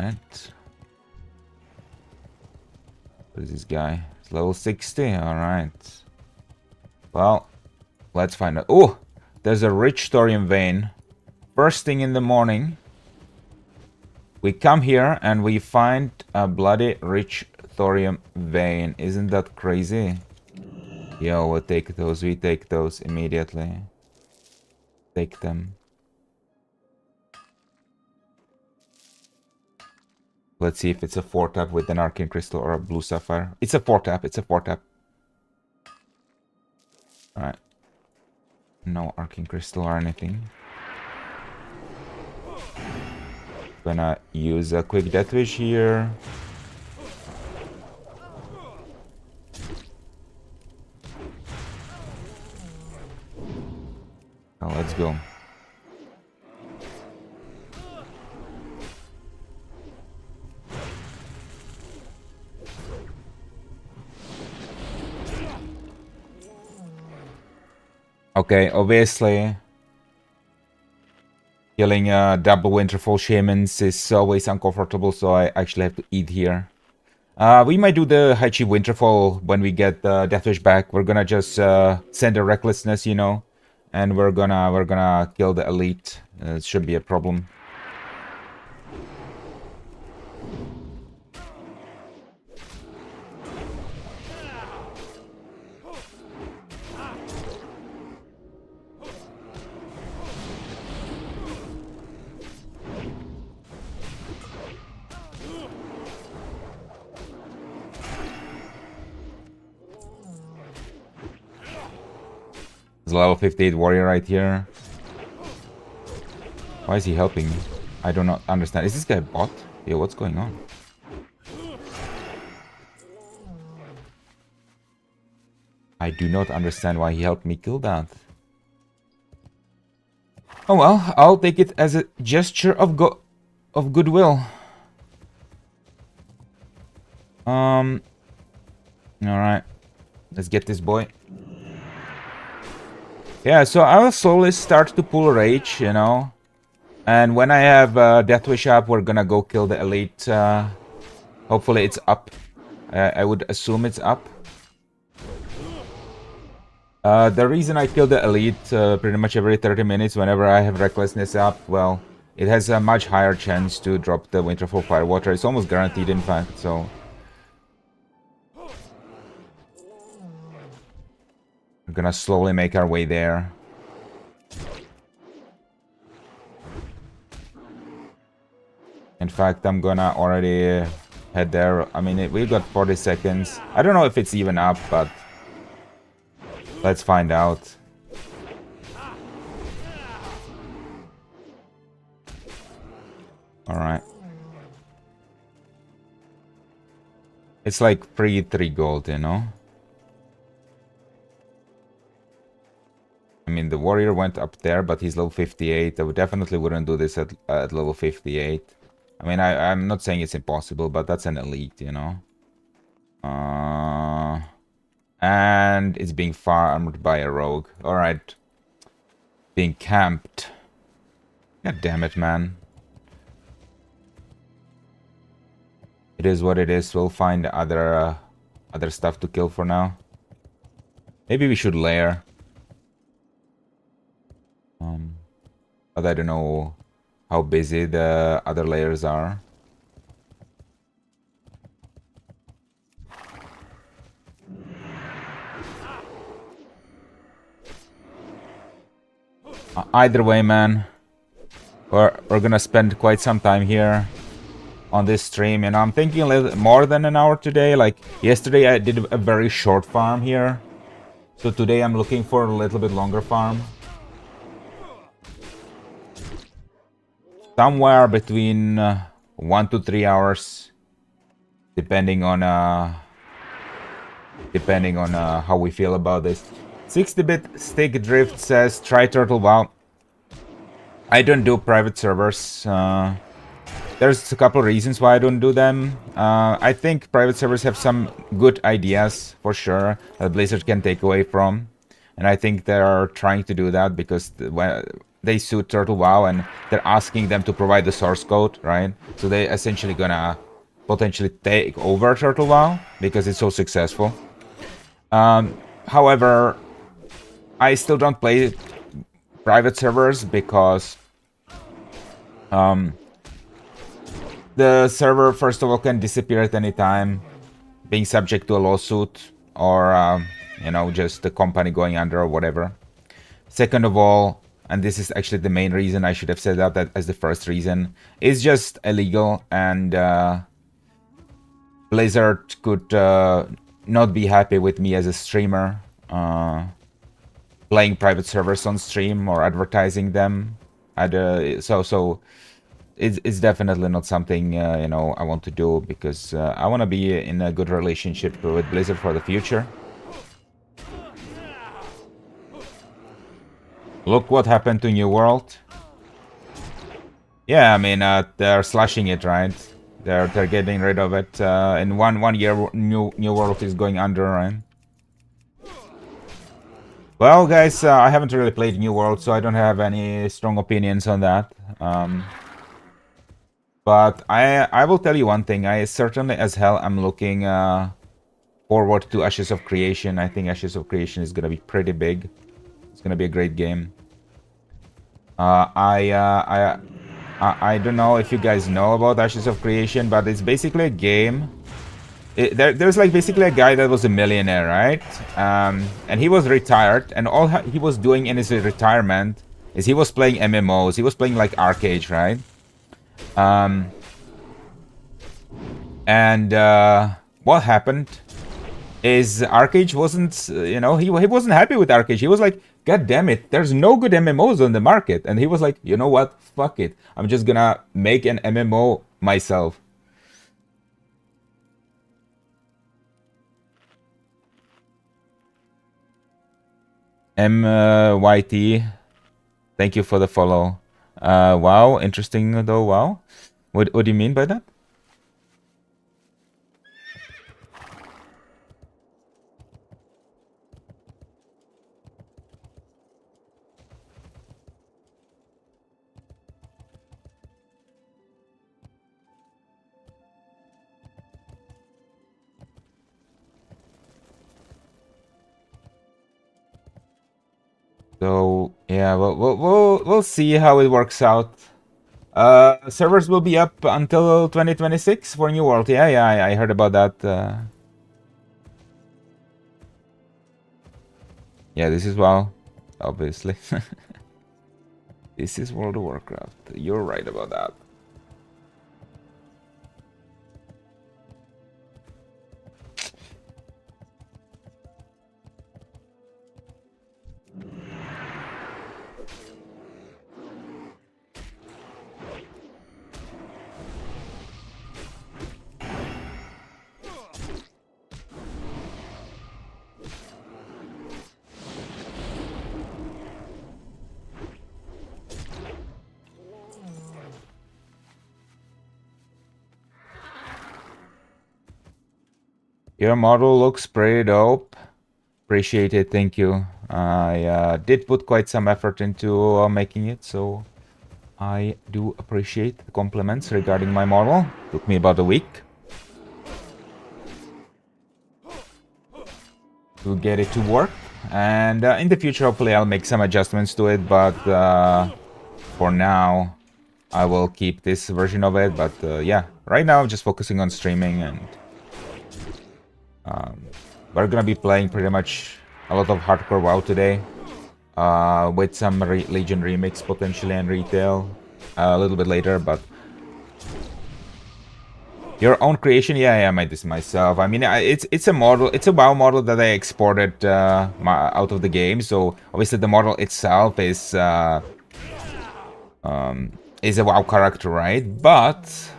Alright. What is this guy? It's level 60? Alright. Well, let's find out. Oh! There's a rich thorium vein. First thing in the morning, we come here and we find a bloody rich thorium vein. Isn't that crazy? Yo, we'll take those. We take those immediately. Take them. Let's see if it's a 4-tap with an arcane crystal or a blue sapphire. It's a 4-tap. It's a 4-tap. Alright. No arcane crystal or anything. Gonna use a quick death wish here. Oh, let's go. Okay, obviously, killing double Winterfall Shamans is always uncomfortable, so I actually have to eat here. We might do the Haichi Winterfall when we get Deathwish back. We're gonna just send a Recklessness, you know, and we're gonna kill the elite. It should be a problem. There's a level 58 warrior right here. Why is he helping me? I do not understand. Is this guy a bot? Yo, what's going on? I do not understand why he helped me kill that. Oh well, I'll take it as a gesture of goodwill. Alright. Let's get this boy. Yeah, so I'll slowly start to pull Rage, you know. And when I have Death Wish up, we're gonna go kill the elite. Hopefully it's up. I would assume it's up. The reason I kill the elite pretty much every 30 minutes whenever I have Recklessness up, well, it has a much higher chance to drop the Winterfall Firewater. It's almost guaranteed, in fact, so... We're gonna slowly make our way there. In fact, I'm gonna already head there. I mean, we've got 40 seconds. I don't know if it's even up, but... Let's find out. Alright. It's like free 3 gold, you know? I mean, the warrior went up there, but he's level 58. I definitely wouldn't do this at level 58. I mean, I'm not saying it's impossible, but that's an elite, you know? And it's being farmed by a rogue. Alright. Being camped. God damn it, man. It is what it is. We'll find other stuff to kill for now. Maybe we should lair. But I don't know how busy the other layers are. Either way, man, we're gonna spend quite some time here on this stream, and I'm thinking a little more than an hour today. Like yesterday I did a very short farm here, so today I'm looking for a little bit longer farm. Somewhere between 1 to 3 hours, depending on how we feel about this. 60-bit stick drift says try turtle. Wow, I don't do private servers. There's a couple reasons why I don't do them. I think private servers have some good ideas for sure that Blizzard can take away from, and I think they're trying to do that because they sued Turtle WoW, and they're asking them to provide the source code, right? So they essentially gonna potentially take over Turtle WoW because it's so successful. However, I still don't play private servers because the server, first of all, can disappear at any time, being subject to a lawsuit or, you know, just the company going under or whatever. Second of all, and this is actually the main reason, I should have said that as the first reason, is just illegal, and Blizzard could not be happy with me as a streamer playing private servers on stream or advertising them. So it's definitely not something you know, I want to do, because I want to be in a good relationship with Blizzard for the future. Look what happened to New World. Yeah, I mean, they're slashing it, right? They're getting rid of it. In one year, New World is going under, right? Well, guys, I haven't really played New World, so I don't have any strong opinions on that. But I will tell you one thing. I certainly as hell am looking forward to Ashes of Creation. I think Ashes of Creation is gonna be pretty big. It's gonna be a great game. I don't know if you guys know about Ashes of Creation, but it's basically a game. There's like basically a guy that was a millionaire, right? And he was retired, and all he was doing in his retirement is he was playing MMOs. He was playing like Arcade, right? What happened is Arcade wasn't, you know, he wasn't happy with Arcade. He was like, God damn it, there's no good MMOs on the market. And he was like, you know what? Fuck it. I'm just gonna make an MMO myself. MYT, thank you for the follow. Wow, interesting though. Wow, what do you mean by that? So yeah, we'll see how it works out. Servers will be up until 2026 for New World. Yeah, I heard about that. Yeah, this is WoW, obviously. This is World of Warcraft. You're right about that. Your model looks pretty dope. Appreciate it, thank you. I did put quite some effort into making it, so I do appreciate the compliments regarding my model. Took me about a week to get it to work, and in the future hopefully I'll make some adjustments to it, but for now I will keep this version of it. But yeah, right now I'm just focusing on streaming, and we're gonna be playing pretty much a lot of hardcore WoW today, with some Legion remix potentially and retail a little bit later. But your own creation, yeah, I made this myself. I mean, it's a model, it's a WoW model that I exported out of the game. So obviously the model itself is a WoW character, right? But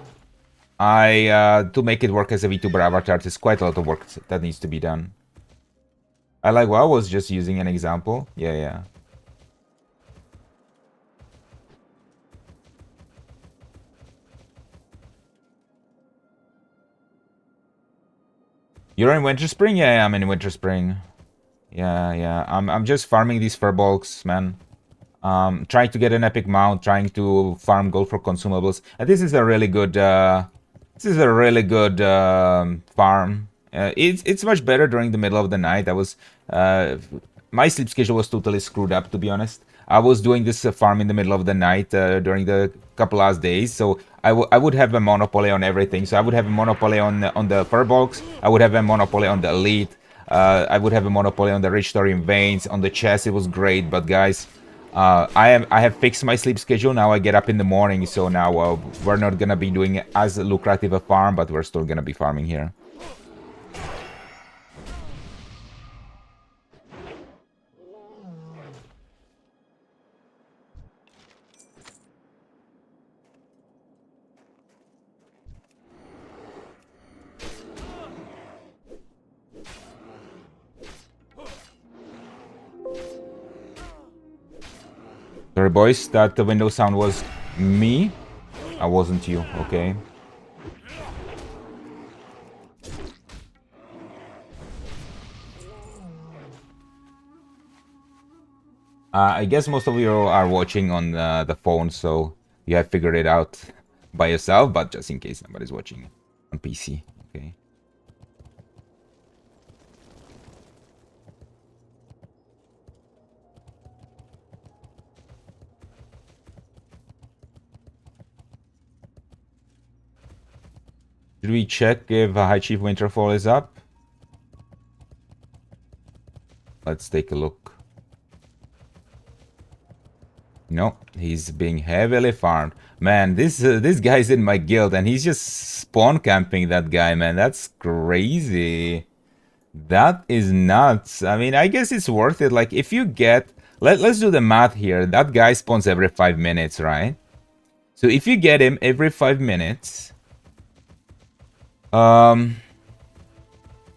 to make it work as a VTuber avatar, there's quite a lot of work that needs to be done. I like WoW was just using an example. Yeah. You're in Winter Spring? Yeah, I'm in Winter Spring. Yeah. I'm just farming these fur bulks, man. Trying to get an epic mount, trying to farm gold for consumables. And this is a really good farm. It's much better during the middle of the night. My sleep schedule was totally screwed up, to be honest. I was doing this farm in the middle of the night during the couple last days, so I would have a monopoly on everything. So I would have a monopoly on the Furbolgs, I would have a monopoly on the Elite, I would have a monopoly on the Rich Thorium Veins, on the chest. It was great, but guys, I have fixed my sleep schedule. Now I get up in the morning, so now we're not gonna be doing as lucrative a farm, but we're still gonna be farming here. Sorry, boys, that the window sound was me. I wasn't you, okay? I guess most of you are watching on the phone, so you have figured it out by yourself, but just in case somebody's watching on PC, okay? Should we check if High Chief Winterfall is up? Let's take a look. No, he's being heavily farmed. Man, this guy's in my guild and he's just spawn camping that guy, man. That's crazy. That is nuts. I mean, I guess it's worth it. Like, if you get... Let's do the math here. That guy spawns every 5 minutes, right? So if you get him every 5 minutes... and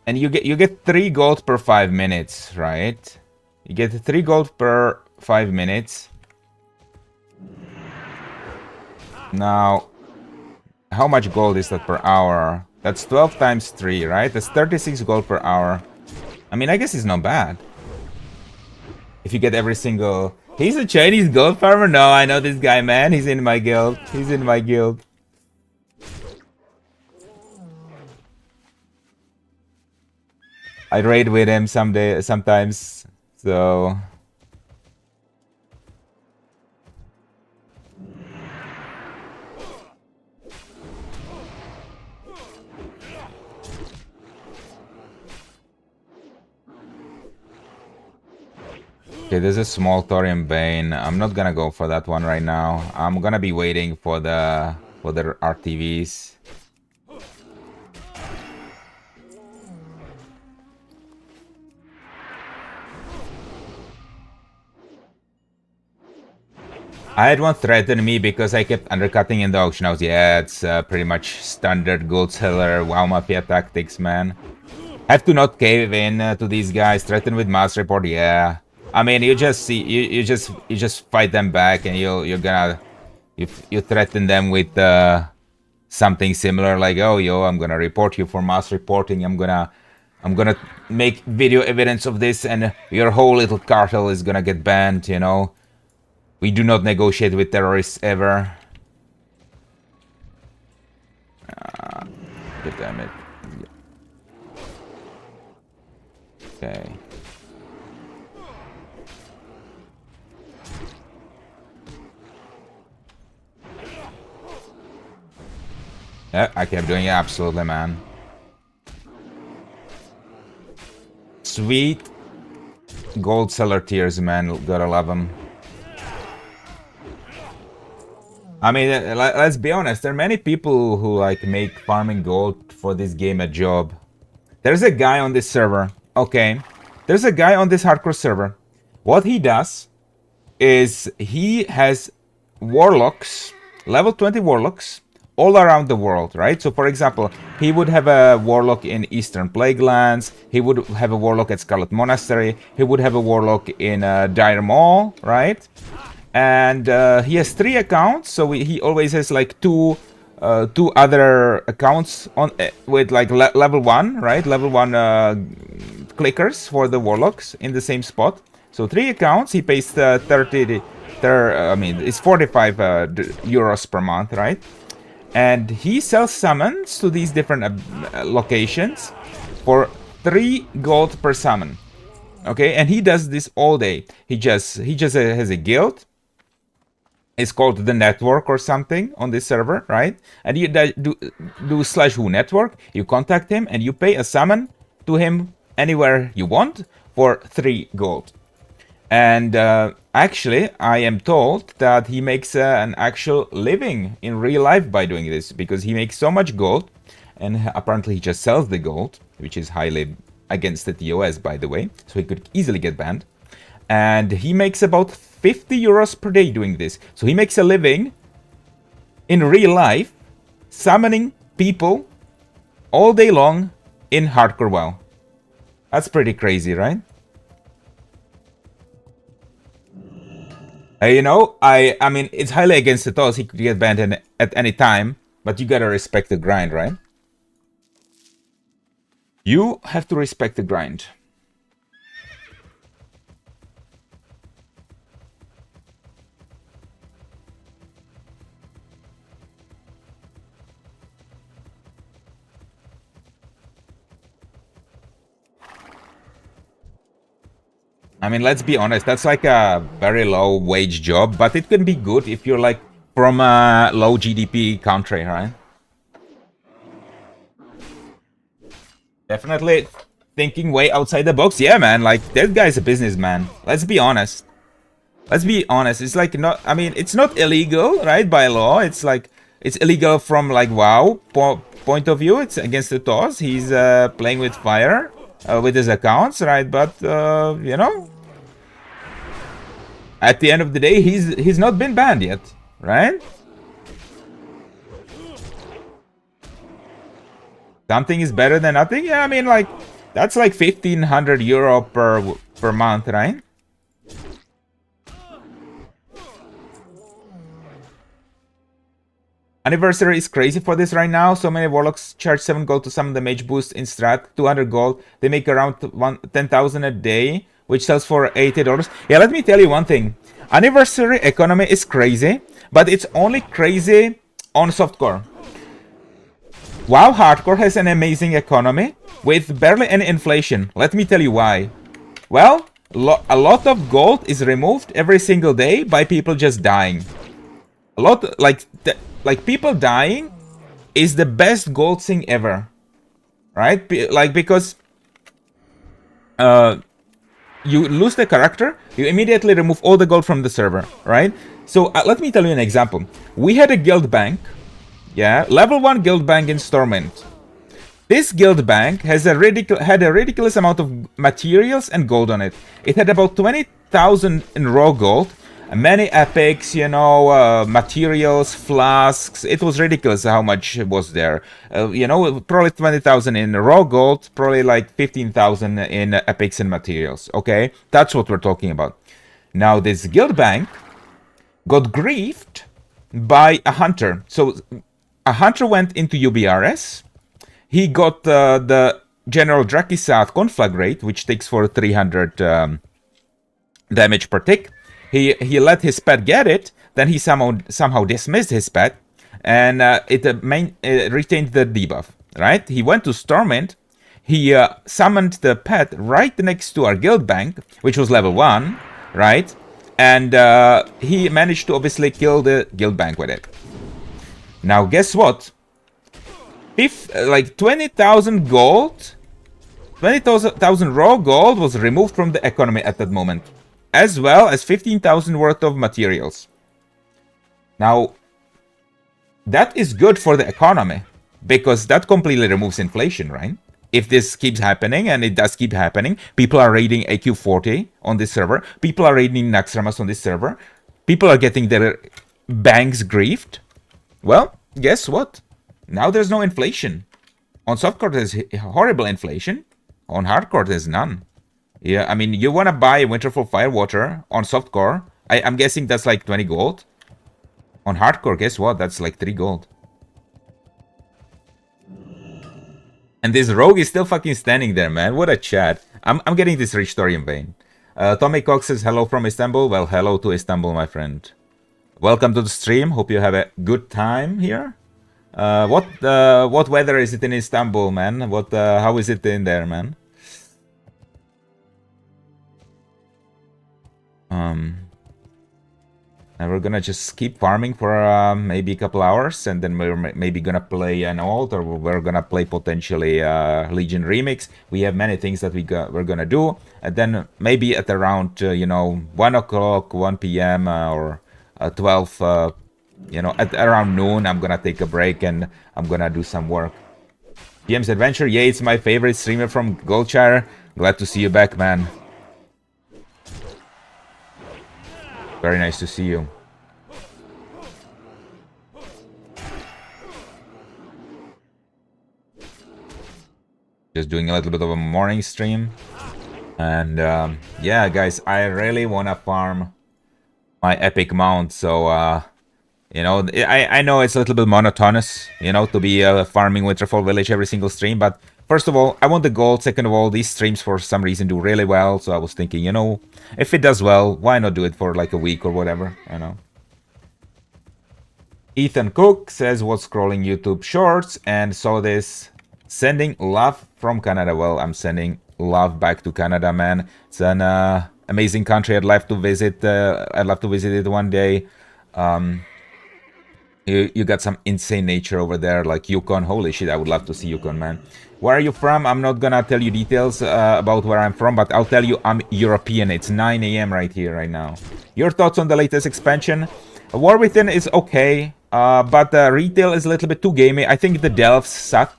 you get 3 gold per 5 minutes, right? You get 3 gold per 5 minutes. Now, how much gold is that per hour? That's 12 times 3, right? That's 36 gold per hour. I mean, I guess it's not bad. If you get every single... He's a Chinese gold farmer? No, I know this guy, man. He's in my guild. He's in my guild. I raid with him sometimes, so... Okay, there's a small thorium vein. I'm not gonna go for that one right now. I'm gonna be waiting for the RTVs. I had one threaten me because I kept undercutting in the auction house. Yeah, it's pretty much standard gold seller WoW Mafia tactics, man. Have to not cave in to these guys. Threaten with mass report. Yeah, I mean, you just see, you just fight them back, and you threaten them with something similar, like, oh yo, I'm gonna report you for mass reporting. I'm gonna make video evidence of this, and your whole little cartel is gonna get banned. You know. We do not negotiate with terrorists ever. God damn it. Okay. Yeah, I kept doing it, absolutely, man. Sweet gold seller tiers, man. Gotta love them. I mean, let's be honest, there are many people who like make farming gold for this game a job. There's a guy on this server, okay? There's a guy on this hardcore server. What he does is he has warlocks, level 20 warlocks, all around the world, right? So for example, he would have a warlock in Eastern Plague Lands, he would have a warlock at Scarlet Monastery, he would have a warlock in Dire Maul, right? And he has 3 accounts, so he always has like two other accounts on with like level 1, right? Level 1 clickers for the warlocks in the same spot. So 3 accounts. He pays 30 I mean, it's 45 euros per month, right? And he sells summons to these different locations for 3 gold per summon. Okay, and he does this all day. He just has a guild. It's called the network or something on this server, right? And you do /who network. You contact him and you pay a summon to him anywhere you want for 3 gold. And actually, I am told that he makes an actual living in real life by doing this, because he makes so much gold, and apparently he just sells the gold, which is highly against the TOS, by the way, so he could easily get banned. And he makes about 50 euros per day doing this. So he makes a living in real life summoning people all day long in hardcore WoW. That's pretty crazy, right? You know, I mean, it's highly against the TOS. He could get banned at any time, but you gotta respect the grind, right? You have to respect the grind. I mean, let's be honest, that's like a very low wage job, but it can be good if you're like from a low GDP country, right? Definitely thinking way outside the box. Yeah, man, like that guy's a businessman. Let's be honest. Let's be honest. It's like not, I mean, it's not illegal, right, by law. It's like, it's illegal from like WoW point of view. It's against the TOS. He's playing with fire. With his accounts, right? But you know, at the end of the day, he's not been banned yet, right? Something is better than nothing. Yeah, I mean, like that's like 1,500 euro per month, right? Anniversary is crazy for this right now. So many warlocks charge 7 gold to summon the mage boost in strat, 200 gold. They make around 10,000 a day, which sells for $80. Yeah, let me tell you one thing. Anniversary economy is crazy, but it's only crazy on softcore. WoW hardcore has an amazing economy with barely any inflation. Let me tell you why. Well, a lot of gold is removed every single day by people just dying. A lot, like people dying is the best gold thing ever, right? Like, because you lose the character, you immediately remove all the gold from the server, right? So let me tell you an example. We had a guild bank, yeah, level 1 guild bank in Stormwind. This guild bank has had a ridiculous amount of materials and gold on it. It had about 20,000 in raw gold, many epics, you know, materials, flasks. It was ridiculous how much was there. You know, probably 20,000 in raw gold, probably like 15,000 in epics and materials. Okay, that's what we're talking about. Now this guild bank got griefed by a hunter. So a hunter went into UBRS. He got the General Drakisat Conflagrate, which takes for 300 damage per tick. He let his pet get it, then he somehow dismissed his pet, and it retained the debuff, right? He went to Stormwind, he summoned the pet right next to our guild bank, which was level 1, right? And he managed to obviously kill the guild bank with it. Now guess what? If like 20,000 gold, 20,000 raw gold was removed from the economy at that moment, as well as 15,000 worth of materials. Now, that is good for the economy, because that completely removes inflation, right? If this keeps happening, and it does keep happening, people are raiding AQ40 on this server, people are raiding Naxxramas on this server, people are getting their banks griefed. Well, guess what? Now there's no inflation. On softcore there's horrible inflation, on hardcore there's none. Yeah, I mean, you want to buy Winterfell Firewater on softcore, I'm guessing that's like 20 gold. On hardcore, guess what? That's like 3 gold. And this rogue is still fucking standing there, man. What a chat. I'm getting this rich Thorium Vein. Tommy Cox says hello from Istanbul. Well, hello to Istanbul, my friend. Welcome to the stream. Hope you have a good time here. What weather is it in Istanbul, man? How is it in there, man? And we're gonna just keep farming for maybe a couple hours, and then we're maybe gonna play an alt, or we're gonna play potentially Legion Remix. We have many things that we're gonna do, and then maybe at around 1 o'clock, 1 p.m. Or 12, at around noon, I'm gonna take a break and I'm gonna do some work. GM's Adventure, yeah, it's my favorite streamer from Goldshire. Glad to see you back, man. Very nice to see you. Just doing a little bit of a morning stream. And yeah, guys, I really want to farm my epic mount. So, I know it's a little bit monotonous, to be farming Winterfell Village every single stream. But first of all, I want the gold. Second of all, these streams for some reason do really well. So I was thinking, if it does well, why not do it for like a week or whatever, Ethan Cook says, what's scrolling YouTube Shorts and saw this. Sending love from Canada. Well, I'm sending love back to Canada, man. It's an amazing country. I'd love to visit. I'd love to visit it one day. You got some insane nature over there, like Yukon. Holy shit, I would love to see Yukon, man. Where are you from? I'm not gonna tell you details about where I'm from, but I'll tell you I'm European. It's 9 a.m. right here, right now. Your thoughts on the latest expansion? War Within is okay, but retail is a little bit too gamey. I think the delves suck.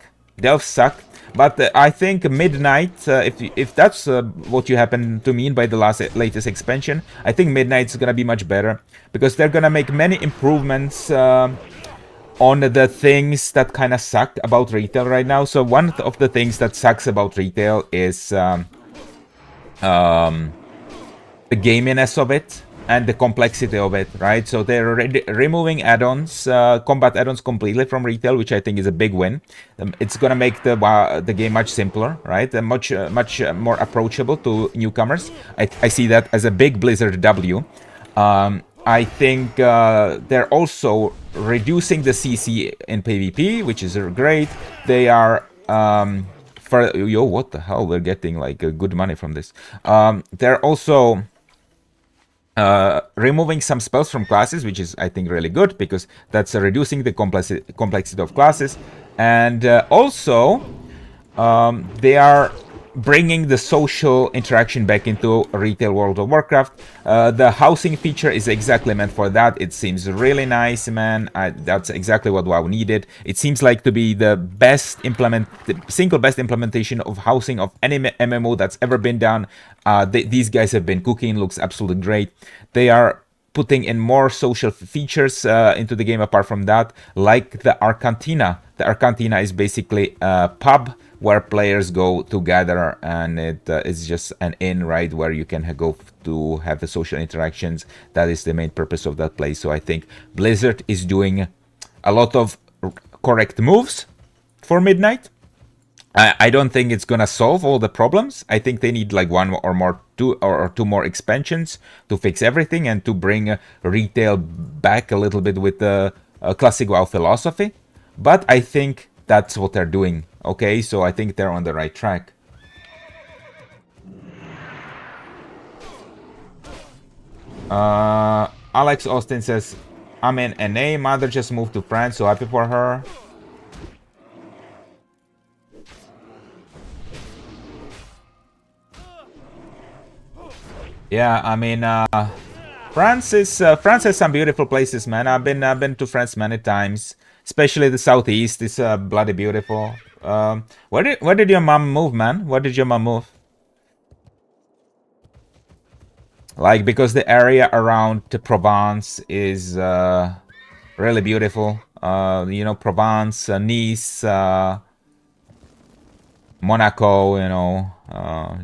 But I think Midnight, if that's what you happen to mean by the latest expansion, I think Midnight's gonna be much better, because they're gonna make many improvements on the things that kind of suck about retail right now. So one of the things that sucks about retail is the gaminess of it and the complexity of it, right? So they're removing add-ons, combat add-ons completely from retail, which I think is a big win. It's gonna make the game much simpler, right? And much more approachable to newcomers. I see that as a big Blizzard W. I think they're also reducing the CC in PvP, which is great. They are what the hell? We're getting like good money from this. They're also removing some spells from classes, which is, I think, really good, because that's reducing the complexity of classes. And also, they are bringing the social interaction back into retail World of Warcraft. The housing feature is exactly meant for that. It seems really nice, man. That's exactly what WoW needed. It seems like to be the single best implementation of housing of any MMO that's ever been done. These guys have been cooking. Looks absolutely great. They are putting in more social features into the game apart from that, like the Arcantina. The Arcantina is basically a pub where players go to gather, and it is just an inn, right, where you can go to have the social interactions. That is the main purpose of that place. So I think Blizzard is doing a lot of correct moves for Midnight. I don't think it's gonna solve all the problems. I think they need like two more expansions to fix everything and to bring retail back a little bit with the classic WoW philosophy. But I think that's what they're doing. Okay, so I think they're on the right track. Alex Austin says, I'm in NA. Mother just moved to France, so happy for her. Yeah, I mean, France has some beautiful places, man. I've been to France many times, especially the southeast. It's bloody beautiful. Where did your mom move, man? Where did your mom move? Like, because the area around Provence is really beautiful. Provence, Nice, Monaco.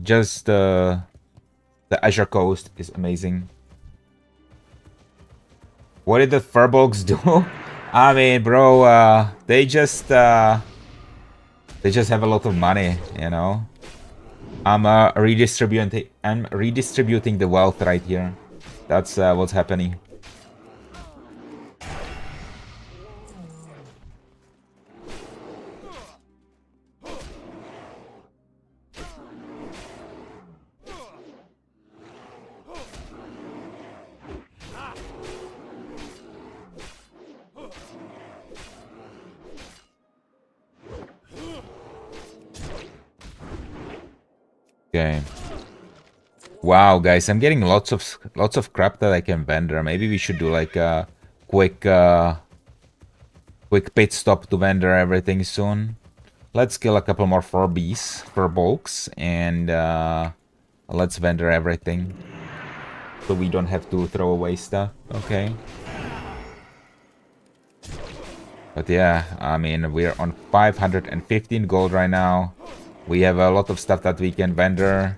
Just the Azure Coast is amazing. What did the Furbolgs do? I mean, bro, they just have a lot of money, I'm redistributing the wealth right here. That's what's happening. Okay. Wow, guys, I'm getting lots of crap that I can vendor. Maybe we should do like a quick pit stop to vendor everything soon. Let's kill a couple more Furbies for bulks and let's vendor everything so we don't have to throw away stuff. Okay. But yeah, I mean, we're on 515 gold right now. We have a lot of stuff that we can vendor.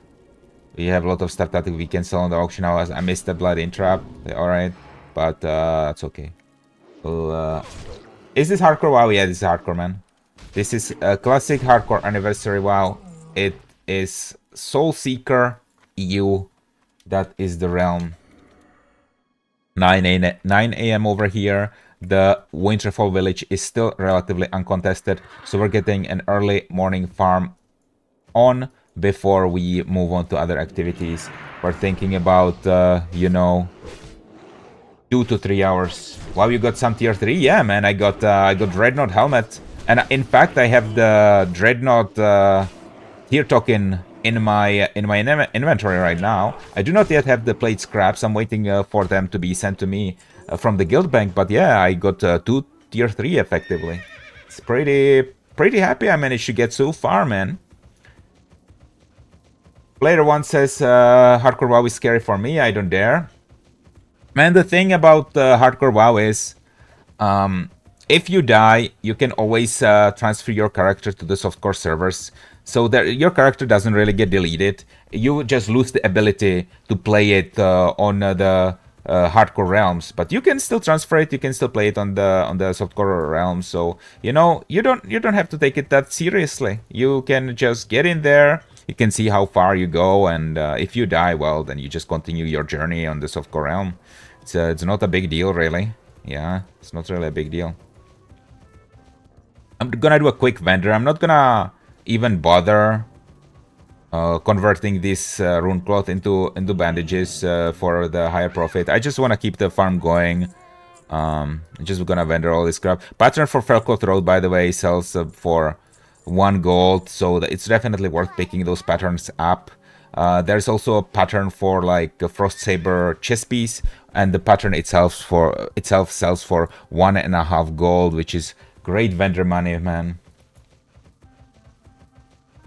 We have a lot of stuff that we can sell on the auction house. I missed the blood trap. Alright. But that's okay. Well, is this hardcore WoW? Yeah, this is hardcore, man. This is a classic hardcore anniversary WoW. It is Soul Seeker EU. That is the realm. 9 a.m. over here. The Winterfell village is still relatively uncontested. So we're getting an early morning farm on before we move on to other activities. We're thinking about, you know, 2 to 3 hours. Wow, you got some tier 3? Yeah, man, I got Dreadnought helmet. And in fact, I have the Dreadnought tier token in my inventory right now. I do not yet have the plate scraps. I'm waiting for them to be sent to me from the guild bank. But yeah, I got 2 tier 3 effectively. It's pretty happy I managed to get so far, man. Player 1 says, hardcore WoW is scary for me, I don't dare. Man, the thing about hardcore WoW is, if you die, you can always transfer your character to the softcore servers. So that your character doesn't really get deleted. You just lose the ability to play it on the hardcore realms, but you can still transfer it. You can still play it on the softcore realms. So you know you don't have to take it that seriously. You can just get in there. You can see how far you go, and if you die, well, then you just continue your journey on the softcore realm. It's not a big deal, really. Yeah, it's not really a big deal. I'm gonna do a quick vendor. I'm not gonna even bother converting this rune cloth into bandages for the higher profit. I just want to keep the farm going. I'm just gonna vendor all this crap. Pattern for Felcloth Road, by the way, sells for 1 gold, so it's definitely worth picking those patterns up. There's also a pattern for like a Frost Saber chest piece, and the pattern itself sells for 1.5 gold, which is great vendor money, man.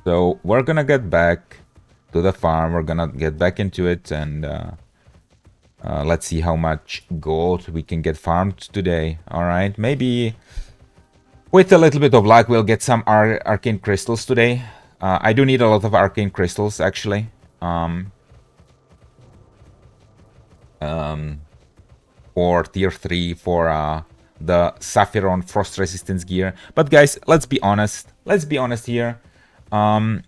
So we're gonna get back to the farm. We're gonna get back into it, and let's see how much gold we can get farmed today. All right, maybe with a little bit of luck, we'll get some arcane crystals today. I do need a lot of arcane crystals, actually. For tier 3 for the Sapphiron frost resistance gear. But guys, let's be honest. Let's be honest here. One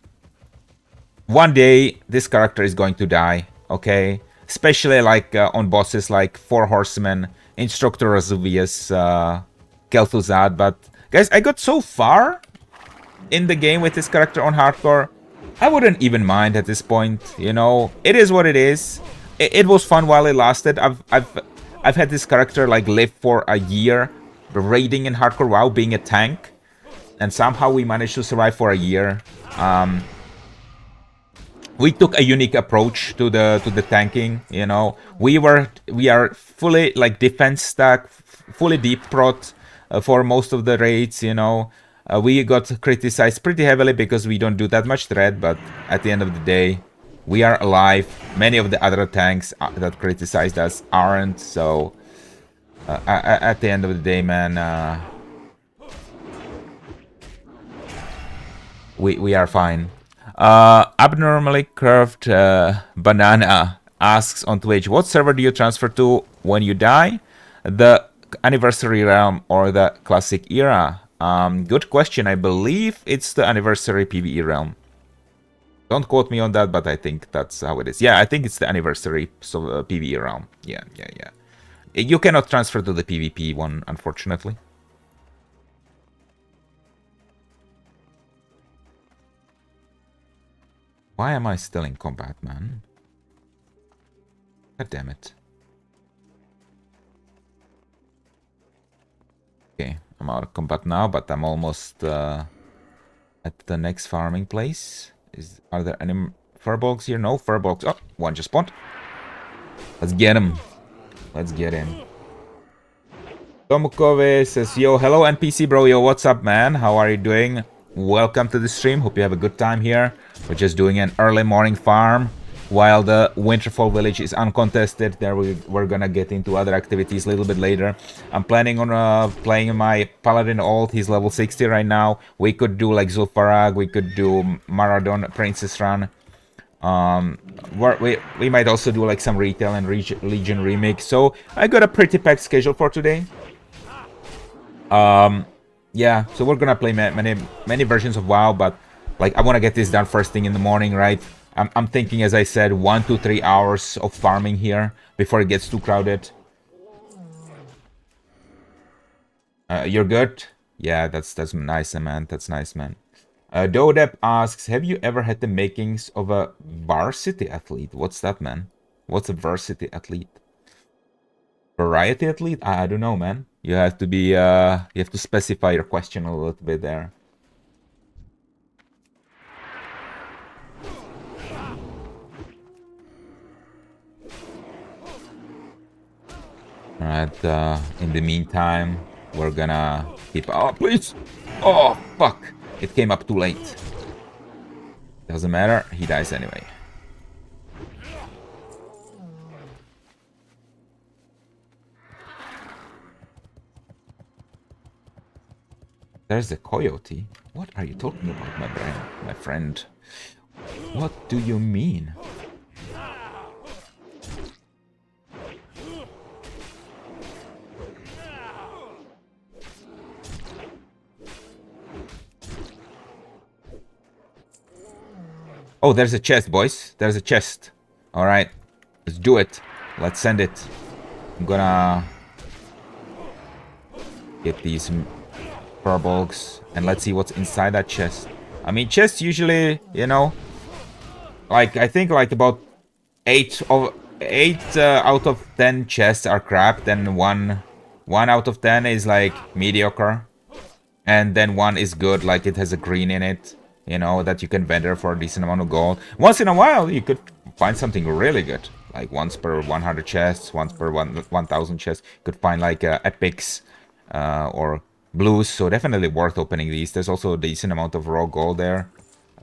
day this character is going to die, okay? Especially like on bosses like 4 Horsemen, Instructor Razuvius, Kel'Thuzad. But guys, I got so far in the game with this character on hardcore, I wouldn't even mind at this point. You know, it is what it is. It was fun while it lasted. I've had this character like live for a year, raiding in hardcore WoW, being a tank, and somehow we managed to survive for a year. We took a unique approach to the tanking. You know, we are fully like defense stack, fully deep prot for most of the raids. You know, we got criticized pretty heavily because we don't do that much threat, but at the end of the day, we are alive. Many of the other tanks that criticized us aren't. So at the end of the day, man, we are fine. Abnormally curved banana asks on Twitch, what server do you transfer to when you die? The anniversary realm or the classic era? Good question. I believe it's the anniversary PvE realm. Don't quote me on that, but I think that's how it is. Yeah, I think it's the anniversary, so PvE realm. Yeah. You cannot transfer to the PvP one, unfortunately. Why am I still in combat, man? God damn it. Okay, I'm out of combat now, but I'm almost at the next farming place. Are there any furbolgs here? No furbolgs. Oh, one just spawned. Let's get him. Let's get him. Tomukove says, yo, hello NPC bro, yo, what's up, man? How are you doing? Welcome to the stream. Hope you have a good time here. We're just doing an early morning farm while the Winterfall village is uncontested. There we're gonna get into other activities a little bit later. I'm planning on playing my Paladin alt. He's level 60 right now. We could do like Zul'Farag. We could do Maradon Princess Run. We might also do like some retail and Legion remix. So I got a pretty packed schedule for today. Yeah, so we're gonna play many versions of WoW, but like I want to get this done first thing in the morning, right? I'm thinking, as I said, 1 to 3 hours of farming here before it gets too crowded. You're good? Yeah, that's nice, man. That's nice, man. Dodep asks, have you ever had the makings of a varsity athlete? What's that, man? What's a varsity athlete? Variety athlete? I don't know, man. You have to be, you have to specify your question a little bit there. Alright, in the meantime, we're gonna keep... Oh, please! Oh, fuck! It came up too late. Doesn't matter, he dies anyway. There's a coyote. What are you talking about, my friend? What do you mean? Oh, there's a chest, boys. There's a chest. Alright. Let's do it. Let's send it. I'm gonna get these furbolgs and let's see what's inside that chest. I mean, chests usually, you know, like I think like about 8 out of 10 chests are crap. Then one out of 10 is like mediocre, and then one is good, like it has a green in it, you know, that you can vendor for a decent amount of gold. Once in a while, you could find something really good, like once per 100 chests, once per 1,000 chests. You could find like epics or blues, so definitely worth opening these. There's also a decent amount of raw gold there,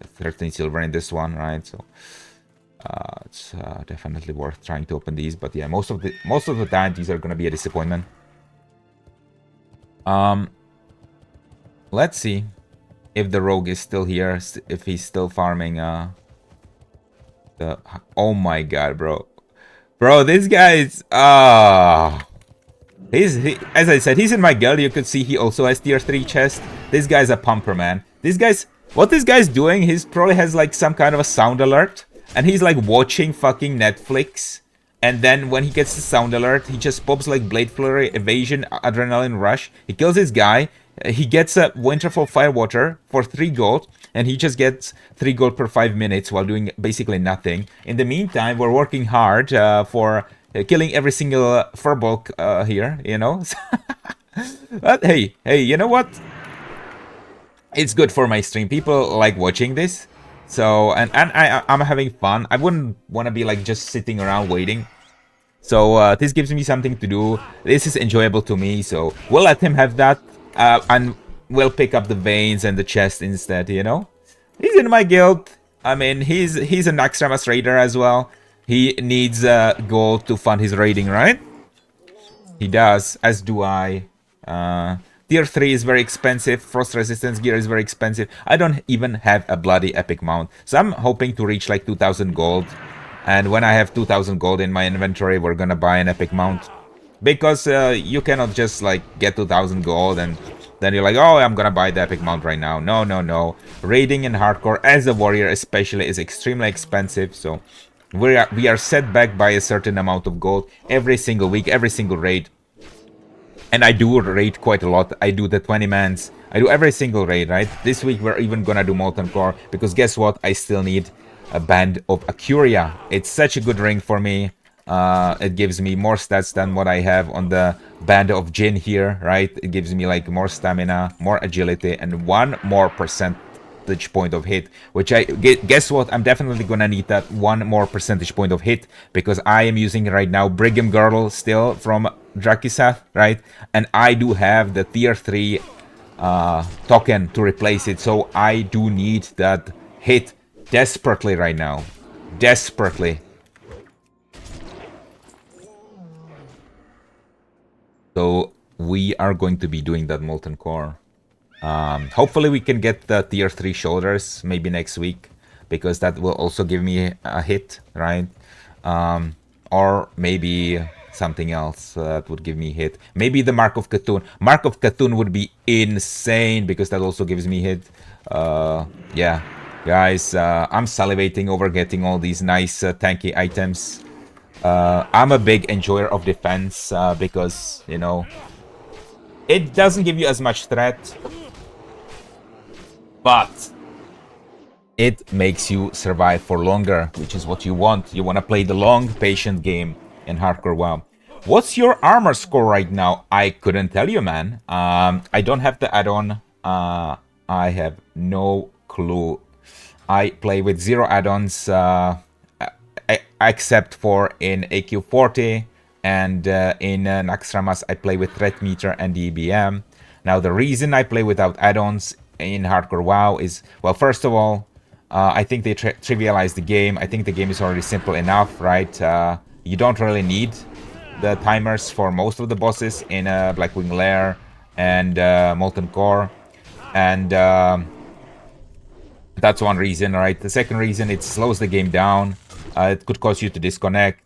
13 silver in this one, right? So it's definitely worth trying to open these. But yeah, most of the time these are gonna be a disappointment. Let's see if the rogue is still here, if he's still farming the... Oh my god, bro, this guy is as I said, he's in my guild. You could see he also has tier 3 chest. This guy's a pumper, man. What this guy's doing, he's probably has like some kind of a sound alert, and he's like watching fucking Netflix, and then when he gets the sound alert, he just pops like Blade Flurry, Evasion, Adrenaline Rush. He kills his guy. He gets a Winterfall Firewater for 3 gold, and he just gets 3 gold per 5 minutes while doing basically nothing. In the meantime, we're working hard for killing every single furbolg here, you know. But hey, you know what? It's good for my stream. People like watching this, so and I'm having fun. I wouldn't want to be like just sitting around waiting. So this gives me something to do. This is enjoyable to me. So we'll let him have that, and we'll pick up the veins and the chest instead. You know, he's in my guild. I mean, he's an Naxxramas raider as well. He needs gold to fund his raiding, right? He does, as do I. Tier 3 is very expensive. Frost resistance gear is very expensive. I don't even have a bloody epic mount. So I'm hoping to reach like 2,000 gold. And when I have 2,000 gold in my inventory, we're gonna buy an epic mount. Because you cannot just like get 2,000 gold and then you're like, oh, I'm gonna buy the epic mount right now. No, no, no. Raiding in hardcore as a warrior especially is extremely expensive, so we are set back by a certain amount of gold every single week, every single raid. And I do raid quite a lot. I do the 20 mans. I do every single raid, right? This week we're even gonna do Molten Core, because guess what? I still need a Band of Acuria. It's such a good ring for me. It gives me more stats than what I have on the Band of Jin here, right? It gives me like more stamina, more agility, and 1 more percentage point of hit, which guess what? I'm definitely gonna need that 1 more percentage point of hit, because I am using right now Brigham Girdle still from Drakisath, right? And I do have the tier 3 token to replace it, so I do need that hit desperately right now. Desperately. So we are going to be doing that Molten Core. Hopefully we can get the tier 3 shoulders maybe next week, because that will also give me a hit, right? Or maybe something else that would give me hit. Maybe the Mark of Cthulhu. Mark of Cthulhu would be insane, because that also gives me hit. Yeah, guys, I'm salivating over getting all these nice tanky items. I'm a big enjoyer of defense, because, you know, it doesn't give you as much threat, but it makes you survive for longer, which is what you want. You want to play the long, patient game in hardcore WoW. What's your armor score right now? I couldn't tell you, man. I don't have the add-on. I have no clue. I play with 0 add-ons, except for in AQ40, and in Naxxramas I play with Threat Meter and DBM. Now the reason I play without add-ons in hardcore WoW is, well, first of all, I think they trivialize the game. I think the game is already simple enough, right? You don't really need the timers for most of the bosses in Blackwing Lair and Molten Core, and that's one reason, right? The second reason, it slows the game down. It could cause you to disconnect,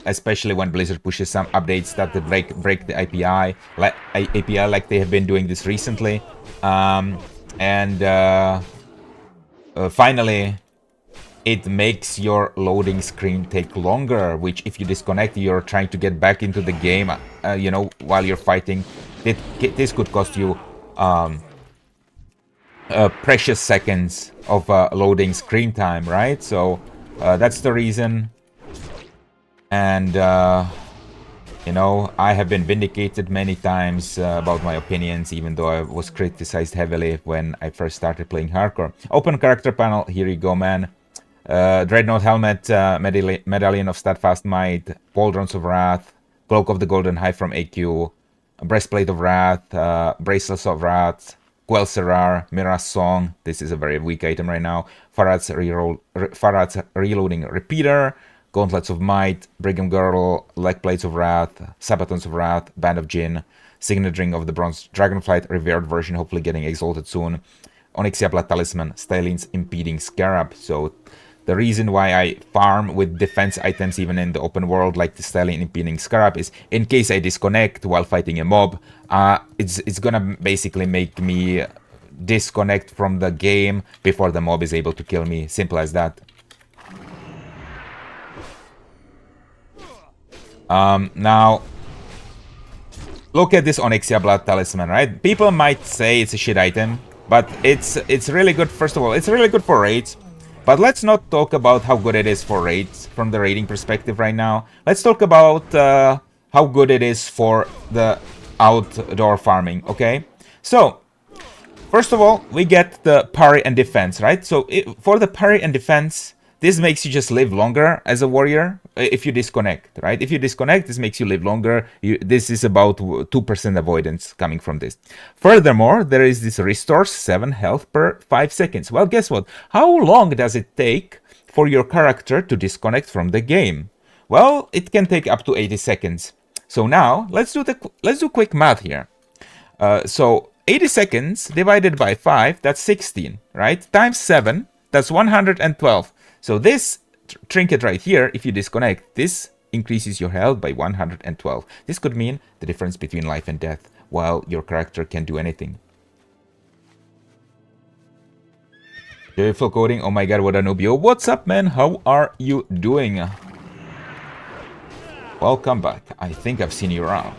especially when Blizzard pushes some updates that break the API, like they have been doing this recently. Finally, it makes your loading screen take longer, which if you disconnect, you're trying to get back into the game, you know, while you're fighting. This could cost you precious seconds of loading screen time, right? So that's the reason. And you know, I have been vindicated many times about my opinions, even though I was criticized heavily when I first started playing hardcore. Open character panel, here you go, man. Dreadnought helmet, medallion of steadfast might, pauldrons of wrath, cloak of the golden hive from AQ, breastplate of wrath, bracelets of wrath, Quelserar, Mira's Song. This is a very weak item right now. Farad's reloading repeater, gauntlets of might, Brigham Girdle, leg plates of wrath, sabatons of wrath, band of Jin, signet ring of the bronze dragonflight, revered version, hopefully getting exalted soon, Onyxia Blood Talisman, Styline's impeding scarab. So the reason why I farm with defense items even in the open world, like the Styline impeding scarab, is in case I disconnect while fighting a mob, it's gonna basically make me disconnect from the game before the mob is able to kill me. Simple as that. Now, look at this Onyxia Blood Talisman, right? People might say it's a shit item, but it's really good. First of all, it's really good for raids. But let's not talk about how good it is for raids from the raiding perspective right now. Let's talk about how good it is for the outdoor farming, okay? So, first of all, we get the parry and defense, right? So, for the parry and defense, this makes you just live longer as a warrior if you disconnect, right? If you disconnect, this makes you live longer. This is about 2% avoidance coming from this. Furthermore, there is this restores 7 health per 5 seconds. Well, guess what? How long does it take for your character to disconnect from the game? Well, it can take up to 80 seconds. So now, let's do quick math here. So 80 seconds divided by 5, that's 16, right? Times 7, that's 112. So this trinket right here, if you disconnect, this increases your health by 112. This could mean the difference between life and death, while your character can do anything. Joyful coding. Oh my god, what a noob. Yo, what's up, man? How are you doing? Welcome back. I think I've seen you around.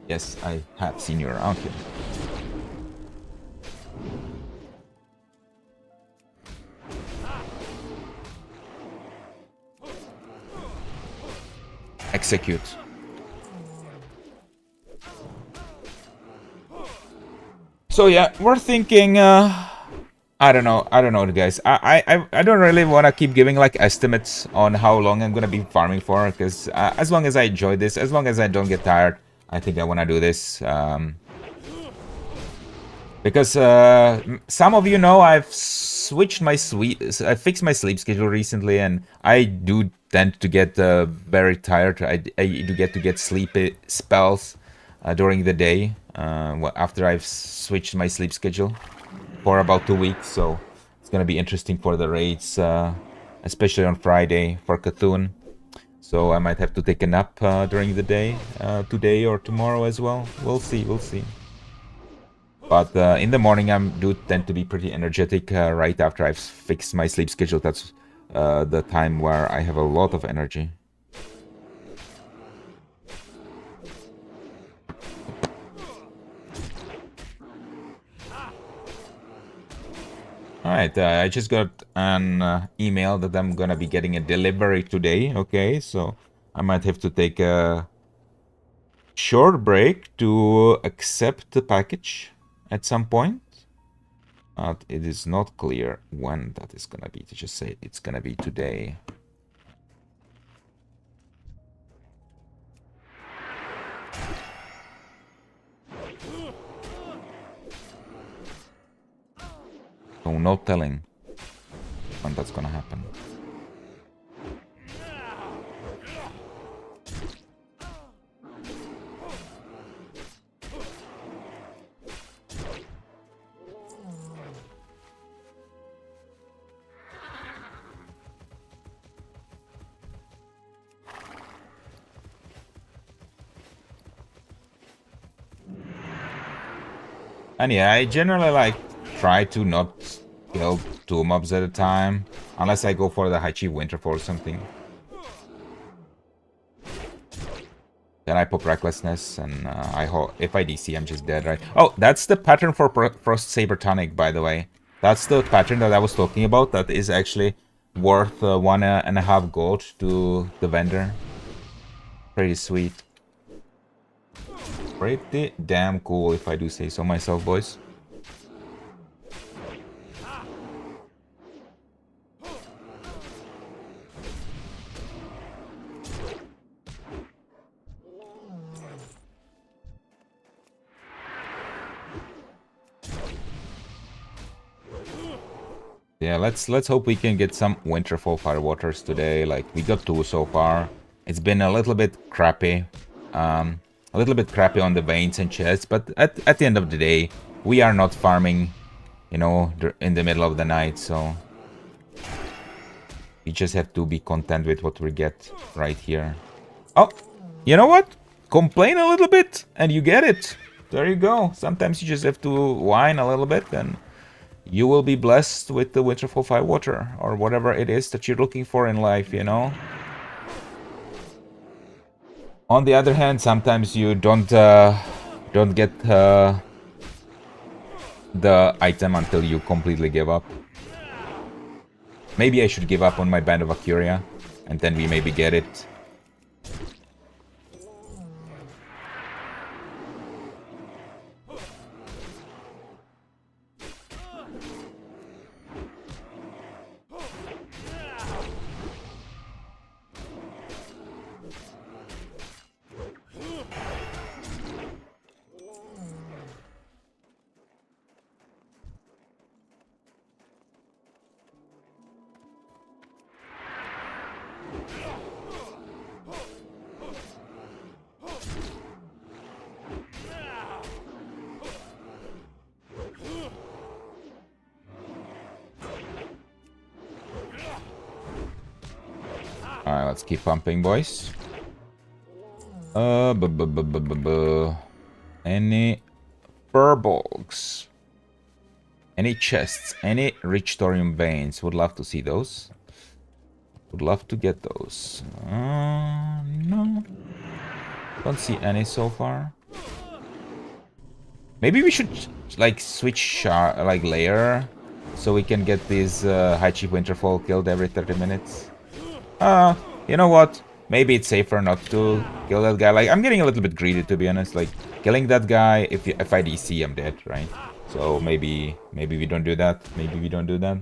Yes, I have seen you around here. Execute. So yeah, we're thinking, I don't know, guys. I don't really want to keep giving like estimates on how long I'm gonna be farming for, because as long as I enjoy this, as long as I don't get tired, I think I want to do this. Because some of you know I've switched my I fixed my sleep schedule recently, and I do tend to get very tired. I do get to get sleepy spells during the day after I've switched my sleep schedule for about 2 weeks. So it's gonna be interesting for the raids, especially on Friday for Cthulhu. So I might have to take a nap during the day, today or tomorrow as well. We'll see, we'll see. But in the morning, I do tend to be pretty energetic right after I've fixed my sleep schedule. That's the time where I have a lot of energy. Alright, I just got an email that I'm gonna be getting a delivery today. Okay, so I might have to take a short break to accept the package at some point. But it is not clear when that is gonna be. To just say it's gonna be today. So no telling when that's gonna happen. And yeah, I generally like try to not kill 2 mobs at a time, unless I go for the High Chief Winterfall or something. Then I pop Recklessness, and I hope if I DC, I'm just dead, right? Oh, that's the pattern for Frost Saber Tonic, by the way. That's the pattern that I was talking about. That is actually worth 1.5 gold to the vendor. Pretty sweet. Pretty damn cool, if I do say so myself, boys. Yeah, let's hope we can get some Winterfall Firewaters today. Like, we got 2 so far. It's been a little bit crappy. A little bit crappy on the veins and chests, but at the end of the day, we are not farming, you know, in the middle of the night, so we just have to be content with what we get right here. Oh, you know what? Complain a little bit and you get it. There you go. Sometimes you just have to whine a little bit and you will be blessed with the Winterfall Firewater or whatever it is that you're looking for in life, you know? On the other hand, sometimes you don't get the item until you completely give up. Maybe I should give up on my Band of Acuria, and then we maybe get it. Alright, let's keep pumping, boys. Any furbolgs? Any chests, any rich thorium veins. Would love to see those. Would love to get those. No. Don't see any so far. Maybe we should like switch like layer so we can get these High Chief Winterfall killed every 30 minutes. You know what? Maybe it's safer not to kill that guy. Like, I'm getting a little bit greedy, to be honest. Like, killing that guy, if I DC, I'm dead, right? So maybe we don't do that. Maybe we don't do that.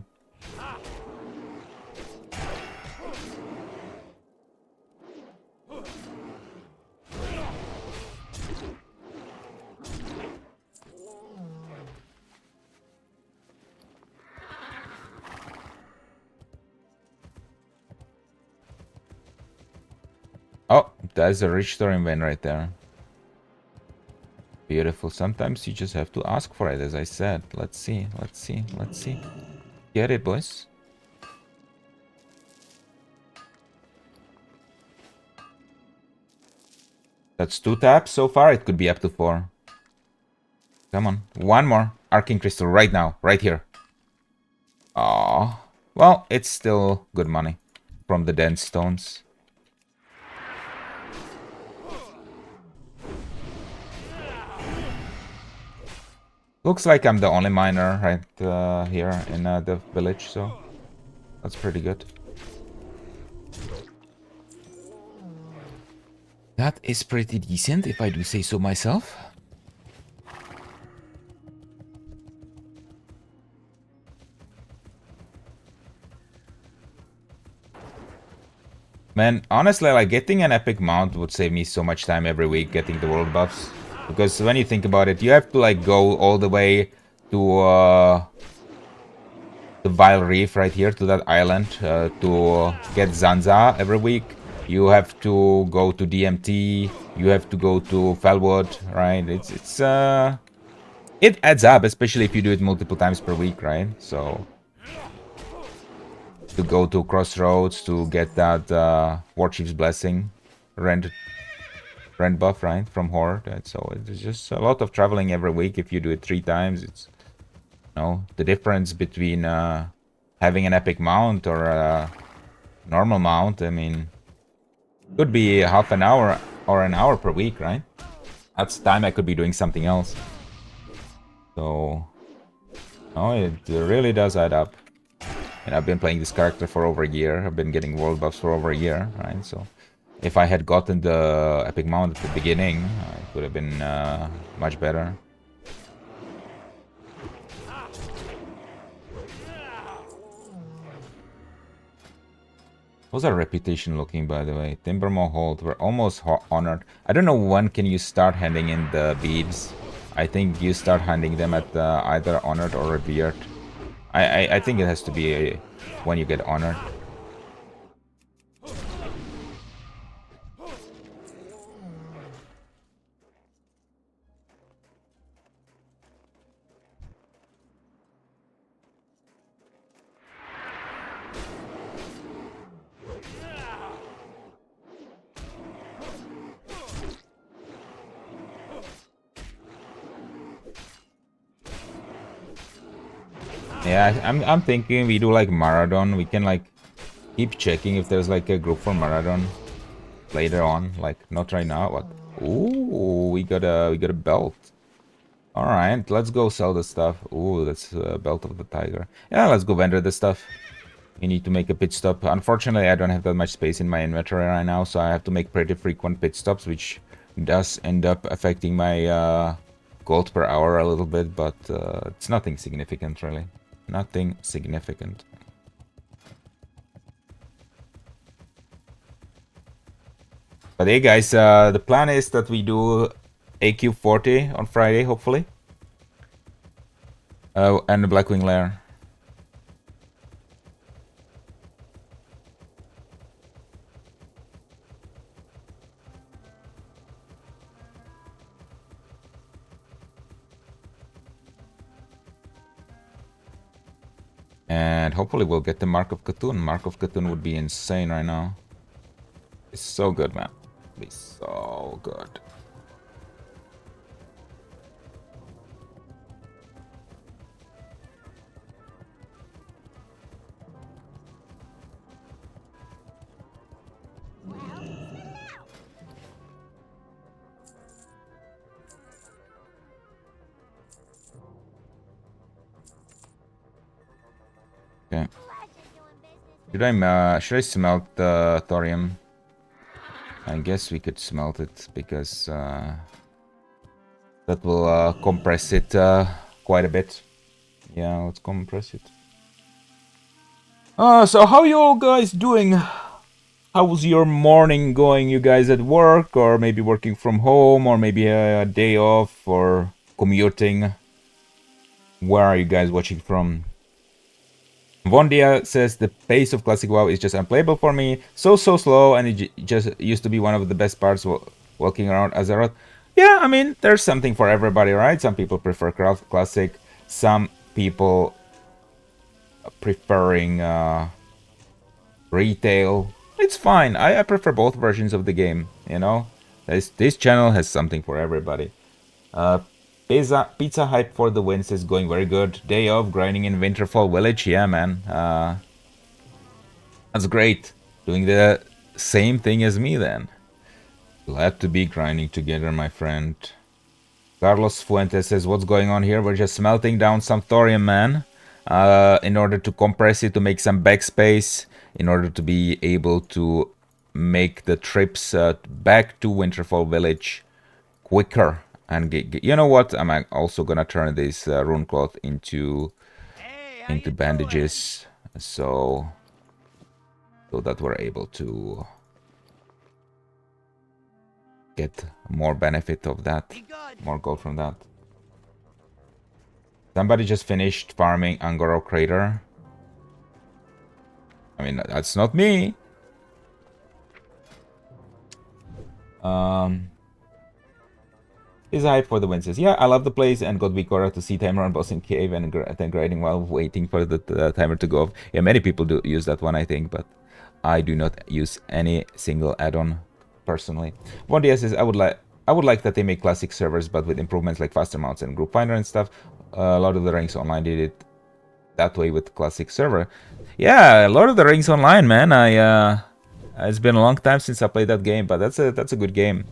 Oh, there's a rich thorium vein right there. Beautiful. Sometimes you just have to ask for it, as I said. Let's see. Let's see. Let's see. Get it, boys. That's 2 taps so far. It could be up to 4. Come on. One more. Arcane Crystal right now. Right here. Oh. Well, it's still good money from the dense stones. Looks like I'm the only miner right here in the village, so that's pretty good. That is pretty decent, if I do say so myself. Man, honestly, like, getting an epic mount would save me so much time every week getting the world buffs. Because when you think about it, you have to, like, go all the way to the Vile Reef right here, to that island, to get Zanza every week. You have to go to DMT, you have to go to Felwood, right? It adds up, especially if you do it multiple times per week, right? So to go to Crossroads to get that Warchief's Blessing rent buff, right, from Horde. So it's just a lot of traveling every week. If you do it 3 times, it's, you know, the difference between having an epic mount or a normal mount. I mean, could be half an hour or an hour per week, right? That's time I could be doing something else. So, no, it really does add up. And I've been playing this character for over a year. I've been getting world buffs for over a year, right? So if I had gotten the epic mount at the beginning, it would have been much better. How's our reputation looking, by the way? Timbermore Hold, we're almost honored. I don't know when can you start handing in the beads. I think you start handing them at either honored or revered. I think it has to be when you get honored. Yeah, I'm thinking we do like Marathon. We can like keep checking if there's like a group for Marathon later on. Like not right now, but ooh, we got a belt. All right, let's go sell the stuff. Ooh, that's a belt of the tiger. Yeah, let's go vendor the stuff. We need to make a pit stop. Unfortunately, I don't have that much space in my inventory right now, so I have to make pretty frequent pit stops, which does end up affecting my gold per hour a little bit, but it's nothing significant, really. Nothing significant. But hey, guys, the plan is that we do AQ40 on Friday, hopefully. And the Blackwing Lair. And hopefully we'll get the Mark of Cthulhu. Mark of Cthulhu would be insane right now. It's so good, man. It'd be so good. Okay. Should I smelt the thorium? I guess we could smelt it because that will compress it quite a bit. Yeah, let's compress it. So how you all guys doing? How's your morning going? You guys at work, or maybe working from home, or maybe a day off, or commuting? Where are you guys watching from? Vondia says the pace of Classic WoW is just unplayable for me. So slow, and it just used to be one of the best parts walking around Azeroth. Yeah, I mean, there's something for everybody, right? Some people prefer Classic. Some people preferring retail. It's fine. I prefer both versions of the game, you know? This channel has something for everybody. Pizza Hype for the wins is going very good. Day off, grinding in Winterfell Village. Yeah, man. That's great. Doing the same thing as me then. Glad to be grinding together, my friend. Carlos Fuentes says, what's going on here? We're just smelting down some thorium, man. In order to compress it, to make some backspace. In order to be able to make the trips back to Winterfell Village quicker. And you know what? I'm also gonna turn this rune cloth into bandages, so that we're able to get more benefit of that, more gold from that. Somebody just finished farming Angoro Crater. I mean, that's not me. Is hype for the wins. Yeah, I love the place and got Vikora to see timer on boss in cave and then grinding while waiting for the timer to go off. Yeah, many people do use that one, I think, but I do not use any single add-on personally. One DS says I would like that they make classic servers, but with improvements like faster mounts and group finder and stuff. A lot of the Rings Online did it that way with classic server. Yeah, a lot of the Rings Online, man. It's been a long time since I played that game, but that's a good game.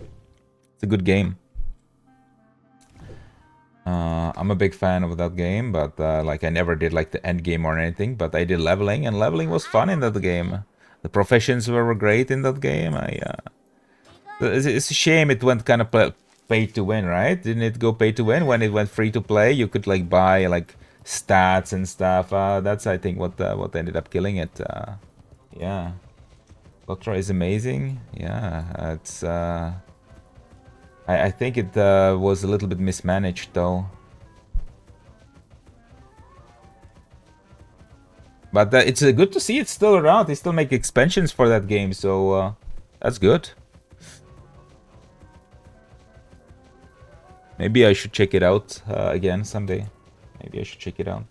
It's a good game. I'm a big fan of that game, but like I never did like the end game or anything, but I did leveling, and leveling was fun in that game. The professions were great in that game. It's a shame it went kind of pay to win, right? Didn't it go pay to win when it went free to play? You could like buy like stats and stuff. That's I think what ended up killing it. Yeah, Lotra is amazing. Yeah, it's. I think it was a little bit mismanaged though. But it's good to see it's still around. They still make expansions for that game, so that's good. Maybe I should check it out again someday. Maybe I should check it out.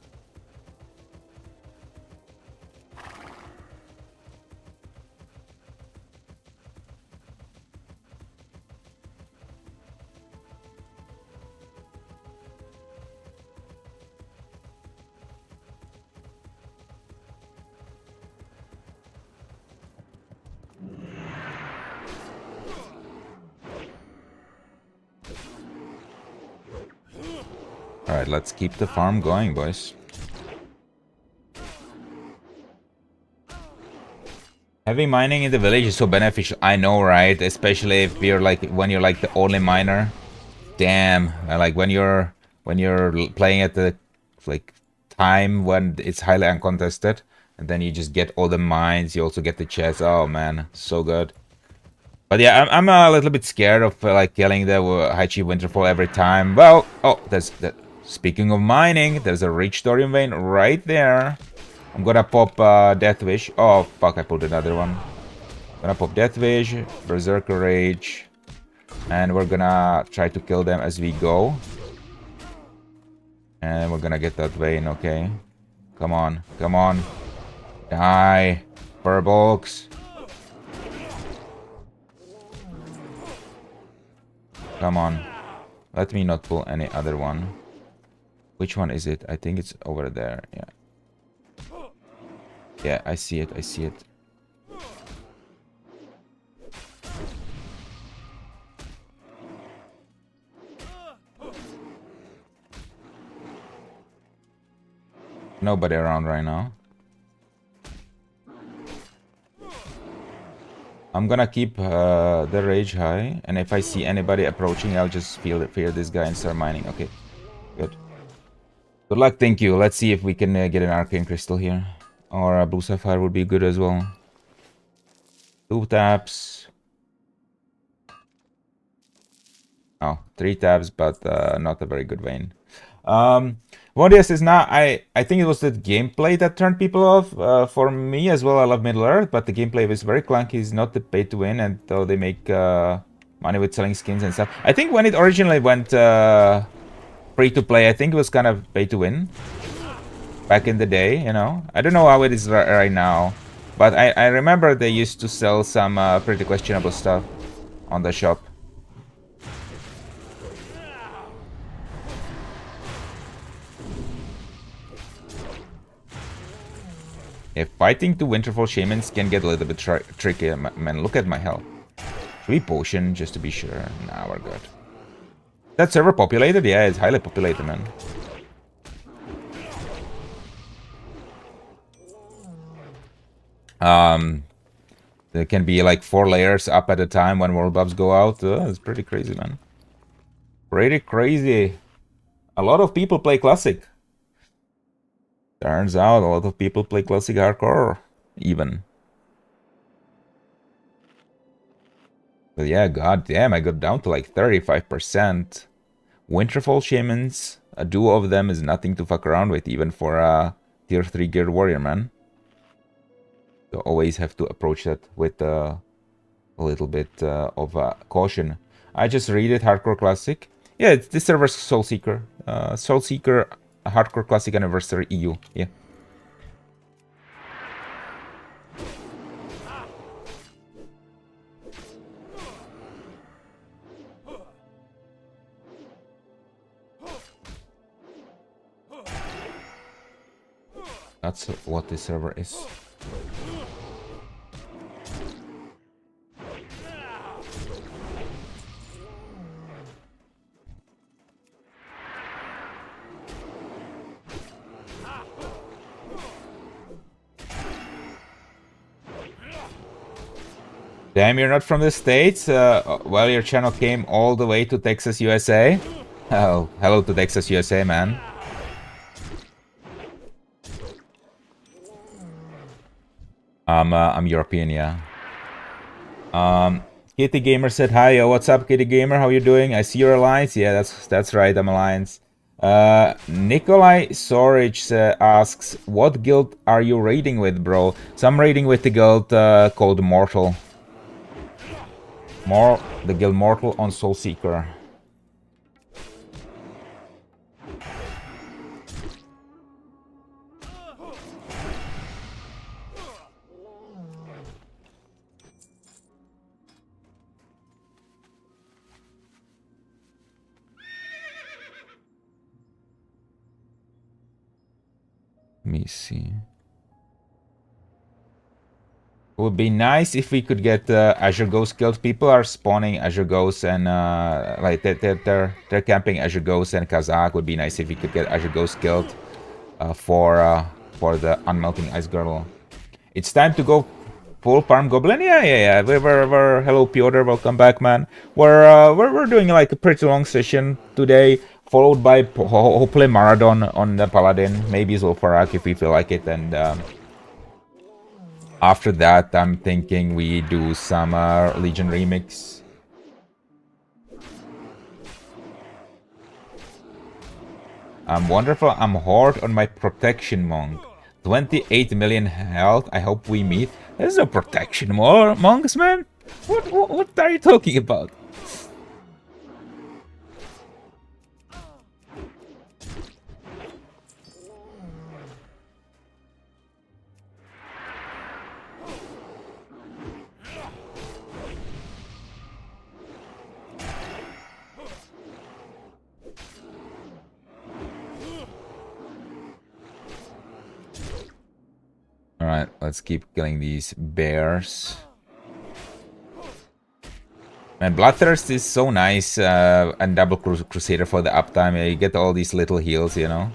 Alright, let's keep the farm going, boys. Heavy mining in the village is so beneficial. I know, right? Especially if you're like when you're like the only miner. Damn, like when you're playing at the like time when it's highly uncontested, and then you just get all the mines. You also get the chests. Oh man, so good. But yeah, I'm a little bit scared of like killing the High Chief Winterfell every time. Well, oh, there's that. Speaking of mining, there's a rich thorium vein right there. I'm gonna pop Death Wish. Oh fuck, I pulled another one. Gonna pop Death Wish, Berserker Rage, and we're gonna try to kill them as we go. And we're gonna get that vein, okay? Come on, come on. Die, Furbolgs. Come on. Let me not pull any other one. Which one is it? I think it's over there. Yeah. Yeah, I see it. I see it. Nobody around right now. I'm gonna keep the rage high, and if I see anybody approaching, I'll just fear this guy and start mining. Okay, good. Good luck, thank you. Let's see if we can get an arcane crystal here. Or a blue sapphire would be good as well. 2 taps. Oh, 3 taps, but not a very good vein. What is now? I think it was the gameplay that turned people off. For me as well, I love Middle Earth, but the gameplay was very clunky. It's not the pay to win, and though they make money with selling skins and stuff. I think when it originally went free to play, I think it was kind of pay to win back in the day. You know, I don't know how it is right now, but I remember they used to sell some pretty questionable stuff on the shop. If fighting 2 Winterfall Shamans can get a little bit tricky, man, look at my health. 3 potion, just to be sure. Nah, we're good. That server populated? Yeah, it's highly populated, man. There can be like 4 layers up at a time when world buffs go out. It's pretty crazy, man. Pretty crazy. A lot of people play Classic. Turns out a lot of people play Classic Hardcore, even. But yeah, goddamn, I got down to like 35%. Winterfall Shamans, a duo of them is nothing to fuck around with, even for a tier 3 geared warrior, man. You always have to approach that with a little bit of caution. I just read it, Hardcore Classic. Yeah, it's this server's Soulseeker. Soulseeker Hardcore Classic Anniversary EU, yeah. That's what this server is. Damn, you're not from the States? Well, your channel came all the way to Texas, USA. Oh, hello to Texas, USA, man. I'm European, yeah. Kitty Gamer said hi. Yo, what's up, Kitty Gamer? How you doing? I see your alliance. Yeah, that's right. I'm alliance. Nikolai Sorich asks, what guild are you raiding with, bro? So I'm raiding with the guild called Mortal. The guild Mortal on Soulseeker. Let me see. It would be nice if we could get Azure Ghost killed. People are spawning Azure Ghosts and like they're camping Azure Ghosts and Kazakh. Would be nice if we could get Azure Ghost killed for the Unmelting Ice Girdle. It's time to go full farm goblin. Yeah. We're hello Piotr, welcome back, man. We're doing like a pretty long session today, followed by hopefully Marathon on the Paladin, maybe Zulfarak if we feel like it, and after that I'm thinking we do some Legion remix. I'm wonderful. I'm Horde on my Protection Monk. 28 million health. I hope we meet. There's no Protection monks, man. What are you talking about? Alright, let's keep killing these bears. Man, Bloodthirst is so nice, and Double Crusader for the uptime. You get all these little heals, you know.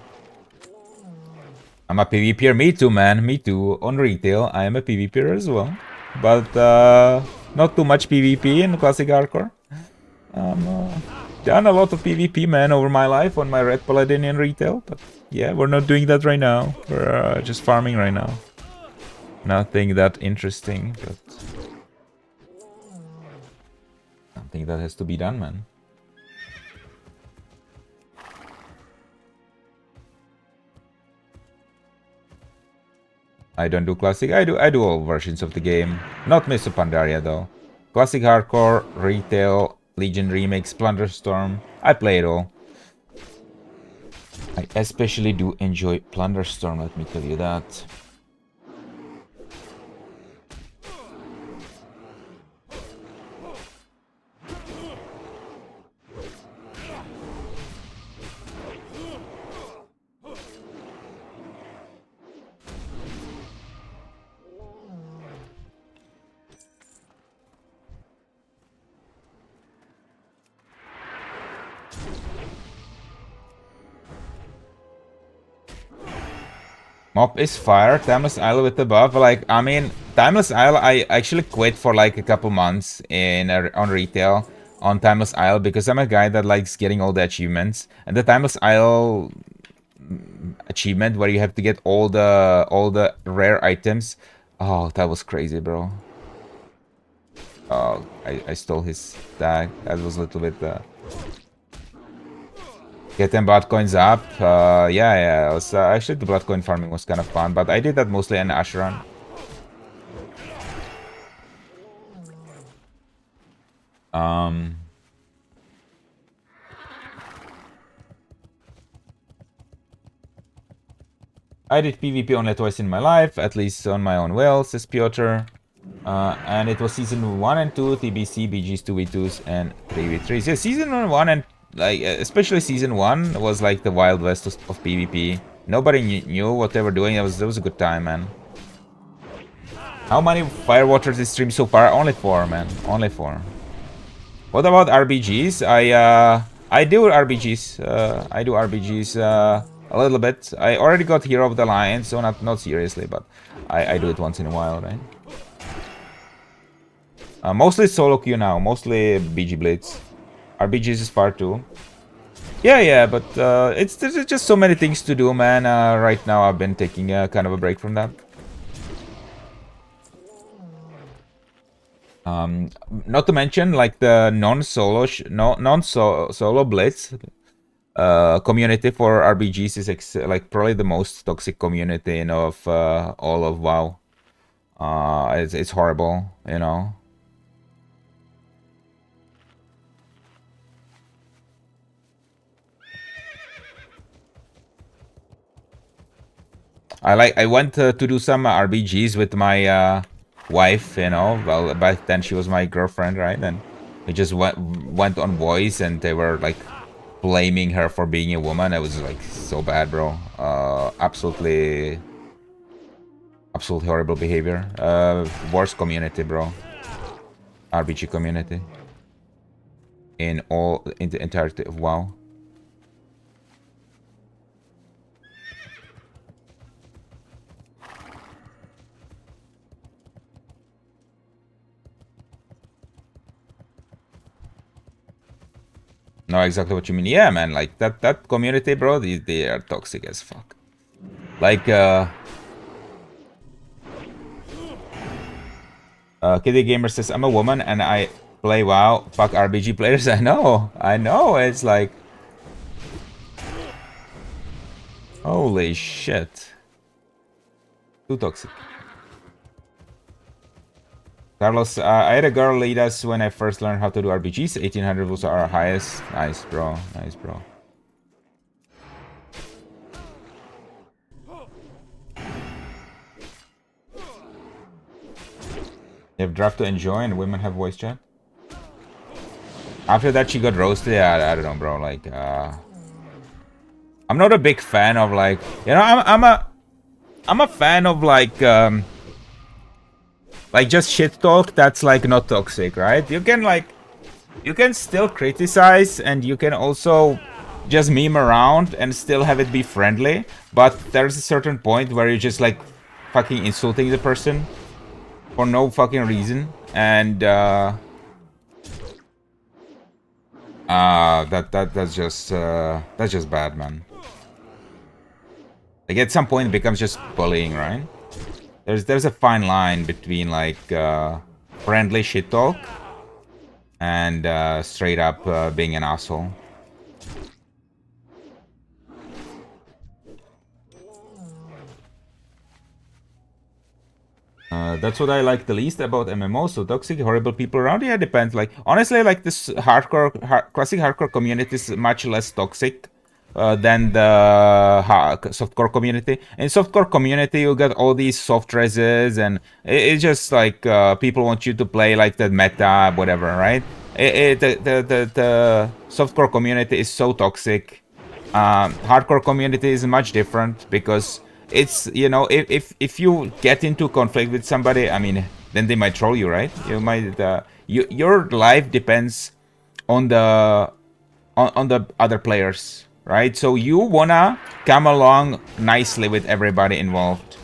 I'm a PvPer, me too, man, me too. On retail, I am a PvPer as well. But Not too much PvP in classic hardcore. Done a lot of PvP, man, over my life on my Red Paladin in retail, but yeah, we're not doing that right now. We're just farming right now. Nothing that interesting, but something that has to be done, man. I don't do classic. I do all versions of the game. Not Mists of Pandaria though. Classic hardcore, retail, Legion remakes, Plunderstorm. I play it all. I especially do enjoy Plunderstorm, let me tell you that. Mop is fire, Timeless Isle with the buff. Like, I mean, Timeless Isle, I actually quit for like a couple months on retail on Timeless Isle because I'm a guy that likes getting all the achievements. And the Timeless Isle achievement where you have to get all the rare items. Oh, that was crazy, bro. Oh, I stole his stag. That was a little bit... Get them blood coins up. Yeah. It was, actually, the blood coin farming was kind of fun, but I did that mostly in Asheron. I did PvP only twice in my life, at least on my own will, says Piotr. And it was season 1 and 2, TBC, BGs, 2v2s, and 3v3s. Yeah, season 1 and like, especially season 1 was like the Wild West of PvP. Nobody knew what they were doing. That was a good time, man. How many Firewatchers did stream so far? Only 4, man. Only 4. What about RBGs? I do RBGs. I do RBGs a little bit. I already got Hero of the Alliance, so not seriously, but I do it once in a while, right? Mostly solo queue now. Mostly BG Blitz. RBGs is far too. Yeah, but there's just so many things to do, man. Right now I've been taking kind of a break from that. Not to mention like the non-solo Blitz community for RBGs is like probably the most toxic community of all of WoW. It's horrible, you know. I went to do some RBGs with my wife, you know. Well, back then she was my girlfriend, right? And we just went on voice, and they were like blaming her for being a woman. It was like so bad, bro. Absolutely horrible behavior. Worst community, bro. RBG community in the entirety of WoW. Know exactly what you mean. Yeah, man, like that community, bro, they are toxic as fuck. Like Kitty Gamer says, I'm a woman and I play WoW. Fuck RBG players. I know. It's like, holy shit. Too toxic. Carlos, I had a girl lead us when I first learned how to do RPGs. 1800 was our highest. Nice, bro. Nice, bro. You have draft to enjoy and women have voice chat? After that, she got roasted. Yeah, I don't know, bro. Like, I'm not a big fan of like, you know, I'm a fan of like just shit talk that's like not toxic, right? You can still criticize and you can also just meme around and still have it be friendly, but there's a certain point where you're just like fucking insulting the person. for no fucking reason, and that's just bad, man. Like at some point it becomes just bullying, right? There's a fine line between like friendly shit talk and straight up being an asshole. That's what I like the least about MMOs. So toxic, horrible people around. Yeah, depends. Like honestly, like this classic hardcore community is much less toxic than the softcore community. In softcore community, you got all these soft reses, and it's just like people want you to play like the meta, whatever, right? The softcore community is so toxic. Hardcore community is much different because it's, you know, if you get into conflict with somebody, I mean, then they might troll you, right? You might your life depends on the on the other players, right? So you wanna come along nicely with everybody involved.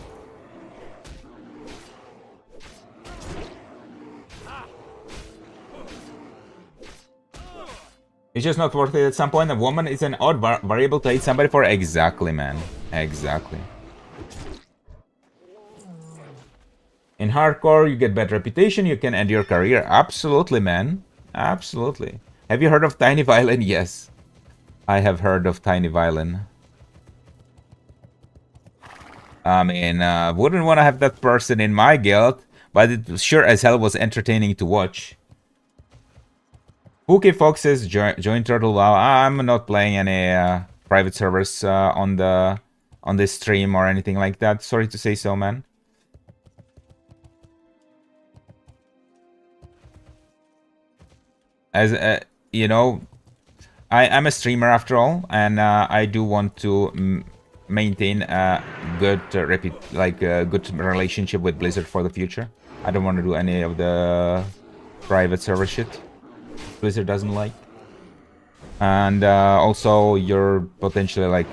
It's just not worth it at some point. A woman is an odd variable to hate somebody for. Exactly, man. Exactly. In hardcore, you get better reputation, you can end your career. Absolutely, man. Absolutely. Have you heard of Tiny Violin? Yes. I have heard of Tiny Violin. I mean, wouldn't want to have that person in my guild, but it sure as hell was entertaining to watch. Pookie Fox says, join Turtle WoW. I'm not playing any private servers on this stream or anything like that. Sorry to say so, man. As you know, I'm a streamer after all, and I do want to maintain a good good relationship with Blizzard for the future. I don't want to do any of the private server shit Blizzard doesn't like. And also, you're potentially like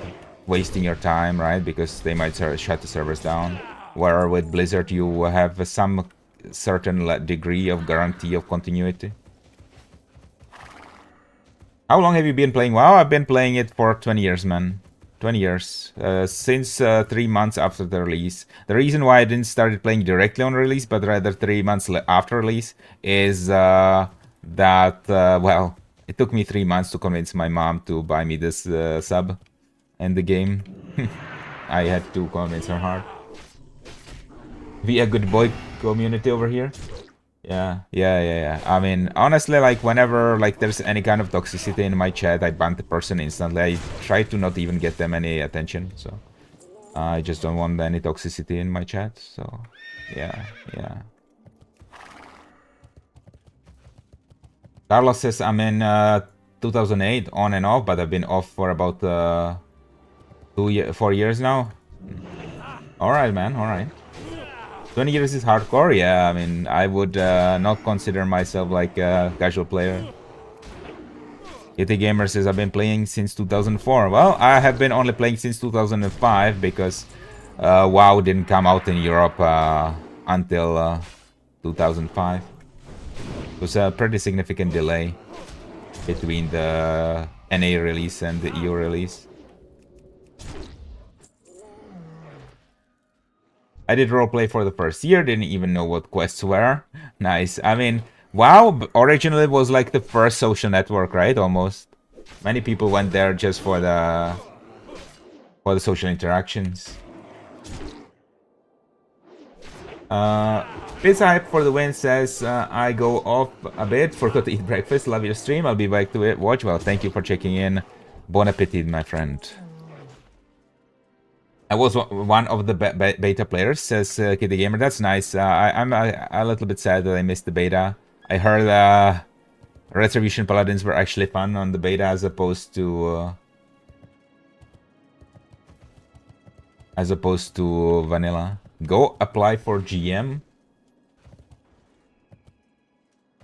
wasting your time, right? Because they might shut the servers down. Where with Blizzard, you have some certain degree of guarantee of continuity. How long have you been playing WoW? I've been playing it for 20 years, man. 20 years. Since 3 months after the release. The reason why I didn't start playing directly on release, but rather 3 months after release, is well, it took me 3 months to convince my mom to buy me this sub in the game. I had to convince her hard. Be a good boy community over here. Yeah. I mean, honestly, like whenever like there's any kind of toxicity in my chat, I ban the person instantly. I try to not even get them any attention. So I just don't want any toxicity in my chat. So yeah. Carlos says I'm in 2008 on and off, but I've been off for about 4 years now. All right, man. All right. 20 years is hardcore? Yeah, I mean, I would not consider myself like a casual player. Yeti Gamer says, I've been playing since 2004. Well, I have been only playing since 2005 because WoW didn't come out in Europe until 2005. It was a pretty significant delay between the NA release and the EU release. I did roleplay for the first year, didn't even know what quests were. Nice. I mean, WoW originally was like the first social network, right? Almost. Many people went there just for the social interactions. Pizza Hype for the win says, I go off a bit, forgot to eat breakfast, love your stream, I'll be back to it. Watch well, thank you for checking in. Bon appetit, my friend. I was one of the beta players, says Kitty Gamer. That's nice. I'm a little bit sad that I missed the beta. I heard Retribution Paladins were actually fun on the beta as opposed to vanilla. Go apply for GM.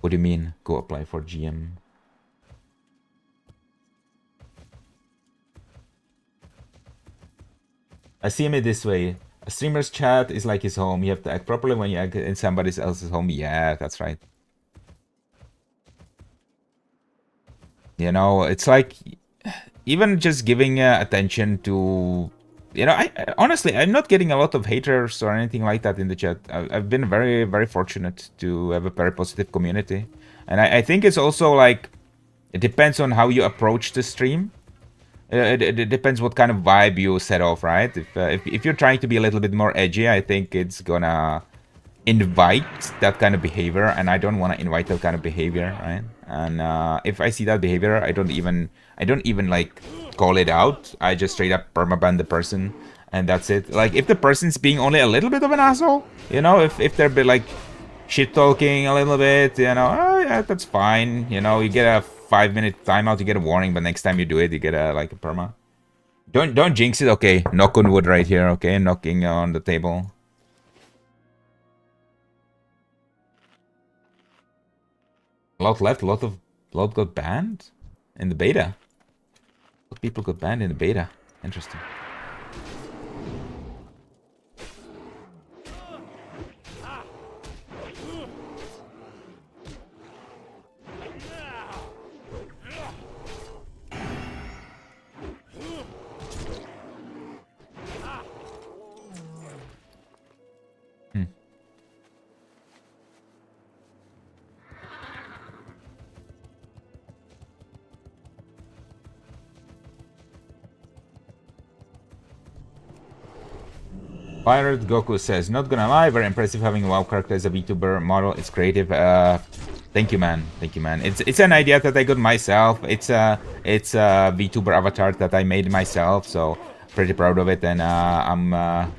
What do you mean, go apply for GM? I see it this way. A streamer's chat is like his home. You have to act properly when you act in somebody else's home. Yeah, that's right. You know, it's like even just giving attention to, you know, honestly, I'm not getting a lot of haters or anything like that in the chat. I've been very, very fortunate to have a very positive community. And I think it's also like, it depends on how you approach the stream. It depends what kind of vibe you set off, right? If you're trying to be a little bit more edgy, I think it's gonna invite that kind of behavior, and I don't want to invite that kind of behavior, right? And if I see that behavior, I don't even like call it out. I just straight up permaban the person, and that's it. Like if the person's being only a little bit of an asshole, you know, if they're like shit talking a little bit, you know, oh yeah, that's fine. You know, you get a 5-minute timeout, you get a warning, but next time you do it, you get a like a perma. Don't jinx it. Okay, knock on wood right here. Okay, knocking on the table. A lot left. A lot got banned in the beta. A lot of people got banned in the beta. Interesting. Pirate Goku says, not gonna lie, very impressive having a WoW character as a VTuber model. It's creative. Thank you, man. Thank you, man. It's an idea that I got myself. It's a VTuber avatar that I made myself. So pretty proud of it, and I'm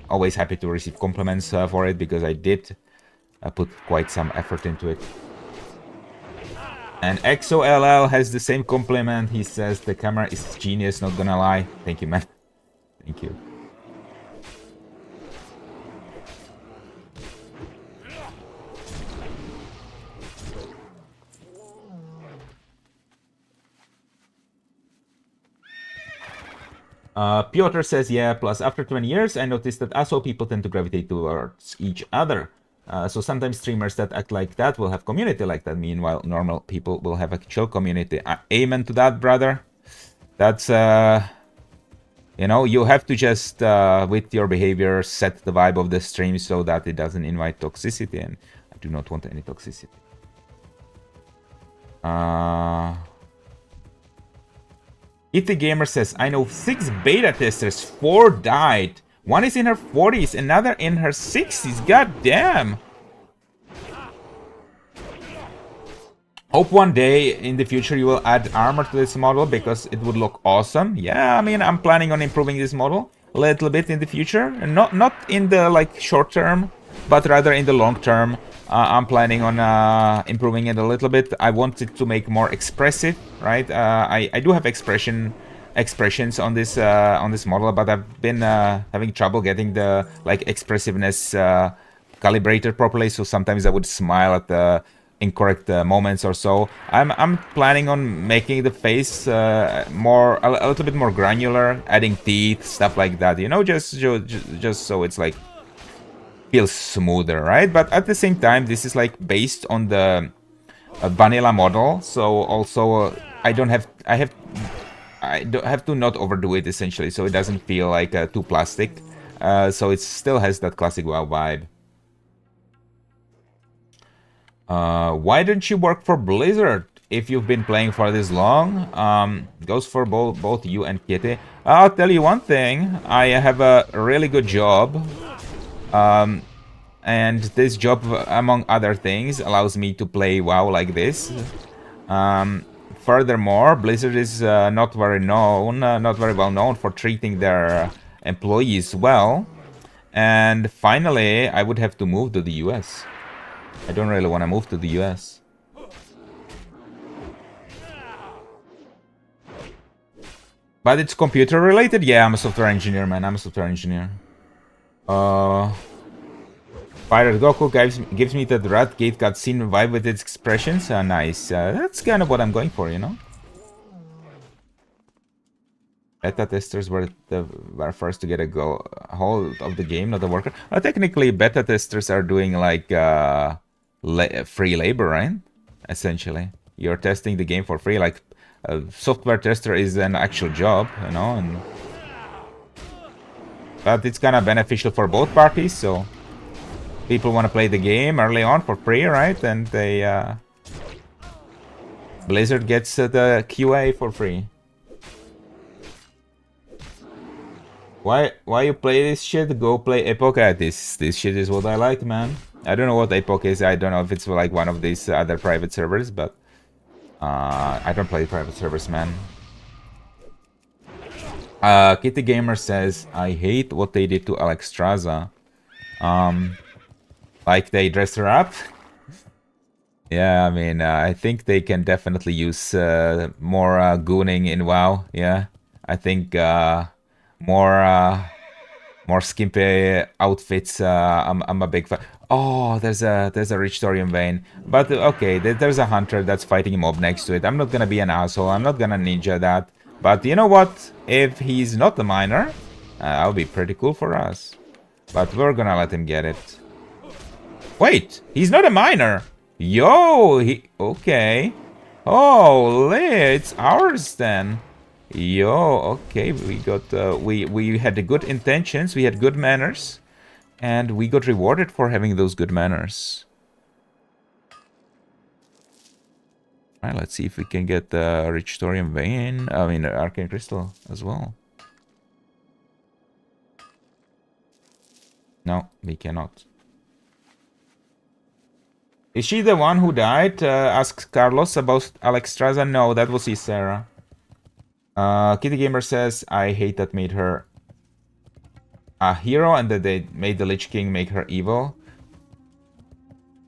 always happy to receive compliments for it because I did put quite some effort into it. And XOLL has the same compliment. He says the camera is genius. Not gonna lie. Thank you, man. Thank you. Piotr says, yeah, plus after 20 years, I noticed that asshole people tend to gravitate towards each other. So sometimes streamers that act like that will have community like that. Meanwhile, normal people will have a chill community. Amen to that, brother. That's, you know, you have to just, with your behavior, set the vibe of the stream so that it doesn't invite toxicity. And I do not want any toxicity. If the gamer says, I know 6 beta testers, 4 died. One is in her 40s, another in her 60s. God damn. Hope one day in the future you will add armor to this model because it would look awesome. Yeah, I mean, I'm planning on improving this model a little bit in the future. Not in the like short term, but rather in the long term. I'm planning on improving it a little bit. I want it to make more expressive, right? I do have expressions on this model, but I've been having trouble getting the like expressiveness calibrated properly. So sometimes I would smile at the incorrect moments or so. I'm planning on making the face a little bit more granular, adding teeth, stuff like that. You know, just so it's like feels smoother, right? But at the same time, this is like based on the vanilla model, so also I don't have to not overdo it essentially, so it doesn't feel like too plastic. So it still has that classic WoW vibe. Why don't you work for Blizzard if you've been playing for this long? Goes for both you and Kitty. I'll tell you one thing. I have a really good job. And this job, among other things, allows me to play WoW like this. Furthermore, Blizzard is not very well known for treating their employees well. And finally, I would have to move to the US. I don't really want to move to the US. But it's computer related? Yeah, I'm a software engineer, man. I'm a software engineer. Pirate Goku gives me that Rat Gate cutscene vibe with its expressions. Nice. That's kind of what I'm going for, you know? Beta testers were first to get a hold of the game, not the worker. Technically, beta testers are doing like free labor, right? Essentially, you're testing the game for free. Like a software tester is an actual job, you know, but it's kind of beneficial for both parties. So people want to play the game early on for free, right? And they Blizzard gets the QA for free. Why you play this shit? Go play Epoch. This shit is what I like, man. I don't know what Epoch is. I don't know if it's like one of these other private servers, but I don't play private servers, man. Kitty Gamer says, I hate what they did to Alexstrasza. Like they dressed her up. Yeah, I mean, I think they can definitely use more gooning in WoW. Yeah, I think more skimpy outfits. I'm a big fan. Oh, there's a rich Thorium vein, but okay, there's a hunter that's fighting a mob next to it. I'm not gonna be an asshole. I'm not gonna ninja that. But you know what? If he's not a miner, that'll be pretty cool for us. But we're gonna let him get it. Wait, he's not a miner. Yo, okay. Oh, it's ours then. Yo, okay, we got we had the good intentions, we had good manners, and we got rewarded for having those good manners. All right, let's see if we can get the rich thorium vein. I mean, arcane crystal as well. No, we cannot. Is she the one who died? Asks Carlos about Alexstrasza. No, that was Sarah. Kitty Gamer says, I hate that made her a hero and that they made the Lich King make her evil.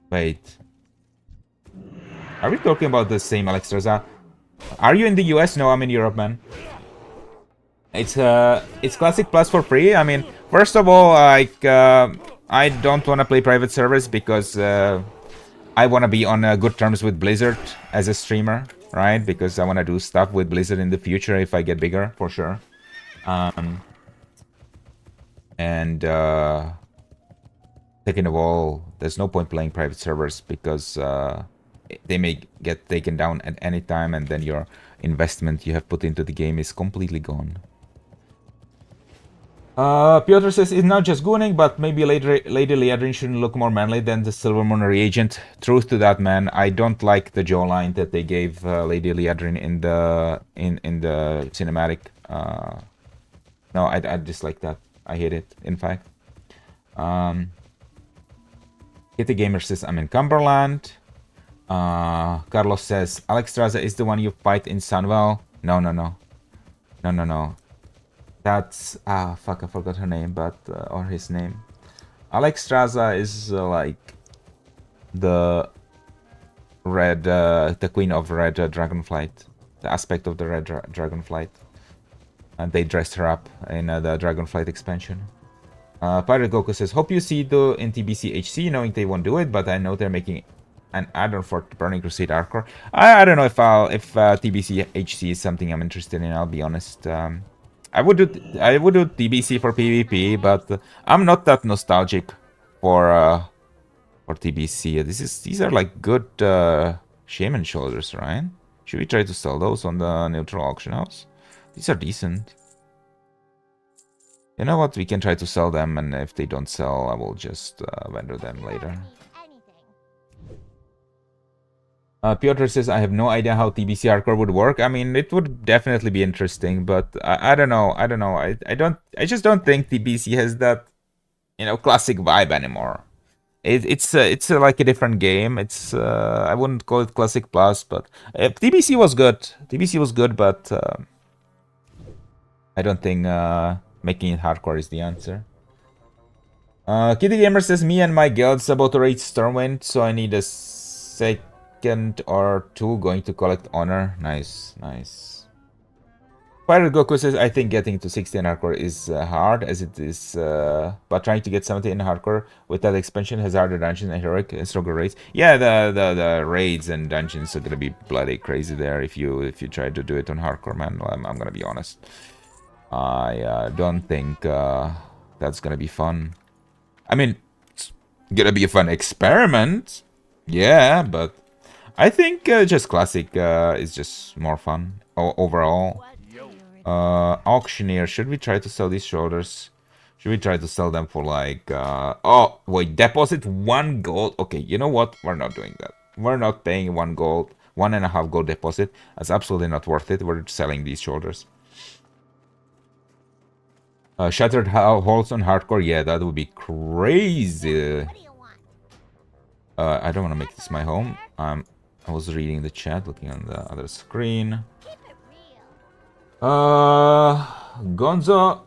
Wait. Are we talking about the same Alexstrasza? Are you in the US? No, I'm in Europe, man. It's Classic Plus for free. I mean, first of all, like, I don't want to play private servers because I want to be on good terms with Blizzard as a streamer, right? Because I want to do stuff with Blizzard in the future if I get bigger, for sure. And second of all, there's no point playing private servers because they may get taken down at any time, and then your investment you have put into the game is completely gone. Piotr says, it's not just gooning, but maybe Lady Liadrin shouldn't look more manly than the Silvermoon reagent. Truth to that, man. I don't like the jawline that they gave Lady Liadrin in the cinematic. No, I dislike that. I hate it, in fact. Kitty Gamer says, I'm in Cumberland. Carlos says, Alexstrasza is the one you fight in Sunwell. No. That's fuck, I forgot her name, but or his name. Alexstrasza is like the queen of red dragonflight, the aspect of the red dragonflight, and they dressed her up in the dragonflight expansion. Pirate Goku says, hope you see the in TBC HC, knowing they won't do it, but I know they're making an add-on for Burning Crusade Hardcore. I don't know if TBC HC is something I'm interested in. I'll be honest. I would do TBC for PvP, but I'm not that nostalgic for TBC. These are like good shaman shoulders, right? Should we try to sell those on the neutral auction house? These are decent. You know what? We can try to sell them, and if they don't sell, I will just vendor them later. Piotr says, I have no idea how TBC hardcore would work. I mean, it would definitely be interesting, but I don't know. I just don't think TBC has that, classic vibe anymore. It's like a different game. It's I wouldn't call it Classic Plus, but TBC was good. TBC was good, but I don't think making it hardcore is the answer. Kitty Gamer says, me and my guild's about to raid Stormwind, so I need a second or two going to collect honor. Nice. Pirate Goku says, I think getting to 60 in hardcore is hard as it is, but trying to get 70 in hardcore with that expansion has harder dungeons and heroic and stronger raids. Yeah, the raids and dungeons are gonna be bloody crazy there if you try to do it on hardcore, man. I'm gonna be honest. I don't think that's gonna be fun. I mean, it's gonna be a fun experiment. Yeah, but I think just classic is just more fun overall. Auctioneer, should we try to sell these shoulders? Should we try to sell them for like... oh, wait, deposit 1 gold? Okay, you know what? We're not doing that. We're not paying 1 gold, 1.5 gold deposit. That's absolutely not worth it. We're selling these shoulders. Shattered holes on hardcore? Yeah, that would be crazy. I don't want to make this my home. I was reading the chat, looking on the other screen. Gonzo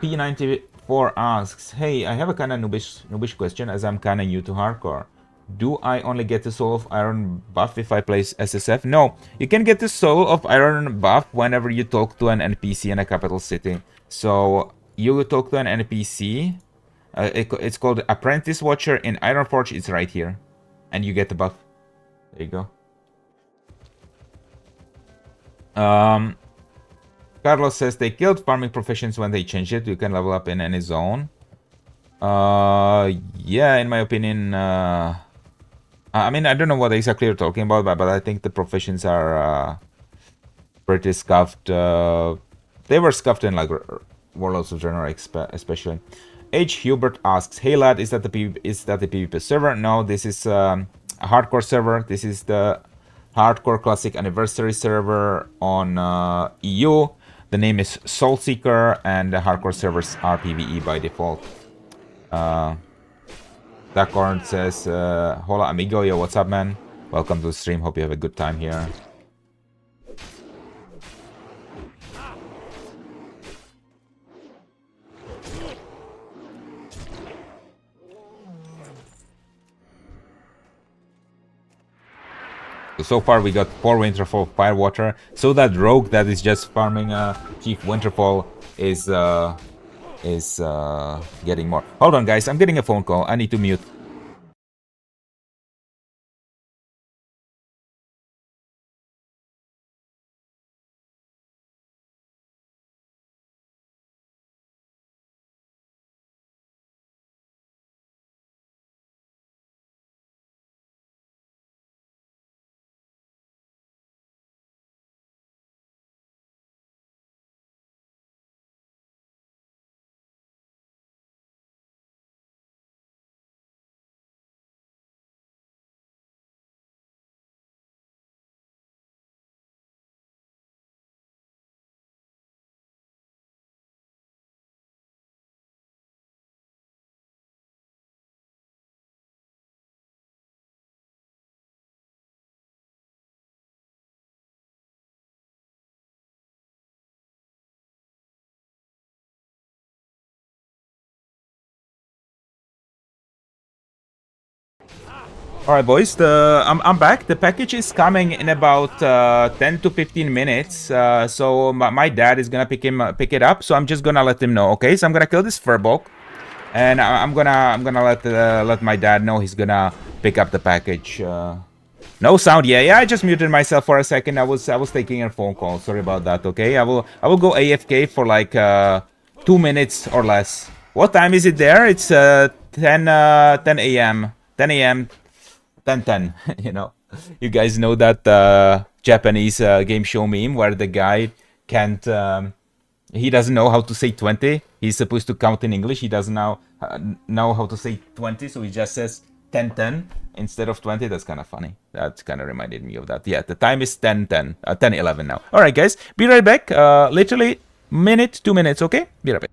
P94 asks, hey, I have a kind of noobish question as I'm kind of new to hardcore. Do I only get the Soul of Iron buff if I play SSF? No, you can get the Soul of Iron buff whenever you talk to an NPC in a capital city. So you talk to an NPC, it's called Apprentice Watcher in Ironforge, it's right here. And you get the buff. There you go. Carlos says they killed farming professions when they changed it. You can level up in any zone. Yeah, in my opinion, I mean, I don't know what exactly you're talking about, but I think the professions are pretty scuffed. They were scuffed in like Warlords of Draenor, especially. H. Hubert asks, "Hey lad, is that the PvP server? No, this is a hardcore server. This is the hardcore classic anniversary server on EU. The name is Soulseeker, and the hardcore servers are PvE by default." Dacorn says, "Hola amigo, yo, what's up, man? Welcome to the stream. Hope you have a good time here." So far we got 4 Winterfall Firewater, so that rogue that is just farming Chief Winterfall is getting more. Hold on guys, I'm getting a phone call. I need to mute. Alright boys, I'm back. The package is coming in about 10 to 15 minutes. So my dad is gonna pick it up. So I'm just gonna let him know. Okay, so I'm gonna kill this Furbolg, and I'm gonna let my dad know he's gonna pick up the package. No sound. Yeah. I just muted myself for a second. I was taking a phone call. Sorry about that. Okay, I will go AFK for like 2 minutes or less. What time is it there? It's 10 a.m. 10 a.m. 10:10. You know, you guys know that Japanese game show meme where the guy can't. He doesn't know how to say 20. He's supposed to count in English. He doesn't know how to say 20, so he just says 10:10 instead of 20. That's kind of funny. That kind of reminded me of that. Yeah, the time is 10:10, 10:11 now. All right, guys, be right back. Literally minute, 2 minutes. Okay, be right back.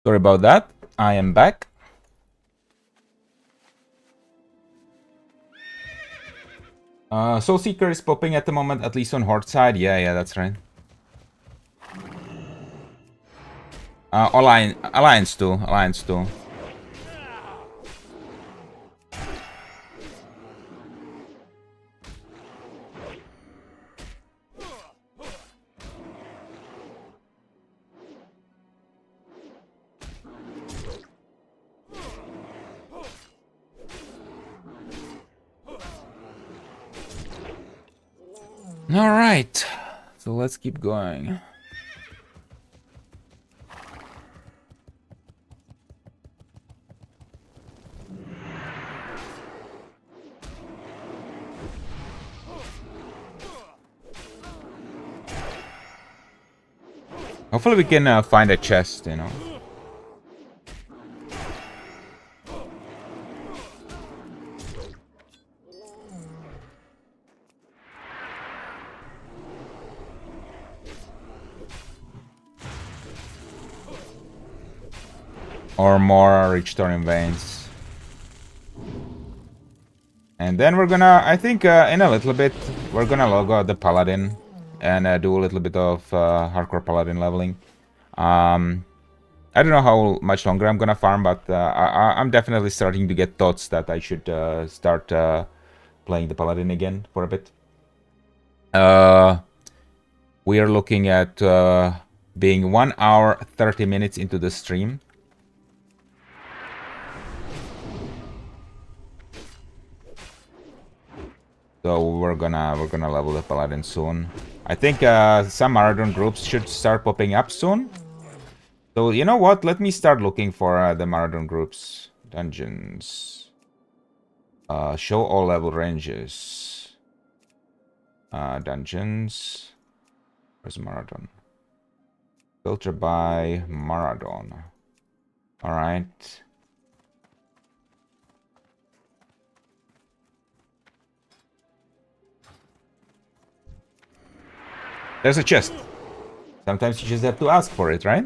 Sorry about that. I am back. Soul Seeker is popping at the moment, at least on Horde side. Yeah, that's right. Alliance too. Alright, so let's keep going. Hopefully we can find a chest, you know. Or more rich thorium veins. And then we're gonna, I think in a little bit, we're gonna log out the paladin and do a little bit of hardcore paladin leveling. I don't know how much longer I'm gonna farm, but I'm definitely starting to get thoughts that I should start playing the paladin again for a bit. We are looking at being 1 hour 30 minutes into the stream. So we're gonna level the paladin soon. I think some Maradon groups should start popping up soon. So you know what? Let me start looking for the Maradon groups. Dungeons. Show all level ranges. Dungeons. Where's Maradon? Filter by Maradon. Alright. There's a chest. Sometimes you just have to ask for it, right?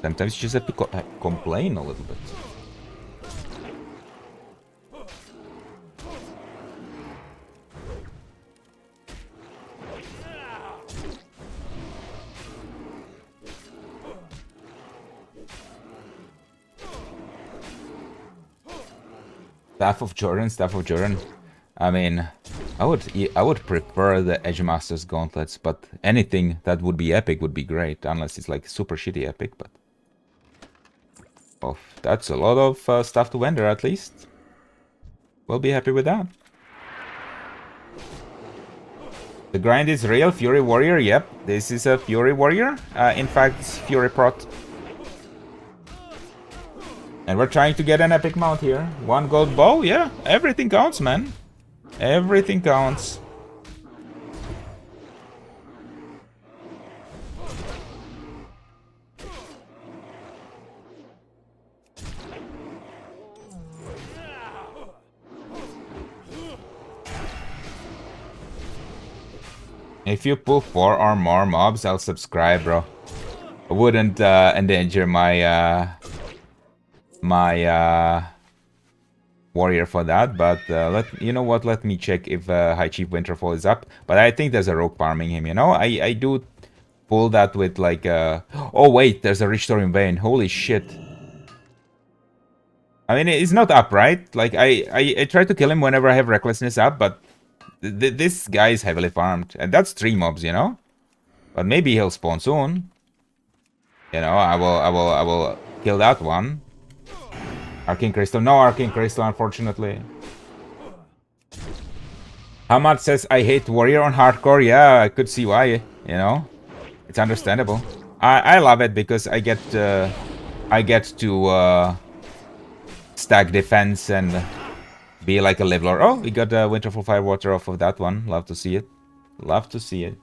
Sometimes you just have to complain a little bit. Staff of Jordan. I mean, I would prefer the Edgemaster's gauntlets, but anything that would be epic would be great, unless it's like super shitty epic, but... Oh, that's a lot of stuff to vendor, at least. We'll be happy with that. The grind is real, Fury Warrior, yep. This is a Fury Warrior. In fact, it's Fury Prot. And we're trying to get an epic mount here. 1 gold bow, yeah. Everything counts, man. Everything counts. If you pull 4 or more mobs, I'll subscribe, bro. I wouldn't endanger my warrior for that, but you know what, let me check if High Chief Winterfall is up. But I think there's a rogue farming him, you know. I do pull that with like oh wait, there's a rich thorium vein. Holy shit. I mean, it's not up, right? Like I try to kill him whenever I have recklessness up, but this guy is heavily farmed, and that's 3 mobs, you know. But maybe he'll spawn soon. You know, I will kill that one. Arcane Crystal. No Arcane Crystal, unfortunately. Hamad says, I hate Warrior on hardcore. Yeah, I could see why, you know. It's understandable. I love it because I get to stack defense and be like a leveler. Oh, we got Winterfall Firewater off of that one. Love to see it. Love to see it.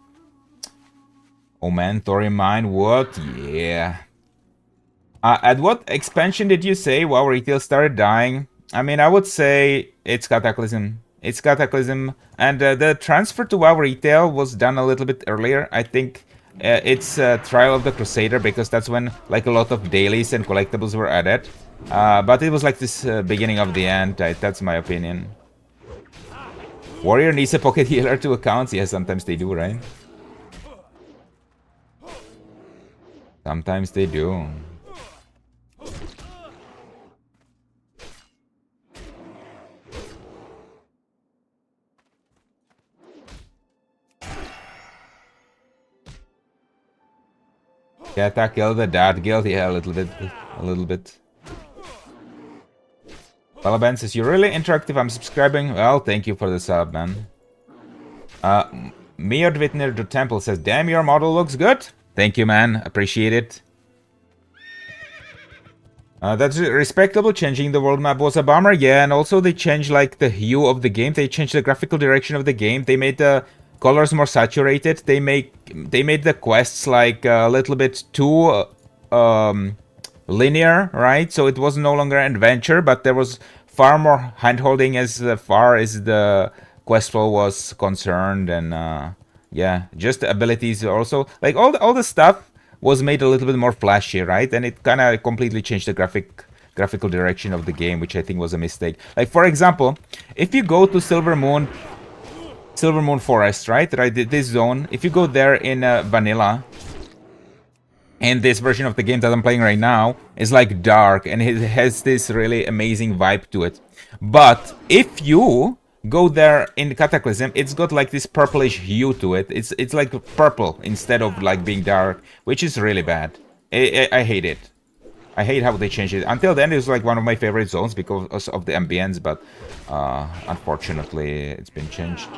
Oh man, Thorium Mine. What? Yeah. At what expansion did you say WoW retail started dying? I mean, I would say it's Cataclysm. It's Cataclysm. And the transfer to WoW retail was done a little bit earlier. I think it's Trial of the Crusader, because that's when like a lot of dailies and collectibles were added. But it was like this beginning of the end. That's my opinion. Warrior needs a pocket healer to accounts. Yeah, sometimes they do, right? Sometimes they do. Keta kill the dad guild. Yeah, a little bit. A little bit. Balaban says, you're really interactive. I'm subscribing. Well, thank you for the sub, man. Miodvitner the Temple says, damn, your model looks good. Thank you, man. Appreciate it. That's respectable. Changing the world map was a bummer. Yeah, and also they changed like the hue of the game. They changed the graphical direction of the game. They made the colors more saturated. They made the quests like a little bit too linear, right? So it was no longer an adventure, but there was far more handholding as far as the quest flow was concerned, and yeah, just the abilities also, like all the stuff was made a little bit more flashy, right? And it kind of completely changed the graphical direction of the game, which I think was a mistake. Like, for example, if you go to Silver Moon Forest, right? This zone, if you go there in vanilla, and this version of the game that I'm playing right now is like dark, and it has this really amazing vibe to it. But if you go there in Cataclysm, it's got like this purplish hue to it. It's like purple instead of like being dark, which is really bad. I hate it. I hate how they changed it. Until then, it was like one of my favorite zones because of the ambience, but unfortunately, it's been changed.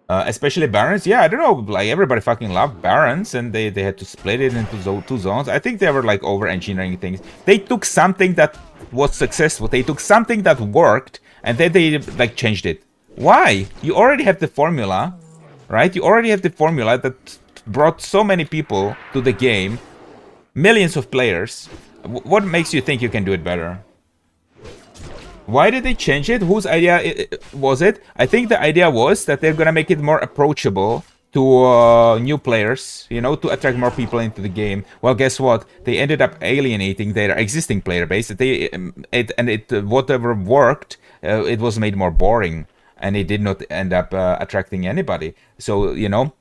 Especially Barons. Yeah, I don't know, like everybody fucking loved Barons, and they had to split it into two zones. I think they were like over-engineering things. They took something that was successful, they took something that worked, and then they like changed it. Why? You already have the formula, right? You already have the formula that brought so many people to the game, millions of players. What makes you think you can do it better? Why did they change it? Whose idea was it? I think the idea was that they're gonna make it more approachable to new players, you know, to attract more people into the game. Well, guess what? They ended up alienating their existing player base. Whatever worked, it was made more boring, and it did not end up attracting anybody. So, you know,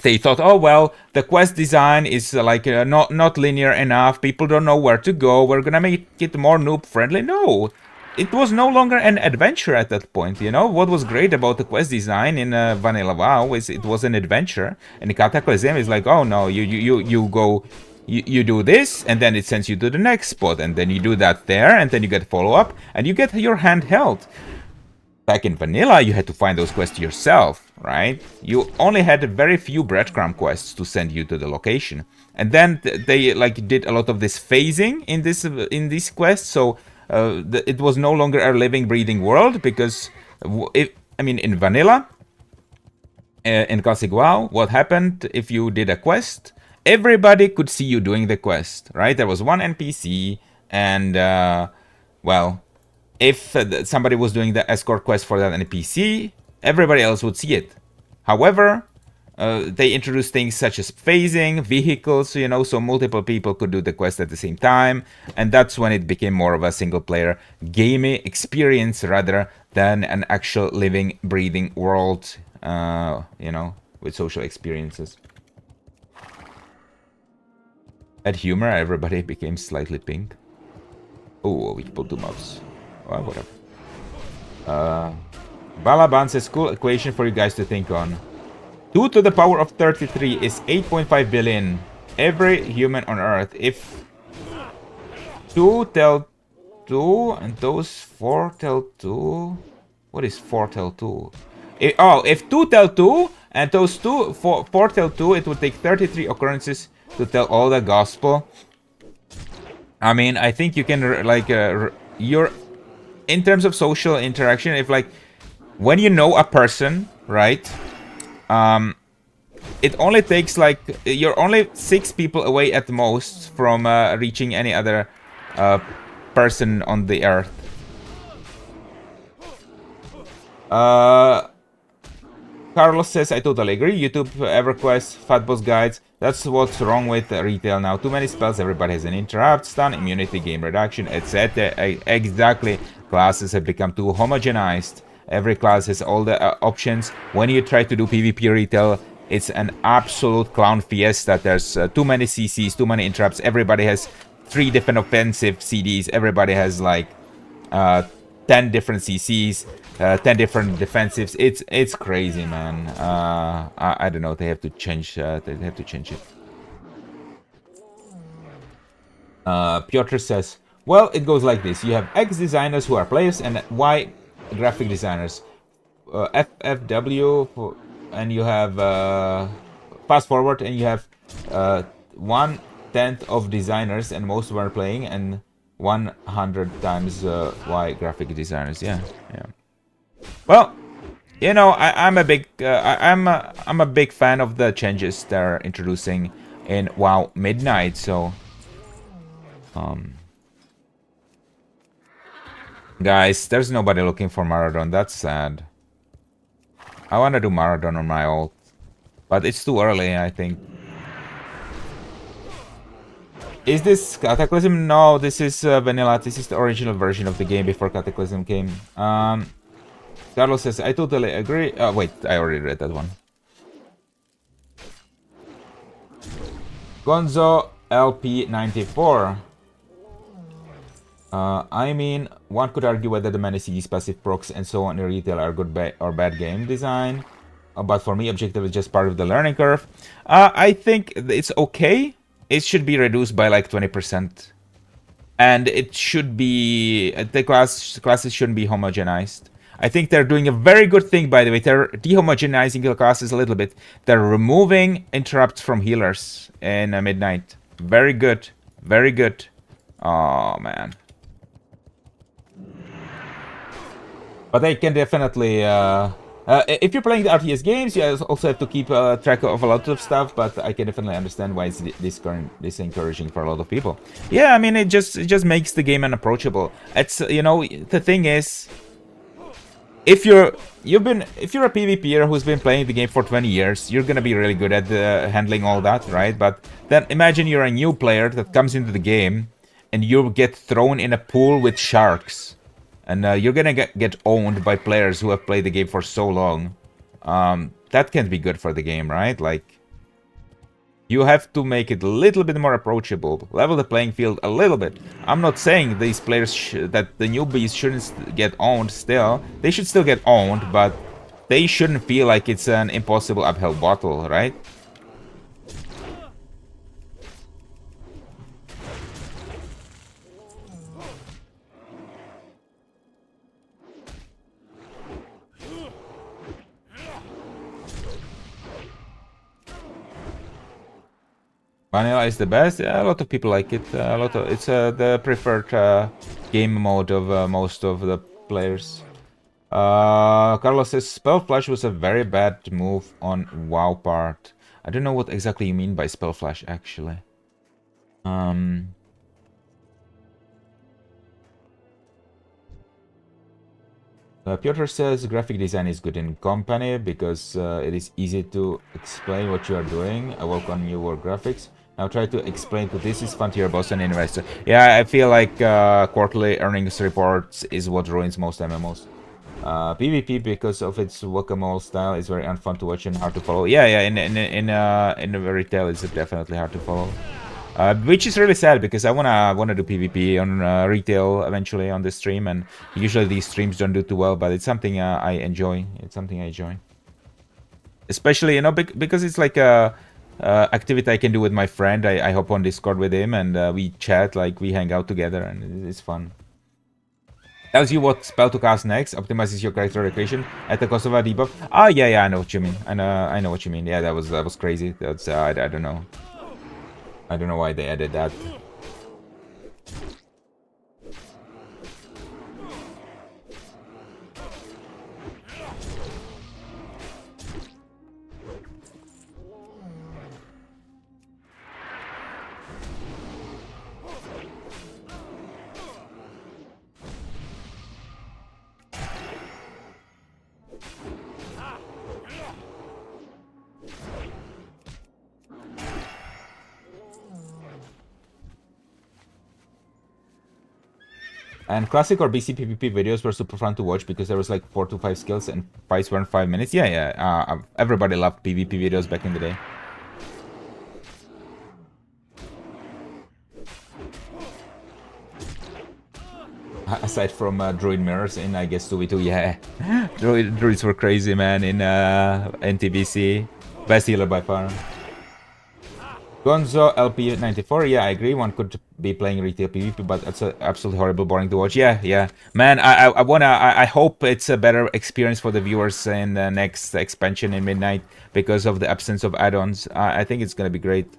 they thought, oh well, the quest design is like not linear enough. People don't know where to go. We're gonna make it more noob friendly. No. It was no longer an adventure at that point, you know? What was great about the quest design in Vanilla WoW is it was an adventure, and the Cataclysm is like, oh no, you go, you do this, and then it sends you to the next spot, and then you do that there, and then you get follow-up, and you get your hand held. Back in Vanilla, you had to find those quests yourself, right? You only had very few breadcrumb quests to send you to the location. And then they like did a lot of this phasing in this quest, so it was no longer a living, breathing world, because in Vanilla, in Classic WoW, what happened if you did a quest? Everybody could see you doing the quest, right? There was one NPC, and well, if somebody was doing the escort quest for that NPC, everybody else would see it. However, they introduced things such as phasing, vehicles, you know, so multiple people could do the quest at the same time, and that's when it became more of a single-player gamey experience rather than an actual living, breathing world, you know, with social experiences. At humor, everybody became slightly pink. Oh, we pulled 2 mobs. Well, whatever. Balaban says, cool equation for you guys to think on. 2 to the power of 33 is 8.5 billion. Every human on Earth. If 2 tell 2 and those 4 tell 2... What is 4 tell 2? If 2 tell 2 and those 4 tell 2, it would take 33 occurrences to tell all the gospel. I mean, I think you can, like, you're... In terms of social interaction, if, like, when you know a person, right... it only takes like you're only 6 people away at most from reaching any other person on the earth. Carlos says, I totally agree. YouTube, EverQuest, Fatboss guides. That's what's wrong with retail now. Too many spells, everybody has an interrupt, stun, immunity, game reduction, etc. Exactly. Classes have become too homogenized. Every class has all the options. When you try to do PvP retail, it's an absolute clown fiesta. There's too many CCs, too many interrupts. Everybody has 3 different offensive CDs. Everybody has like uh, 10 different CCs, 10 different defensives. It's crazy, man. I don't know. They have to change. They have to change it. Piotr says, well, it goes like this. You have X designers who are players and Y graphic designers. FFW, and you have fast forward, and you have 1/10 of designers, and most of them are playing, and 100 times Y graphic designers. Yeah. Well, you know, I'm a big I'm a big fan of the changes they're introducing in WoW Midnight. So, guys, there's nobody looking for Marathon. That's sad. I want to do Marathon on my ult, but it's too early, I think. Is this Cataclysm? No, this is vanilla. This is the original version of the game before Cataclysm came. Carlos says, I totally agree. Oh, wait, I already read that one. Gonzo LP94. I mean, one could argue whether the many CDs, passive procs, and so on in retail are good or bad game design. But for me, objective is just part of the learning curve. I think it's okay. It should be reduced by like 20%. And it should be... The classes shouldn't be homogenized. I think they're doing a very good thing, by the way. They're dehomogenizing the classes a little bit. They're removing interrupts from healers in Midnight. Very good. Very good. Oh, man. But they can definitely... if you're playing the RTS games, you also have to keep track of a lot of stuff, but I can definitely understand why it's encouraging for a lot of people. Yeah, I mean, it just makes the game unapproachable. It's, you know, the thing is, if you're a PvPer who's been playing the game for 20 years, you're gonna be really good at handling all that, right? But then imagine you're a new player that comes into the game and you get thrown in a pool with sharks. And you're gonna get owned by players who have played the game for so long. That can't be good for the game, right? Like, you have to make it a little bit more approachable. Level the playing field a little bit. I'm not saying these players that the newbies shouldn't get owned still. They should still get owned, but they shouldn't feel like it's an impossible uphill battle, right? Vanilla is the best. Yeah, a lot of people like it. It's the preferred game mode of most of the players. Carlos says Spell Flash was a very bad move on WoW part. I don't know what exactly you mean by Spell Flash, actually. Piotr says graphic design is good in company because it is easy to explain what you are doing. I work on new world graphics. Now try to explain to this is fun to your boss and investor. Yeah, I feel like quarterly earnings reports is what ruins most MMOs. PvP, because of its whack-a-mole style, is very unfun to watch and hard to follow. Yeah, in the retail, it's definitely hard to follow. Which is really sad because I wanna do PvP on retail eventually on the stream, and usually these streams don't do too well, but it's something I enjoy. It's something I enjoy, especially, you know, because it's like a activity I can do with my friend. I hop on Discord with him and we chat, like we hang out together, and it's fun. Tells you what spell to cast next, optimizes your character recreation at the cost of a debuff. Ah, yeah, I know what you mean. I know what you mean. Yeah, that was crazy. That's I don't know. I don't know why they added that. And classic or BC PvP videos were super fun to watch because there was like 4 to 5 skills and fights were in 5 minutes. Yeah, yeah. Everybody loved PvP videos back in the day. Aside from Druid Mirrors in, I guess, 2v2, yeah. Druids were crazy, man, in NTBC. Best healer by far. Gonzo LP94, yeah, I agree. One could be playing retail PvP, but it's absolutely horrible, boring to watch. Yeah, yeah. Man, I hope it's a better experience for the viewers in the next expansion in Midnight because of the absence of add-ons. I think it's gonna be great.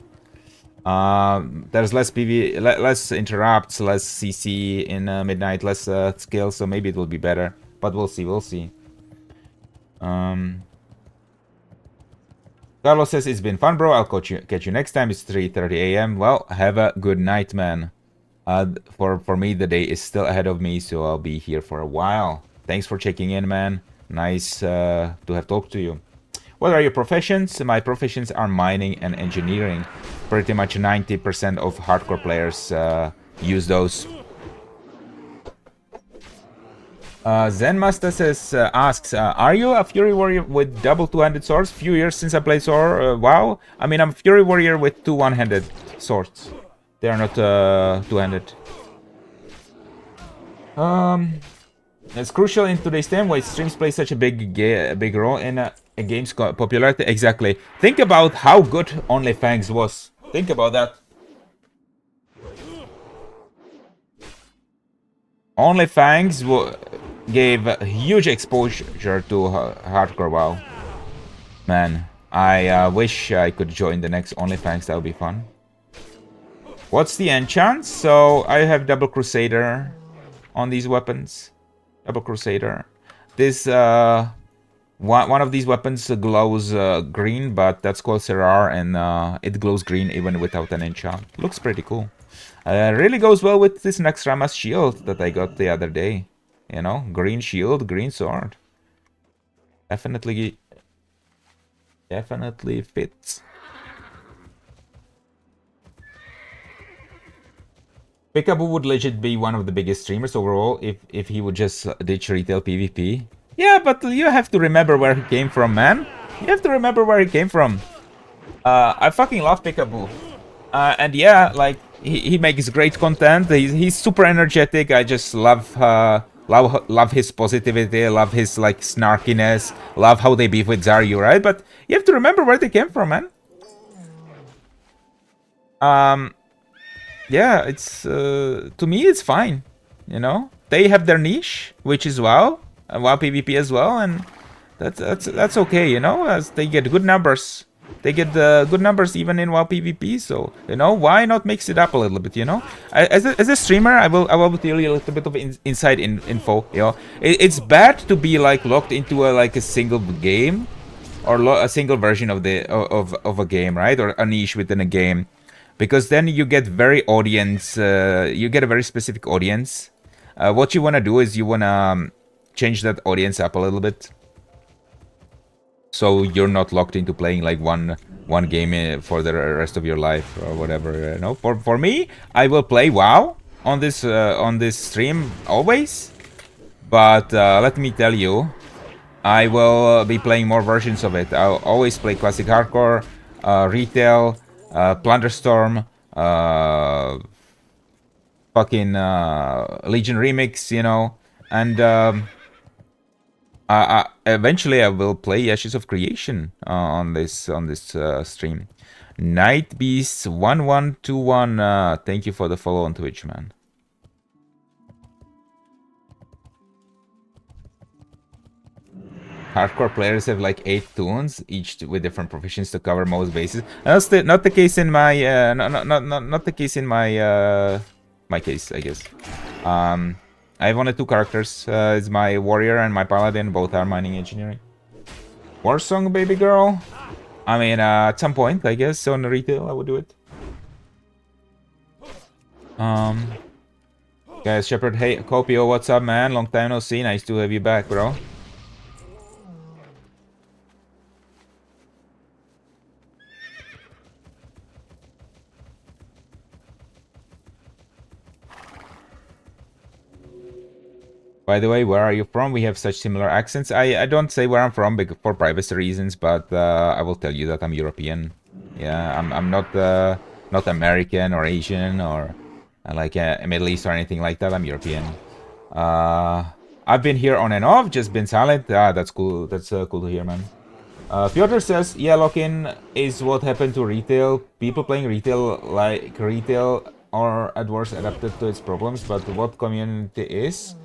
There's less PV, less interrupts, less CC in Midnight, less skills, so maybe it will be better. But we'll see, we'll see. Carlos says, it's been fun, bro. I'll catch you next time. It's 3:30 a.m. Well, have a good night, man. For me, the day is still ahead of me, so I'll be here for a while. Thanks for checking in, man. Nice to have talked to you. What are your professions? My professions are mining and engineering. Pretty much 90% of hardcore players use those. Zenmaster says, asks, are you a Fury Warrior with double two-handed swords? Few years since I played sword. WoW. I mean, I'm a Fury Warrior with two one-handed swords. They are not two-handed. It's crucial in today's time why streams play such a big role in a game's popularity. Exactly. Think about how good OnlyFans was. Think about that. OnlyFans gave huge exposure to hardcore WoW. Man, I wish I could join the next OnlyFans. That would be fun. What's the enchant? So I have Double Crusader on these weapons. Double Crusader. This one of these weapons glows green, but that's called Serrar, and it glows green even without an enchant. Looks pretty cool. Really goes well with this Naxxramas shield that I got the other day. You know, green shield, green sword. Definitely fits. Peekaboo would legit be one of the biggest streamers overall if he would just ditch retail PvP. Yeah, but you have to remember where he came from, man. You have to remember where he came from. I fucking love Peekaboo. And yeah, like, he makes great content. He's super energetic. I just love his positivity, love his, like, snarkiness, love how they beef with Zaryu, right? But you have to remember where they came from, man. Yeah, it's to me it's fine, you know. They have their niche, which is WoW, and WoW PvP as well, and that's okay, you know. As they get good numbers, they get good numbers even in WoW PvP. So you know, why not mix it up a little bit, you know? As a streamer, I will tell you a little bit of inside info. You know, it's bad to be like locked into a single game, or a single version of of a game, right? Or a niche within a game. Because then you get you get a very specific audience. What you want to do is you want to change that audience up a little bit. So you're not locked into playing like one game for the rest of your life or whatever. You know, for me, I will play WoW on this stream always. But let me tell you, I will be playing more versions of it. I'll always play Classic Hardcore, Retail, Plunderstorm, fucking Legion Remix, you know, and eventually I will play Ashes of Creation on this stream. Night Beast 1121, thank you for the follow on Twitch, man. Hardcore players have like 8 toons, each with different proficiencies to cover most bases. That's not the case in my not the case in my my case, I guess. I have only 2 characters. It's my warrior and my paladin. Both are mining engineering. Warsong, baby girl. I mean, at some point, I guess on retail, I would do it. Guys, Shepard, hey, Copio, what's up, man? Long time no see. Nice to have you back, bro. By the way, where are you from? We have such similar accents. I don't say where I'm from for privacy reasons, but I will tell you that I'm European. Yeah, I'm not American or Asian or like Middle East or anything like that. I'm European. I've been here on and off, just been silent. Ah, that's cool. That's cool to hear, man. Piotr says, yeah, lock-in is what happened to retail. People playing retail like retail are at worst adapted to its problems, but what community is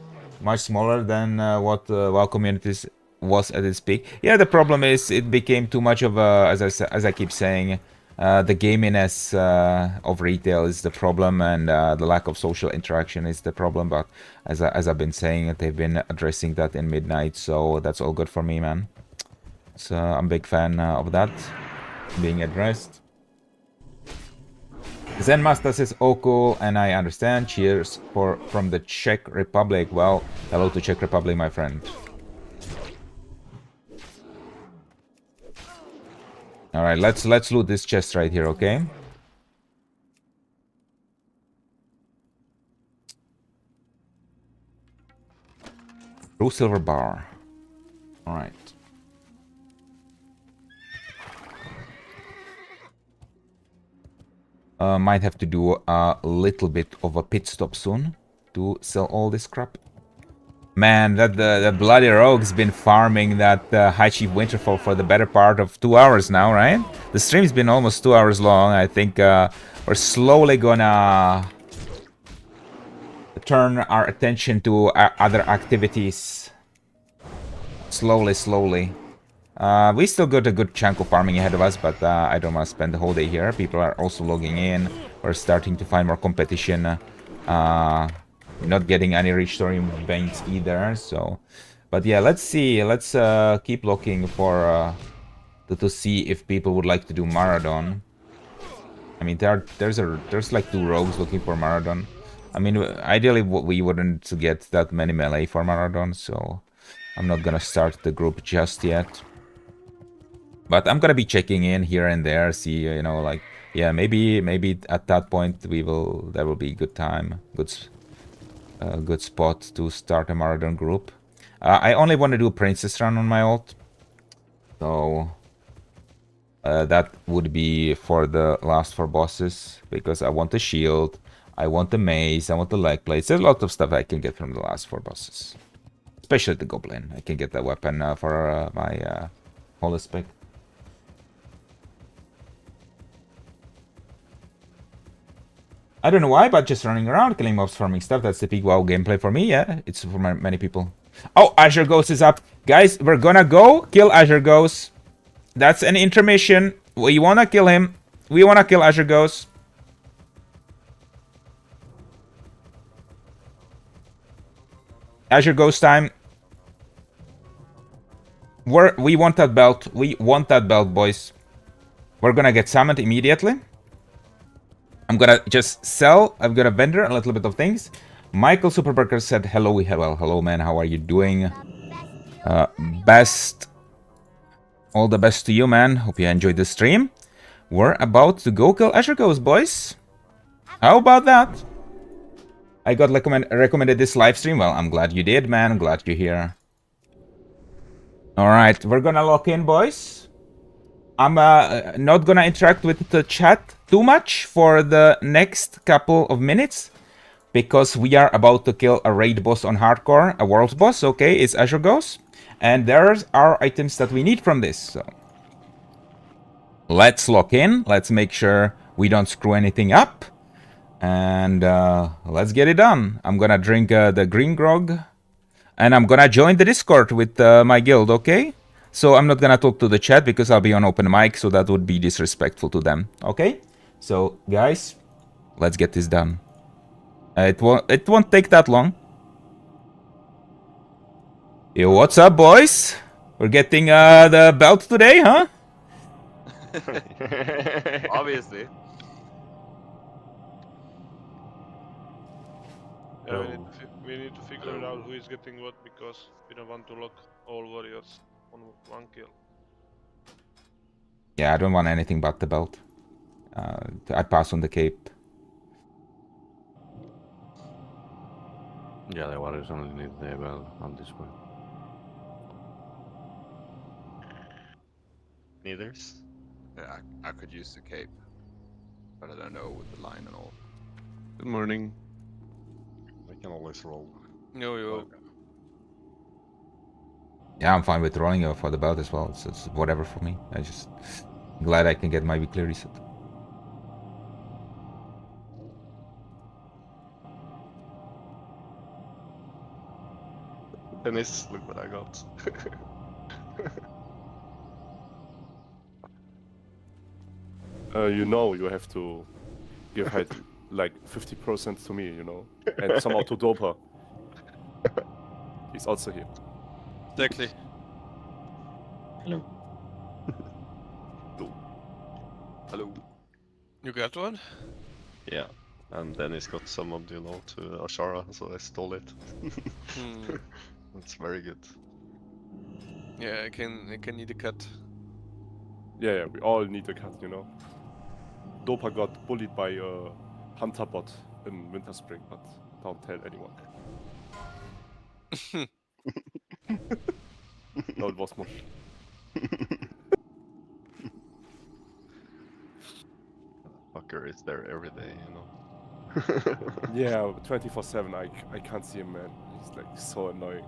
much smaller than what WoW communities was at its peak. Yeah, the problem is it became too much of a, as I keep saying, the gaminess of retail is the problem, and the lack of social interaction is the problem. But as I've been saying, they've been addressing that in Midnight, so that's all good for me, man. So I'm a big fan of that being addressed. Zen Master says, oh cool, and I understand. Cheers from the Czech Republic. Well, hello to Czech Republic, my friend. Alright, let's loot this chest right here, okay? True silver bar. Alright. Might have to do a little bit of a pit stop soon to sell all this crap. Man, that bloody rogue's been farming that High Chief Winterfall for the better part of 2 hours now, right? The stream's been almost 2 hours long. I think we're slowly gonna turn our attention to other activities. Slowly. We still got a good chunk of farming ahead of us, but I don't want to spend the whole day here. People are also logging in. We're starting to find more competition. Not getting any rich story banks either, so... But yeah, let's see. Let's keep looking for... to see if people would like to do Marathon. I mean, there's like 2 rogues looking for Marathon. I mean, ideally we wouldn't get that many melee for Marathon, so... I'm not gonna start the group just yet. But I'm gonna be checking in here and there, see, you know, like... Yeah, maybe at that point there will be good time, good spot to start a Marathon group. I only want to do Princess Run on my ult. So... that would be for the last 4 bosses, because I want the shield, I want the mace, I want the leg plates. There's a lot of stuff I can get from the last 4 bosses. Especially the Goblin. I can get that weapon for my Holy Spec. I don't know why, but just running around, killing mobs, farming stuff, that's the peak WoW gameplay for me, yeah. It's for many people. Oh, Azure Ghost is up. Guys, we're gonna go kill Azure Ghost. That's an intermission. We wanna kill him. We wanna kill Azure Ghost. Azure Ghost time. We want that belt. We want that belt, boys. We're gonna get summoned immediately. I'm gonna just sell. I'm gonna vendor a little bit of things. Michael Superburger said hello. Hello, man. How are you doing? Best. All the best to you, man. Hope you enjoyed the stream. We're about to go kill Azure Ghost, boys. How about that? I got recommended this live stream. Well, I'm glad you did, man. I'm glad you're here. Alright, we're gonna lock in, boys. I'm not gonna interact with the chat too much for the next couple of minutes, because we are about to kill a raid boss on hardcore, a world boss, okay? It's Azure Ghost. And there are items that we need from this, so... Let's lock in. Let's make sure we don't screw anything up. And let's get it done. I'm gonna drink the green grog. And I'm gonna join the Discord with my guild, okay? So I'm not gonna talk to the chat because I'll be on open mic, so that would be disrespectful to them, okay? So, guys, let's get this done. It won't take that long. Yo, what's up, boys? We're getting the belt today, huh? Obviously. Yeah, we need to figure it out who is getting what, because we don't want to lock all warriors on 1 kill. Yeah, I don't want anything but the belt. I pass on the cape. Yeah, the warriors only need the bell on this point. Neithers? Yeah, I could use the cape, but I don't know with the line and all. Good morning. We can always roll. Yo, yo. Okay. Yeah, I'm fine with rolling for the belt as well. It's whatever for me. I just glad I can get my weekly reset. Dennis, look what I got. You know, you have to give height like 50% to me, you know, and somehow to Dopa. He's also here. Exactly. Hello. Hello. You got one? Yeah. And Dennis got summoned, you know, to Ashara, so I stole it. Hmm. That's very good. Yeah, I can need a cut. Yeah, we all need a cut, you know. Dopa got bullied by a hunter bot in Winter Spring, but don't tell anyone. No, it was Mosh. Fucker is there every day, you know. Yeah, 24/7. I can't see him, man. He's like so annoying,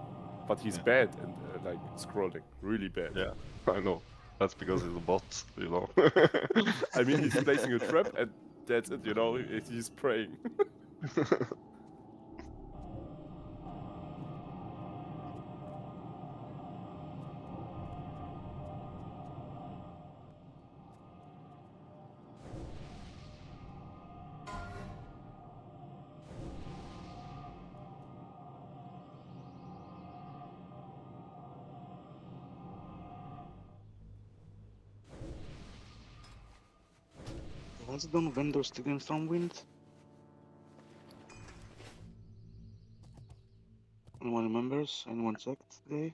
but he's Yeah. bad and like scrolling, really bad. Yeah, I know. That's because he's a bot, you know. I mean, he's placing a trap and that's it, you know. He's praying. Was done vendor still in Stormwind? Anyone remembers? Anyone checked today?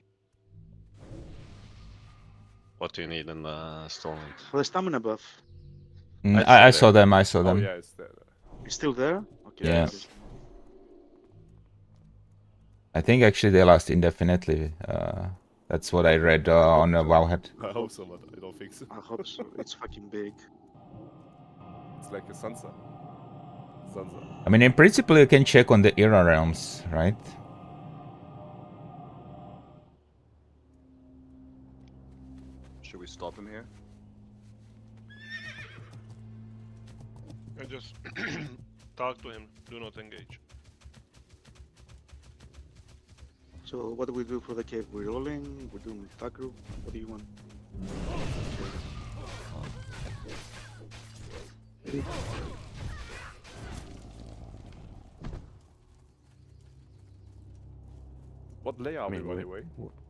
What do you need in the storm? For the stamina buff. I saw them. I saw Oh them. yeah, it's there. It's still there? Okay. Yeah. okay. I think actually they last indefinitely. That's what I read on Wowhead. I hope so, but I don't think so. I hope so. It's fucking big. It's like a Sansa. I mean, in principle, you can check on the era realms, right? Should we stop him here? I just talk to him. Do not engage. So what do we do for the cave? We're rolling, we're doing attack group. What do you want? What layer are we, by the way?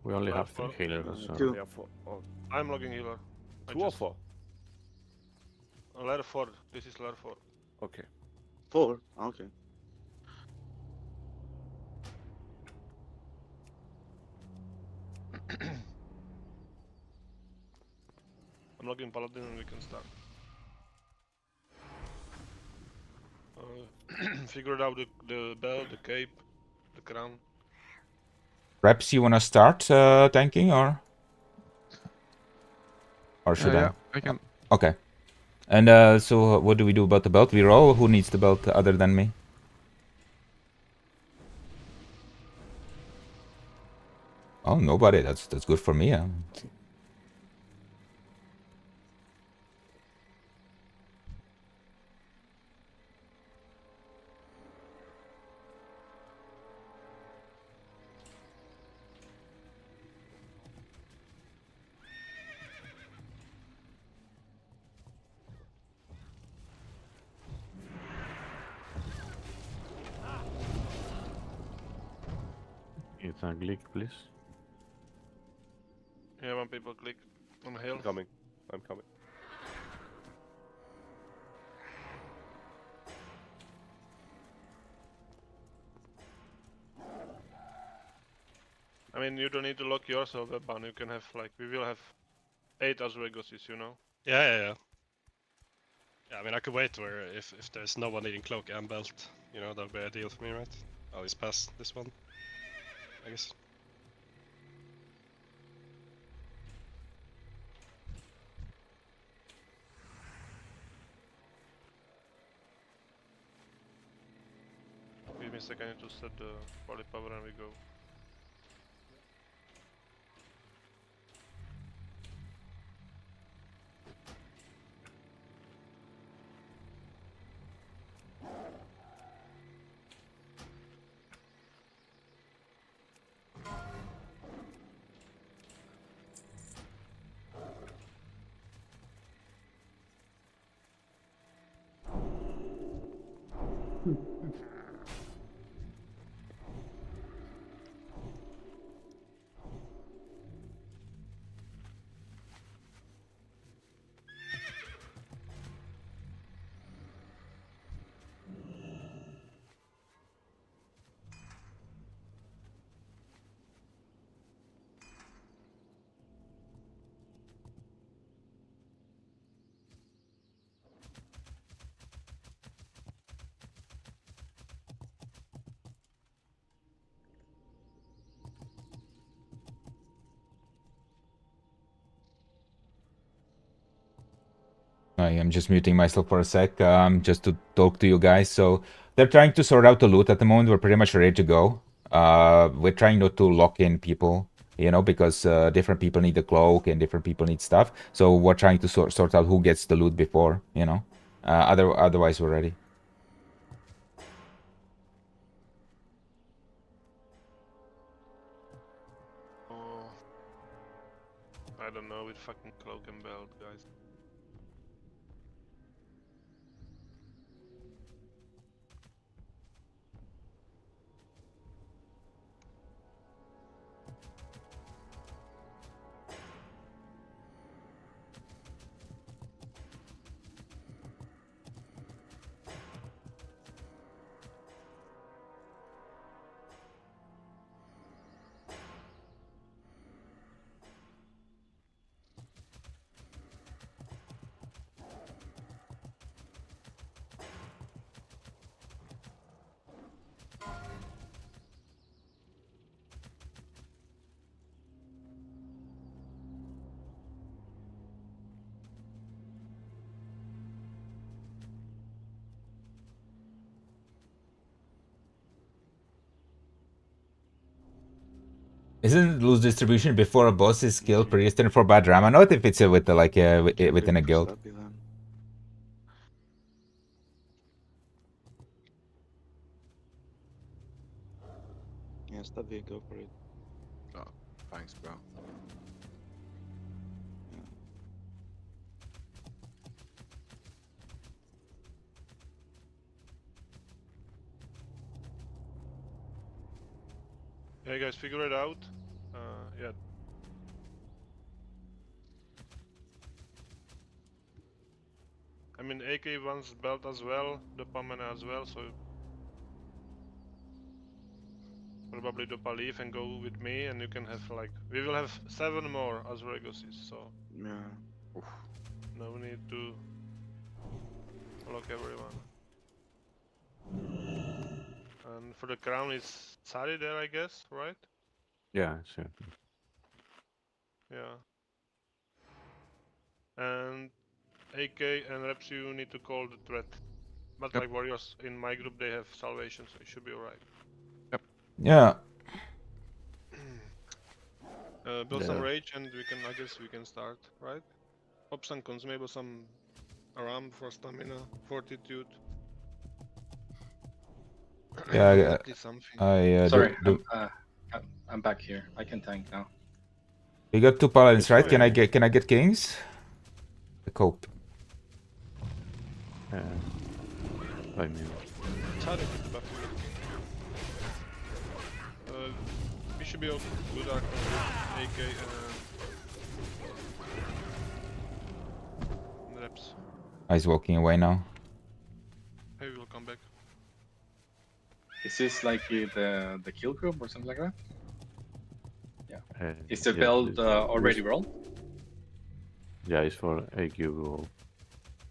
We only have Four. 3 healers, so... Two. Layer 4. Oh, I'm logging healer. I 2 or just- 4? Layer 4. This is layer 4. Okay. 4? Okay. I'm logging paladin and we can start. Figured out the belt, the cape, the crown. Perhaps you wanna start tanking or should I? Yeah, I can. Okay. And so what do we do about the belt? We roll. Who needs the belt other than me? Oh, nobody. That's good for me. Yeah. It's a click, please. Yeah, when people click on health. I'm coming. I'm coming. I mean, you don't need to lock yourself weapon. You can have like we will have 8 Azregoses, you know. Yeah. I mean, I could wait where if there's no one needing cloak and belt, you know, that would be ideal for me, right? Oh, he's past this one, I guess. Give me a second to set the body power and we go. I'm just muting myself for a sec, just to talk to you guys. So they're trying to sort out the loot at the moment. We're pretty much ready to go. We're trying not to lock in people, you know, because different people need the cloak and different people need stuff. So we're trying to sort out who gets the loot before, you know. Otherwise, we're ready. Oh, I don't know with fucking cloak and belt, guys. Isn't loose distribution before a boss is killed predestined for bad drama? Not if it's with the, like within a guild. Stubby then. Yeah, Stubby, go for it. Oh, thanks, bro. Hey guys, figure it out. Yeah. I mean, AK wants belt as well, the Pamena as well, so probably Dopa leave and go with me, and you can have like we will have 7 more as Regoses, so Yeah. no need to lock everyone. And for the crown, it's Sari there, I guess, right? Yeah, sure. Yeah. And AK and Reps, you need to call the threat. But Yep. like warriors in my group, they have salvation, so it should be alright. Yeah. Build some Yeah. rage, and I guess we can start, right? Pop some cons, maybe some Aram for stamina, fortitude. Yeah, At least something. Sorry, do I'm back here. I can tank now. we got 2 paladins, It's right? fine. Can I get kings? The cope. I mean, Sari with buff you got king. We should be able to do that with AK and Reps. He's walking away now. Hey, we'll come back. Is this like the kill group or something like that? Is the yeah, belt this- already this- rolled? Yeah, it's for AQ roll.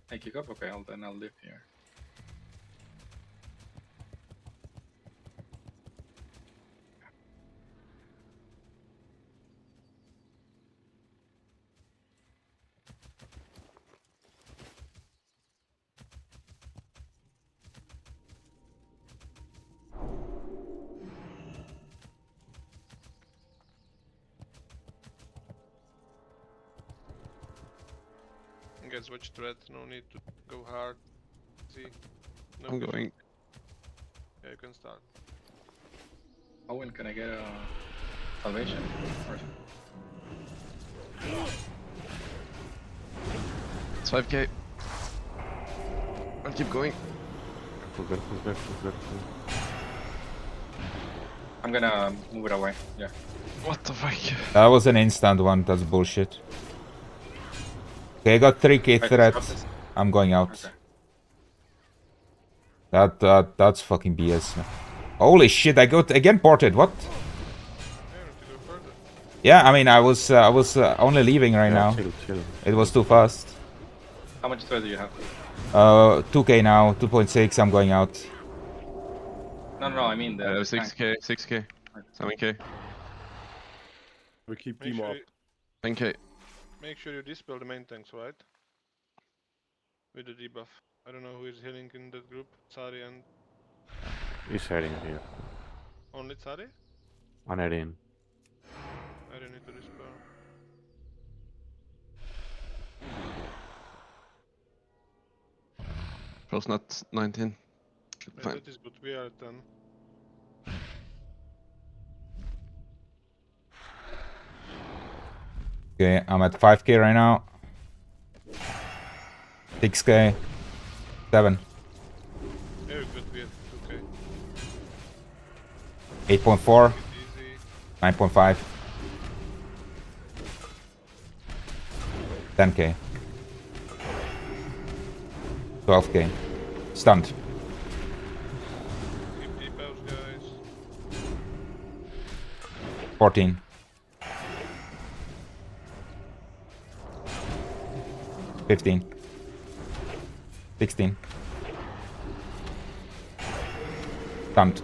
Thank you, Cup. Okay, I'll live here. guys watch threat, no need to go hard. See? No I'm push. going. Yeah, you can start. Owen, can I get a salvation? Or... It's 5k. I'll keep going. Careful. I'm gonna move it away. Yeah. What the fuck? That was an instant one. That's bullshit. Okay, I got 3k Right, threat. stop this. I'm going out. Okay. That's fucking BS. Holy shit! I got again ported. What? Yeah, we have to go further. Yeah, I mean, I was only leaving right now. Chill. It was too fast. How much thread do you have? 2k now, 2.6. I'm going out. No, I mean the tank. 6k, 6k, 7k, We keep Make Demo sure, up. you, 10k. make sure you dispel the main tanks, right? With the debuff. I don't know who is healing in that group. Tsari and He's heading here. only Tsari? On it in. I don't need to dispel. Pros not 19. Should be Yeah, fine. that is good. We are at 10. Okay, I'm at 5k right now. 6k. 7. Yeah, we're good. We are 2k. 8.4. Easy. 9.5. 10k. 12k. Stunned. Keep debuffs, guys. 14. 15. 16. Stunned.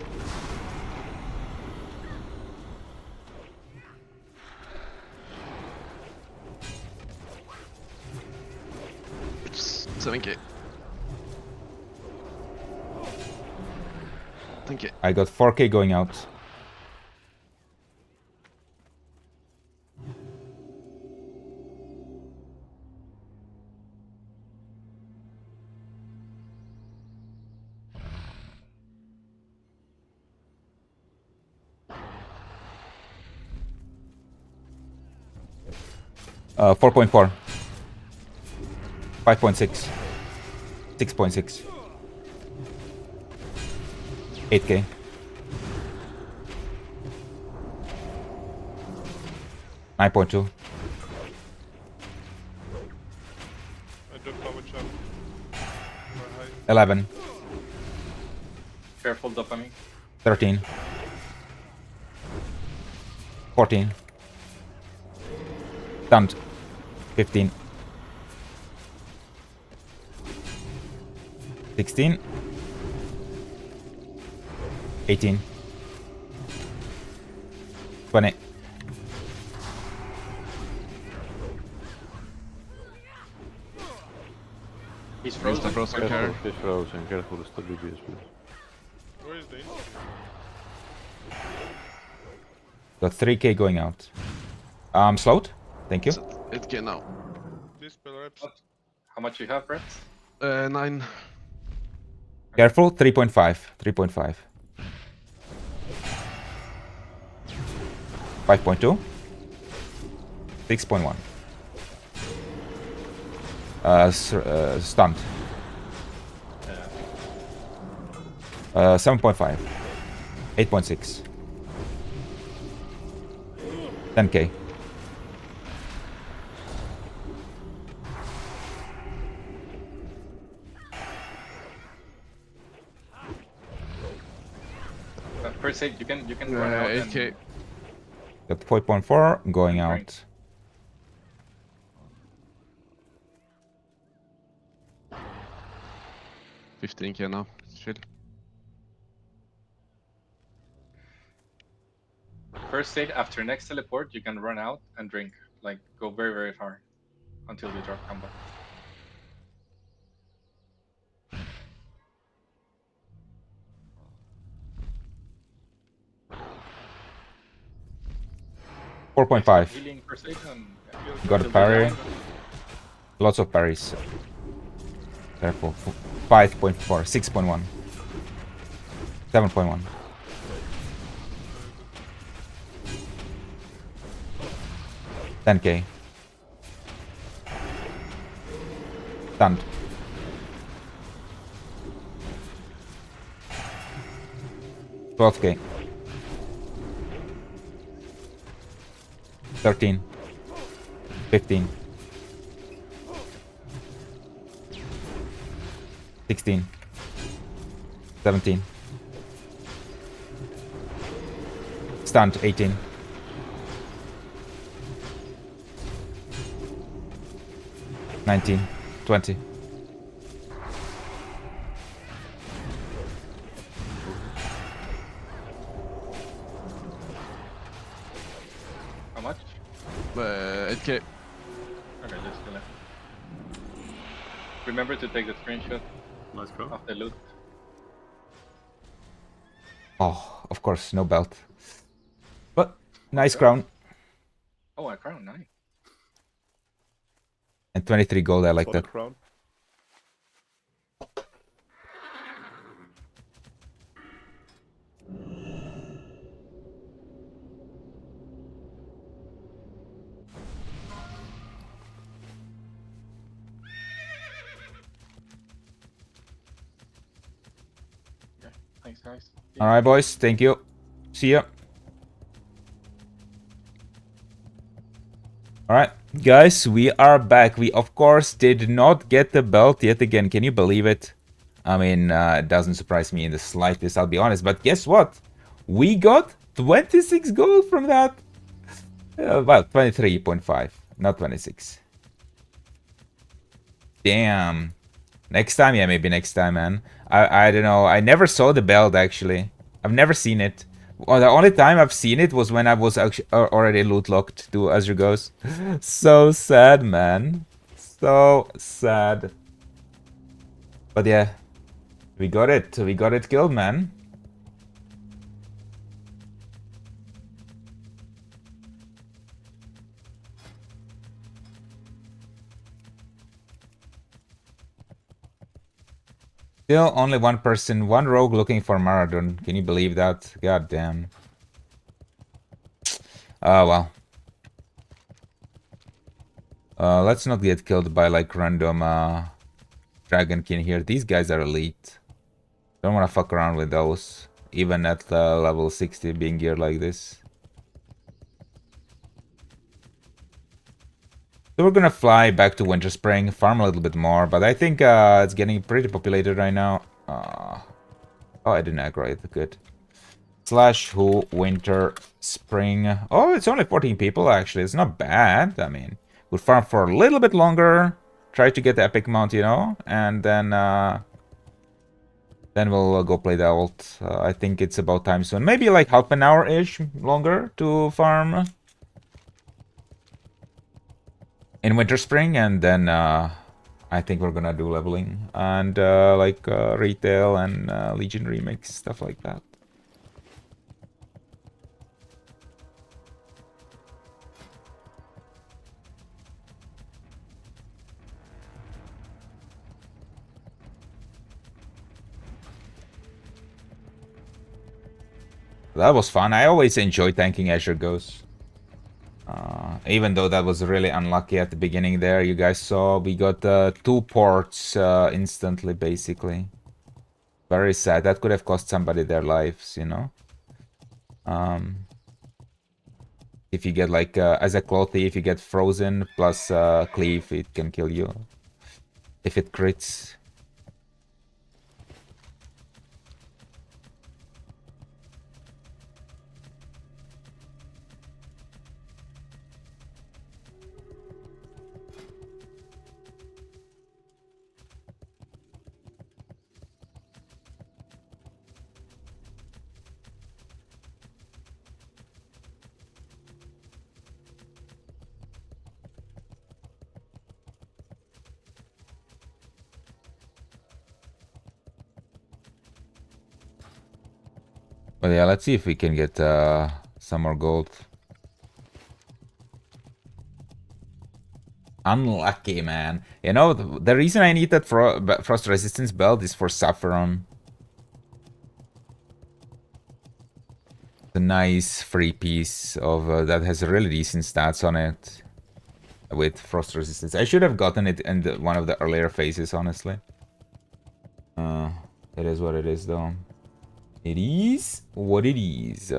It's 7k. 10k. I got 4k going out. Uh, 4.4. 5.6. 6.6. 8k. 9.2. I dropped power chop. We're high. 11. Careful dopamine. 13. 14. Stunned. 15. 16. 18. 20. He's Use the frozen. frozen care. He's frozen. Careful with the DBS, please. Where is the insta? Got 3k going out. Slowed. Thank you. It's at 8k now. Dispel reps. What? How much you have, Brett? 9. Careful. 3.5. 3.5. 5.2. 6.1. Stunned. 7.5. 8.6. 10k. First aid, you can run out. 8k. Got 4.4 going Drink. out. And 15k now. Chill. first aid after next teleport, you can run out and drink. Like go very very far until you drop combat. $4.5. Healing first aid and Got a parry. Lots of parries. Careful. 5.4, 6.1, 7.1. $10K. Stunned. $12K. 13. 15. 16. 17. Stunned. 18. 19. 20. How much? 8K. Okay, just kill it. Remember to take the screenshot Nice crown. of the loot. Oh, of course, no belt. But nice crown. Oh, a crown, nice. And 23 gold, I like For the that. crown. Okay, nice, nice. Alright, boys, thank you. See ya. Alright, guys, we are back. We, of course, did not get the belt yet again. Can you believe it? I mean, it doesn't surprise me in the slightest, I'll be honest. But guess what? We got 26 gold from that. Well, 23.5, not 26. Damn. Next time, yeah, maybe next time, man. I don't know. I never saw the belt, actually. I've never seen it. Well, the only time I've seen it was when I was actually already loot locked to Azure Ghost. So sad, man. So sad. But yeah, we got it. We got it killed, man. Still only one person, one rogue looking for Maradon. Can you believe that? God damn. Oh, well. Let's not get killed by like random dragonkin here. These guys are elite. Don't want to fuck around with those. Even at level 60 being geared like this. So we're gonna fly back to Winter Spring, farm a little bit more, but I think it's getting pretty populated right now. Oh, I didn't aggro it. Good. Slash who Winter Spring. Oh, it's only 14 people actually. It's not bad. I mean, we'll farm for a little bit longer. Try to get the epic mount, you know, and then we'll go play the ult. I think it's about time soon. Maybe like half an hour-ish longer to farm in Winter Spring, and then I think we're gonna do leveling and like retail and Legion remix, stuff like that. That was fun. I always enjoy tanking Azure Ghosts. Even though that was really unlucky at the beginning there, you guys saw we got 2 ports instantly, basically. Very sad. That could have cost somebody their lives, you know. If you get like as a clothy, if you get frozen plus cleave, it can kill you if it crits. But yeah, let's see if we can get some more gold. Unlucky, man. You know, the reason I need that frost resistance belt is for Saffron. A nice free piece of that has really decent stats on it with frost resistance. I should have gotten it in one of the earlier phases, honestly. It is what it is, though. It is what it is.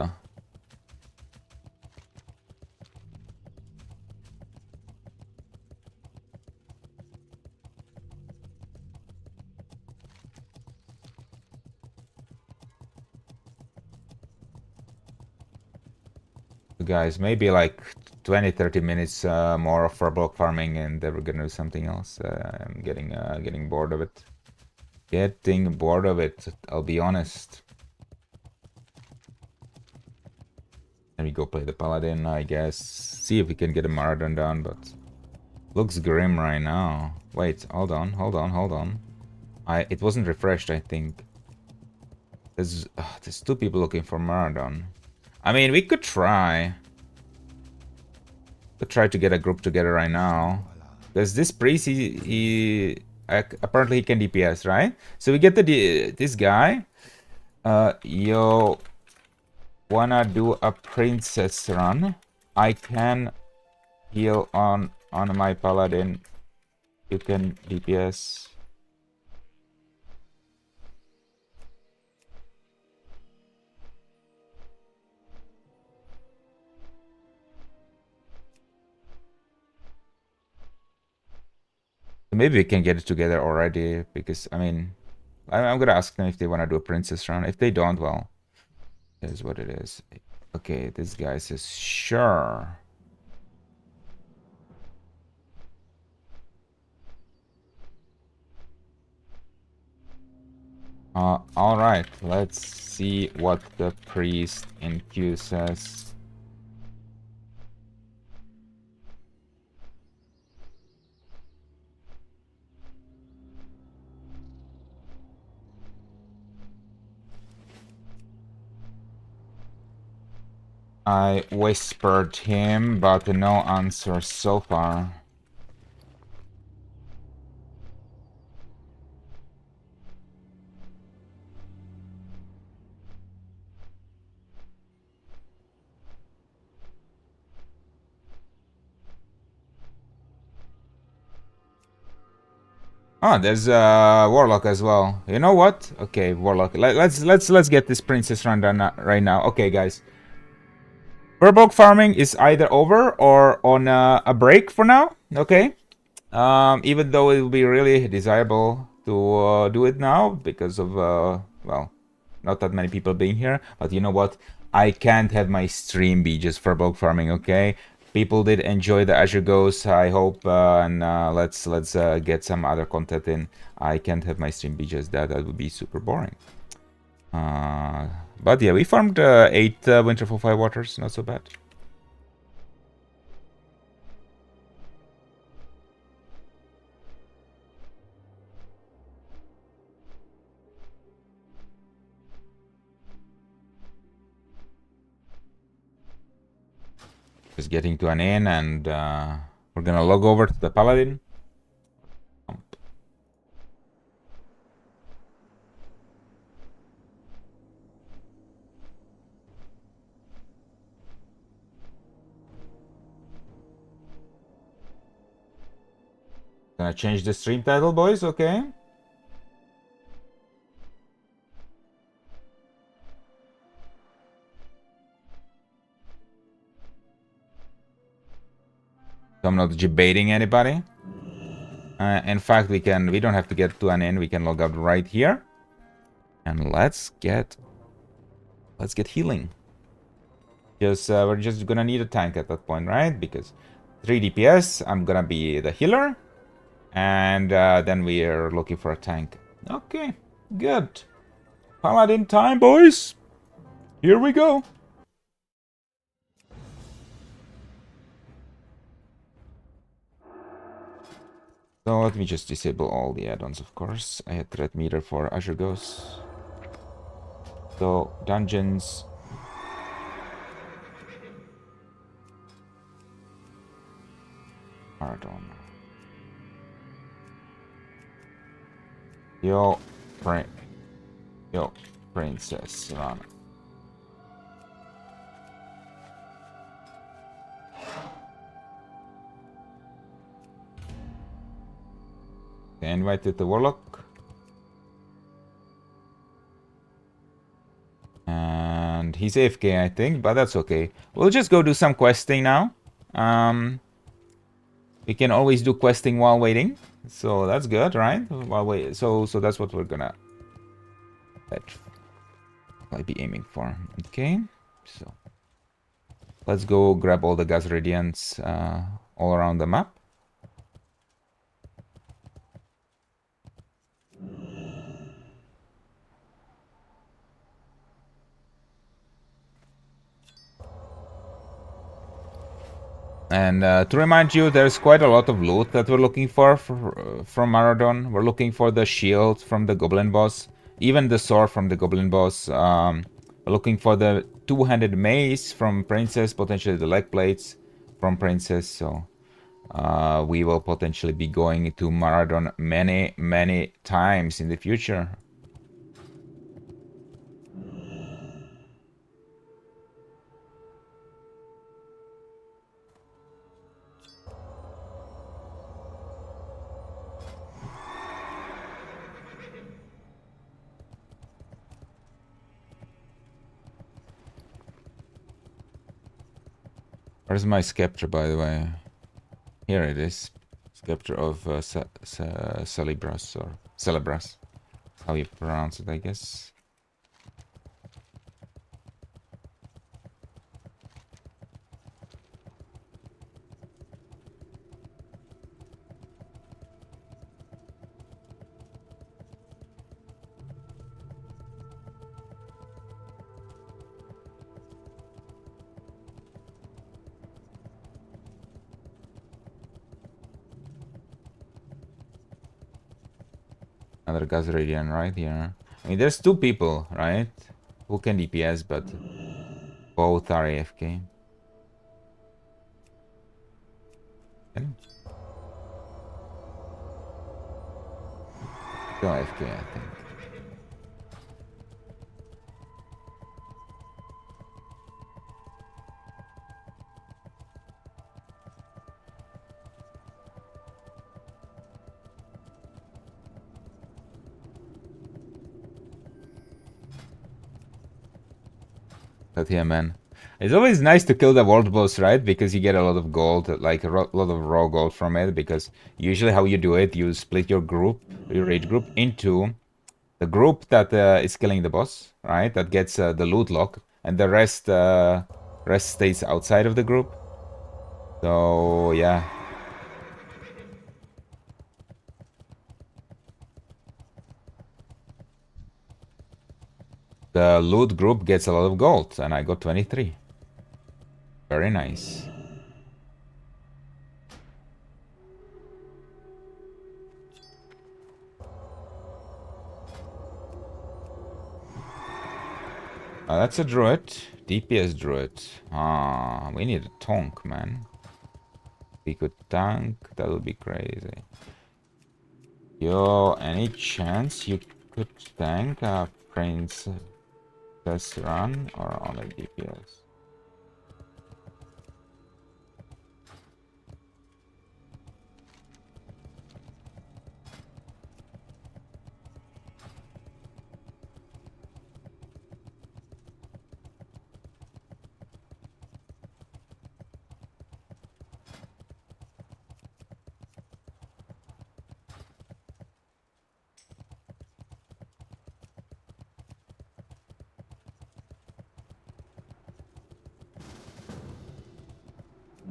Guys, maybe like 20-30 minutes more for block farming, and then we're gonna do something else. I'm getting bored of it. Getting bored of it, I'll be honest. Let me go play the Paladin, I guess. See if we can get a Marathon down, but looks grim right now. Wait, hold on. It wasn't refreshed, I think. There's 2 people looking for Marathon. I mean, we could try. Could try to get a group together right now. Because this priest, he apparently he can DPS, right? So we get this guy. Yo, wanna do a princess run? I can heal on my paladin. You can DPS. Maybe we can get it together already, because, I mean, I'm gonna ask them if they want to do a princess run. If they don't, well, here's what it is. Okay, this guy says, sure. Alright, let's see what the priest in queue says. I whispered him, but no answer so far. Oh, there's Warlock as well. You know what? Okay, Warlock. Let's get this princess run done right now. Okay, guys. Verbolg farming is either over or on a break for now. Okay. Even though it will be really desirable to do it now because of well, not that many people being here. But you know what? I can't have my stream be just Verbolg farming. Okay. People did enjoy the Azure Ghosts, I hope, and let's get some other content in. I can't have my stream be just that. That would be super boring. But yeah, we farmed 8 Winterfell Fire Waters, not so bad. Just getting to an inn, and we're gonna log over to the Paladin. Gonna change the stream title, boys, okay? So I'm not debating anybody. In fact, we don't have to get to an inn, we can log out right here. And let's get healing. Because we're just gonna need a tank at that point, right? Because 3 DPS, I'm gonna be the healer. And then we are looking for a tank. Okay, good. Paladin time, boys. Here we go. So let me just disable all the add-ons, of course. I had threat meter for Azure Ghosts. So, dungeons. Marathon. Yo, Yo, princess, run. Okay, invited the warlock. And he's AFK, I think, but that's okay. We'll just go do some questing now. We can always do questing while waiting, so that's good, right? While wait, so that's what we're gonna I'll be aiming for. Okay, so let's go grab all the gas radiants all around the map. And to remind you, there's quite a lot of loot that we're looking for from Maradon. We're looking for the shield from the goblin boss, even the sword from the goblin boss. We're looking for the two-handed mace from Princess, potentially the leg plates from Princess. So we will potentially be going to Maradon many times in the future. Where's my scepter, by the way? Here it is. Scepter of Celebras, or Celebras. How you pronounce it, I guess. Another gas radiant right here. I mean, there's two people, right? Who can DPS, but both are AFK. Okay. Still AFK, I think. But yeah, man. It's always nice to kill the world boss, right? Because you get a lot of gold, like a lot of raw gold from it. Because usually how you do it, you split your group, your raid group, into the group that is killing the boss, right? That gets the loot lock, and the rest stays outside of the group. So yeah. The loot group gets a lot of gold, and I got 23. Very nice. That's a druid. DPS druid. Ah, we need a tonk, man. We could tank, that would be crazy. Yo, any chance you could tank a princess run or only DPS?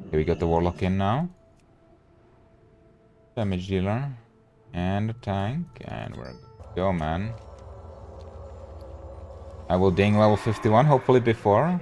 Okay, we got the warlock in now. Damage dealer. And a tank. And we're good to go, man. I will ding level 51, hopefully before.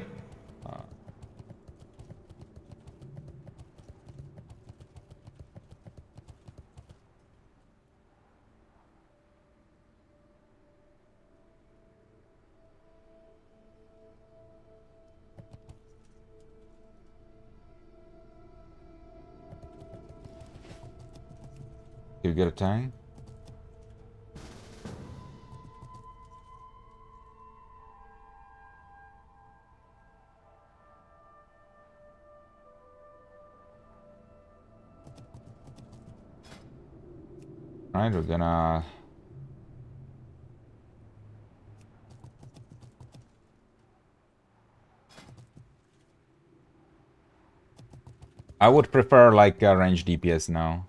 You get a tank? Alright, we're gonna... I would prefer like a range DPS now.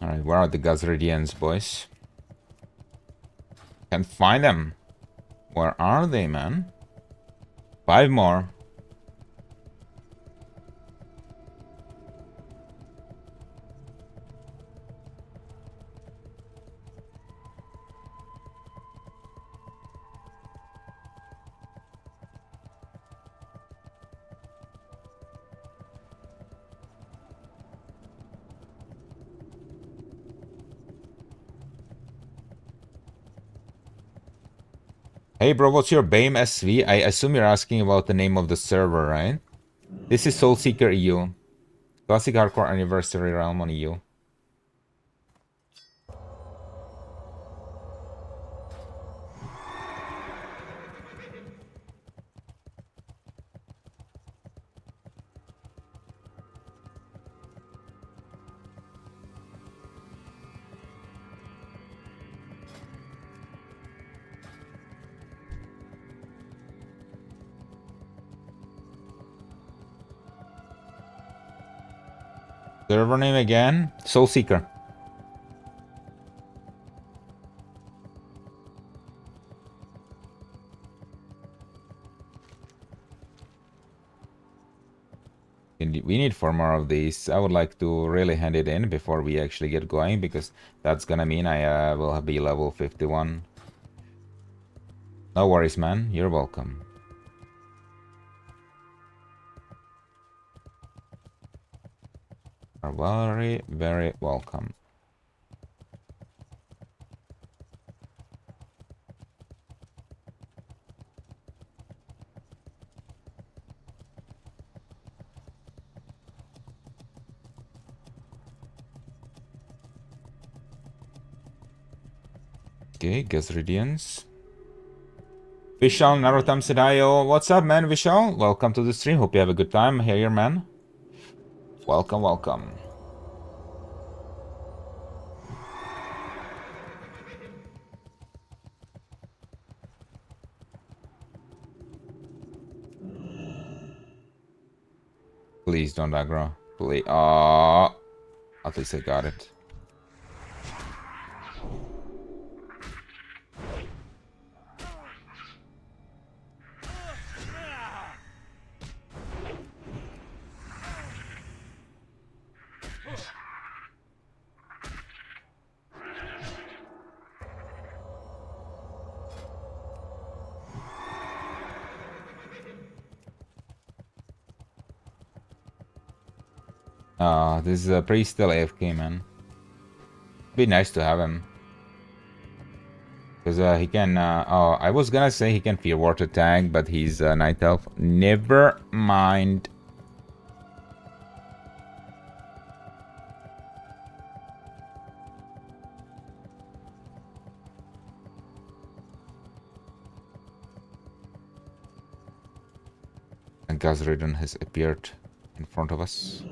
Alright, where are the Gazridians, boys? Can't find them. Where are they, man? 5 more. Hey bro, what's your BAME SV? I assume you're asking about the name of the server, right? This is Soulseeker EU. Classic Hardcore Anniversary Realm on EU. Server name again? Soulseeker. We need 4 more of these. I would like to really hand it in before we actually get going, because that's gonna mean I will be level 51. No worries, man. You're welcome. Are very, very welcome. Okay, Gazridians. Vishal Narotam Sedayo. What's up, man, Vishal? Welcome to the stream. Hope you have a good time here, man. Welcome, welcome. Please don't aggro. Please. Oh, at least I got it. This is a pretty still AFK, man. Be nice to have him. Because he can... oh, I was gonna say he can Fear Water tag, but he's Night Elf. Never mind. Gazridden has appeared in front of us.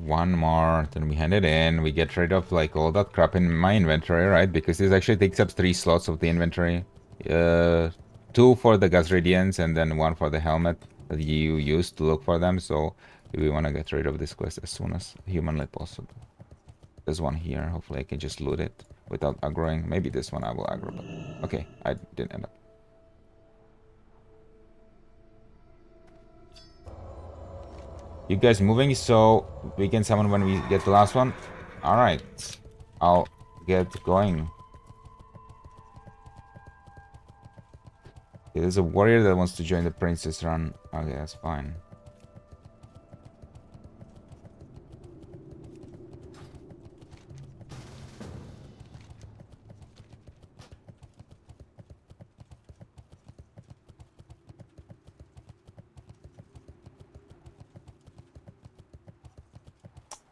One more, then we hand it in. We get rid of like all that crap in my inventory, right? Because this actually takes up 3 slots of the inventory. 2 for the Gazridians and then 1 for the helmet that you use to look for them. So we want to get rid of this quest as soon as humanly possible. There's one here. Hopefully I can just loot it without aggroing. Maybe this one I will aggro, but okay, I didn't end up. You guys moving so we can summon when we get the last one? Alright. I'll get going. Okay, there's a warrior that wants to join the princess run. Okay, that's fine.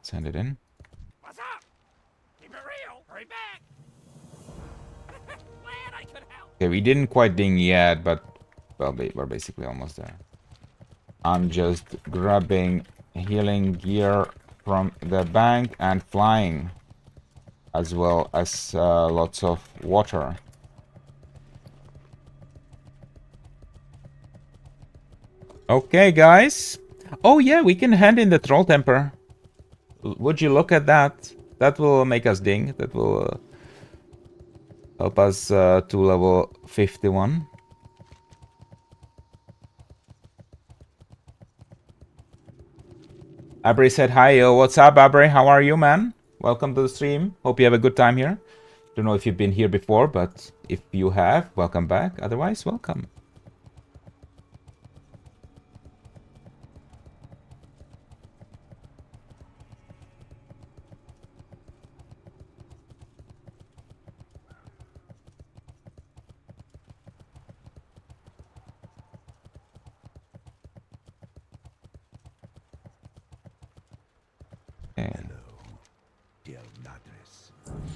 Send it in. What's up? Keep it real. Hurry back. Glad I could help. Okay, we didn't quite ding yet, but well, we're basically almost there. I'm just grabbing healing gear from the bank and flying, as well as lots of water. Okay, guys. Oh yeah, we can hand in the troll temper. Would you look at that? That will make us ding. That will help us to level 51. Abri said hi. Yo, what's up, Abri? How are you, man? Welcome to the stream. Hope you have a good time here. Don't know if you've been here before, but if you have, welcome back. Otherwise, welcome.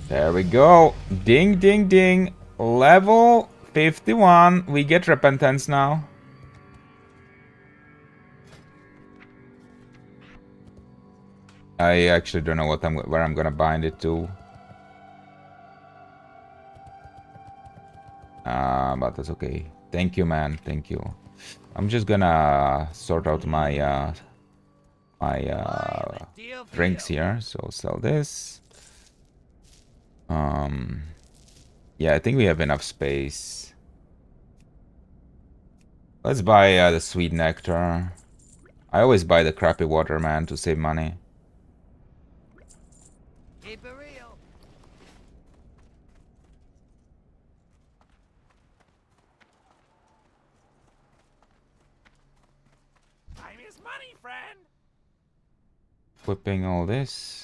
There we go. Ding, ding, ding. Level 51. We get repentance now. I actually don't know where I'm gonna bind it to. But that's okay. Thank you, man. Thank you. I'm just gonna sort out my drinks here. So sell this. Yeah, I think we have enough space. Let's buy the sweet nectar. I always buy the crappy water, man, to save money. Keep it real. Time is money, friend. Equipping all this.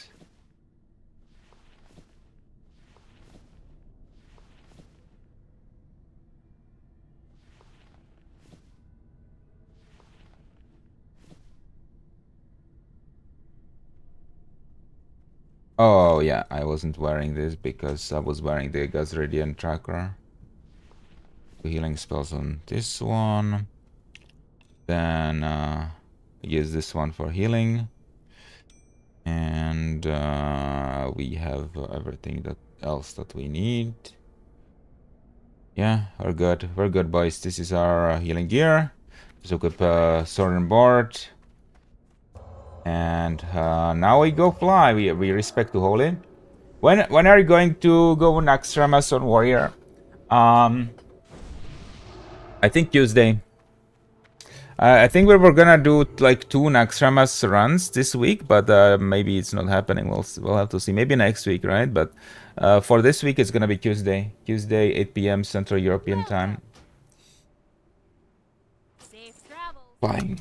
Oh yeah, I wasn't wearing this because I was wearing the Gazridian tracker. Healing spells on this one. Then use this one for healing. And we have everything else that we need. Yeah, we're good. We're good, boys. This is our healing gear. Let's equip sword and board. And now we go fly. We respect to Holy. When are you going to go Naxxramas on Warrior? I think Tuesday. I think we were gonna do like 2 Naxxramas runs this week, but maybe it's not happening. We'll have to see. Maybe next week, right? But for this week, it's gonna be Tuesday. Tuesday, 8 p.m. Central European time. Fine.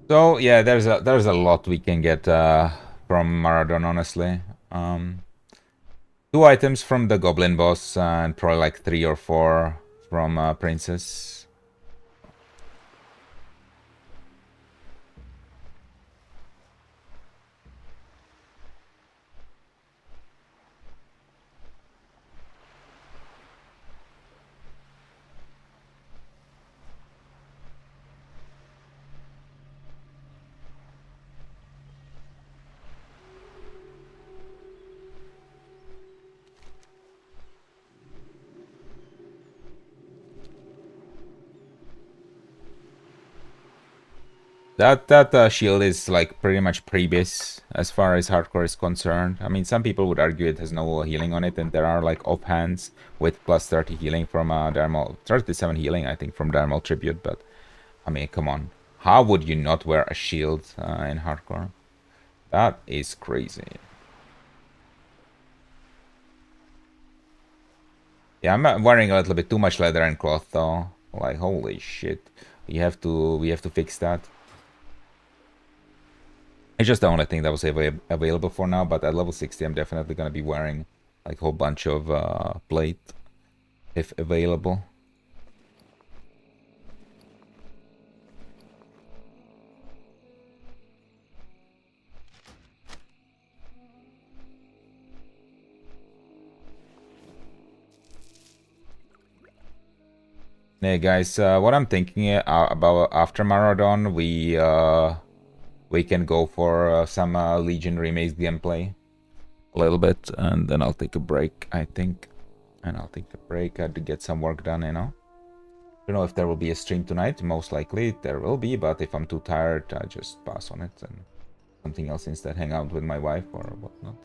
So yeah, there's a lot we can get from Maradon, honestly. 2 items from the Goblin boss and probably like 3 or 4 from Princess. That shield is like pretty much previous as far as hardcore is concerned. I mean, some people would argue it has no healing on it, and there are like offhands with plus 30 healing from Dermal, 37 healing I think from Dermal Tribute. But I mean, come on, how would you not wear a shield in hardcore? That is crazy. Yeah, I'm wearing a little bit too much leather and cloth though. Like holy shit, we have to fix that. It's just the only thing that was available for now, but at level 60 I'm definitely going to be wearing like a whole bunch of plate if available. Hey guys, what I'm thinking about after Marathon, we can go for some Legion Remakes gameplay a little bit, and then I'll take a break, I think. And I'll take a break to get some work done, you know. Don't know if there will be a stream tonight. Most likely there will be, but if I'm too tired, I just pass on it and something else instead, hang out with my wife or whatnot.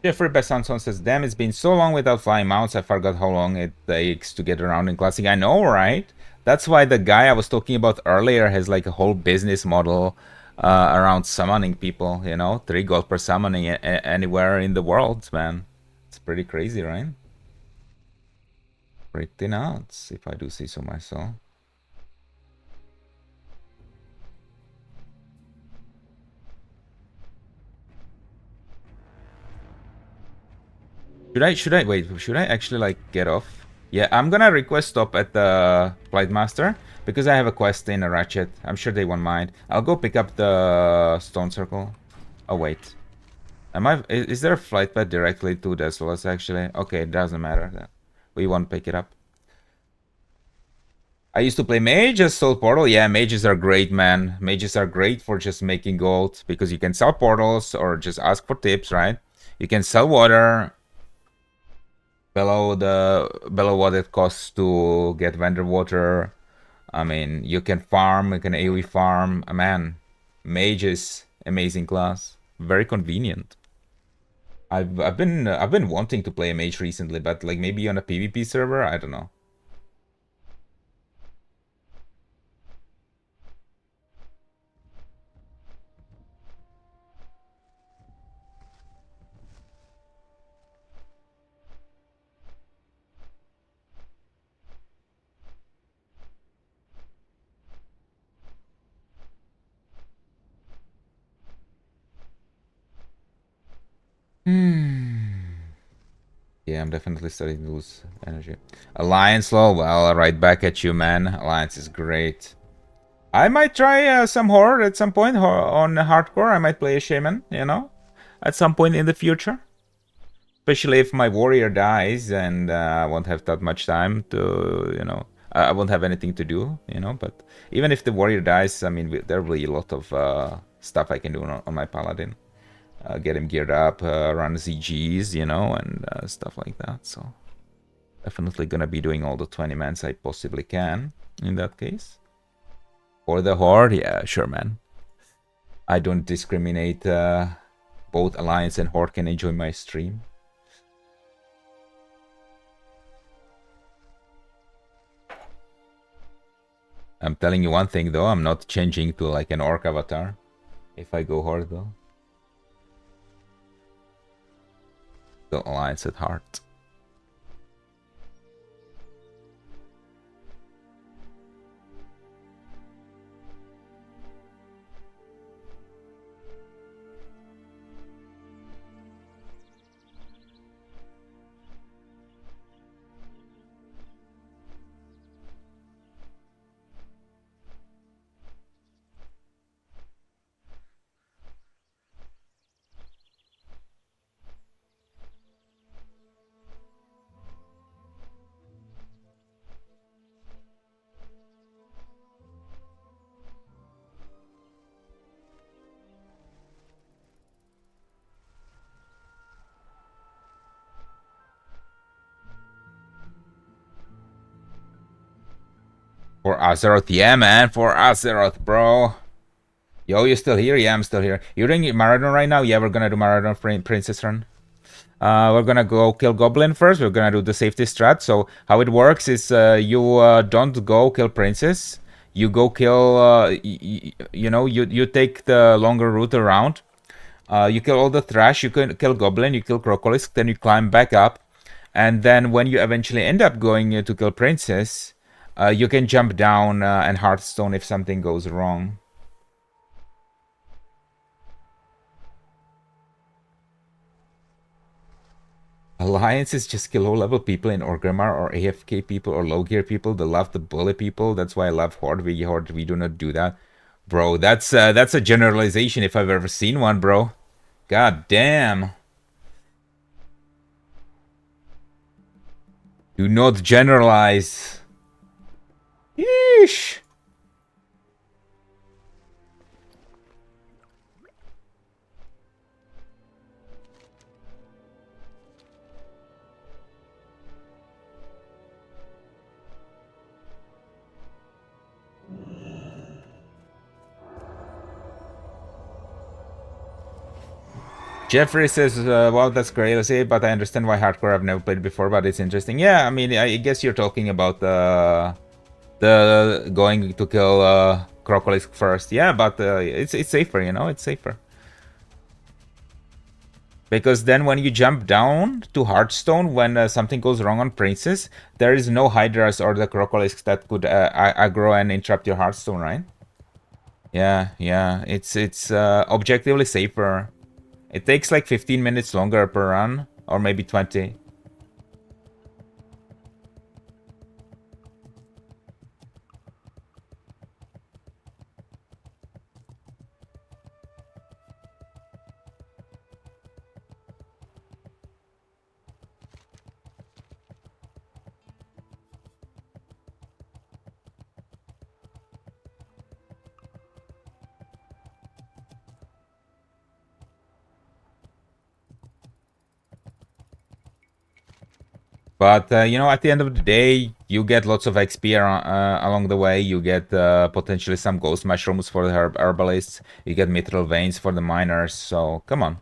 Jeffrey Bessanson says, damn, it's been so long without flying mounts, I forgot how long it takes to get around in Classic. I know, right? That's why the guy I was talking about earlier has like a whole business model around summoning people, you know? 3 gold per summoning anywhere in the world, man. It's pretty crazy, right? Pretty nuts, if I do say so myself. Should I actually like get off? Yeah, I'm gonna request stop at the Flight Master because I have a quest in a Ratchet. I'm sure they won't mind. I'll go pick up the Stone Circle. Oh wait. Is there a flight path directly to Desolus actually? Okay, it doesn't matter then. We won't pick it up. I used to play Mage as Soul Portal. Yeah, mages are great, man. Mages are great for just making gold because you can sell portals or just ask for tips, right? You can sell water below what it costs to get vendor water. I mean, you can farm, you can AoE farm. Man, Mage is amazing class, very convenient. I've been wanting to play a Mage recently, but like maybe on a PvP server, I don't know. Yeah, I'm definitely starting to lose energy. Alliance low, well, right back at you, man. Alliance is great. I might try some Horde at some point on hardcore. I might play a Shaman, you know, at some point in the future. Especially if my warrior dies and I won't have that much time to, you know, I won't have anything to do, you know. But even if the warrior dies, I mean, there will be a lot of stuff I can do on my paladin. Get him geared up, run ZGs, you know, and stuff like that. So definitely gonna be doing all the 20 mans I possibly can in that case. For the Horde, yeah, sure, man. I don't discriminate. Both Alliance and Horde can enjoy my stream. I'm telling you one thing though, I'm not changing to like an Orc avatar if I go Horde though. The Alliance at heart. For Azeroth, yeah, man. For Azeroth, bro. Yo, you still here? Yeah, I'm still here. You're doing Marathon right now? Yeah, we're gonna do Marathon Princess Run. We're gonna go kill Goblin first. We're gonna do the safety strat. So how it works is you don't go kill Princess. You go kill, you know, you take the longer route around. You kill all the trash. You can kill Goblin. You kill Crocolisk. Then you climb back up. And then when you eventually end up going to kill Princess, you can jump down and Hearthstone if something goes wrong. Alliances just kill low-level people in Orgrimmar or AFK people or low-gear people. They love to bully people. That's why I love Horde. We do not do that. Bro, that's a generalization if I've ever seen one, bro. God damn. Do not generalize. Yeesh. Jeffrey says, wow, that's crazy, but I understand why hardcore I've never played before, but it's interesting. Yeah, I mean, I guess you're talking about the going to kill Crocolisk first. Yeah, but it's safer, you know, it's safer. Because then when you jump down to Hearthstone, when something goes wrong on Princess, there is no Hydras or the Crocolisk that could aggro and interrupt your Hearthstone, right? Yeah, it's objectively safer. It takes like 15 minutes longer per run, or maybe 20. But, you know, at the end of the day, you get lots of XP along the way. You get potentially some ghost mushrooms for the herbalists. You get mithril veins for the miners. So, come on.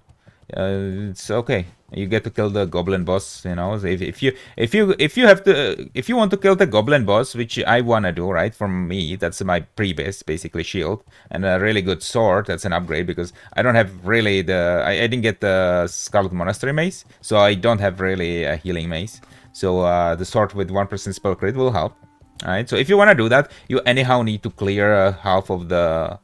It's okay. You get to kill the goblin boss, you know. If you want to kill the goblin boss, which I wanna do, right? For me, that's my pre-base, basically shield, and a really good sword. That's an upgrade because I don't have really I didn't get the Scarlet Monastery mace, so I don't have really a healing mace. So the sword with 1% spell crit will help. Alright, so if you want to do that, you anyhow need to clear half of that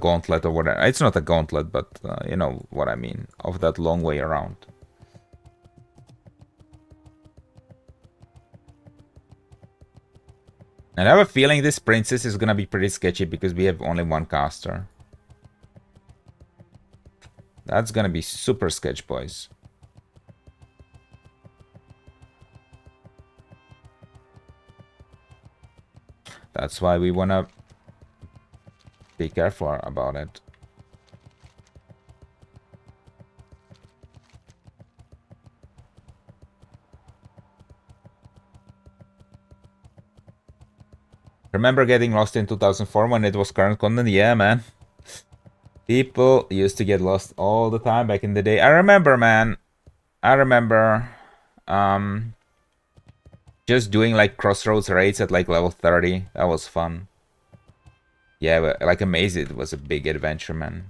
gauntlet or whatever. It's not a gauntlet, but you know what I mean, of that long way around. And I have a feeling this princess is gonna be pretty sketchy because we have only one caster. That's gonna be super sketch, boys. That's why we wanna be careful about it. Remember getting lost in 2004 when it was current content? Yeah, man. People used to get lost all the time back in the day. I remember, man. I remember just doing like crossroads raids at like level 30. That was fun. Yeah, but like Amazed was a big adventure, man.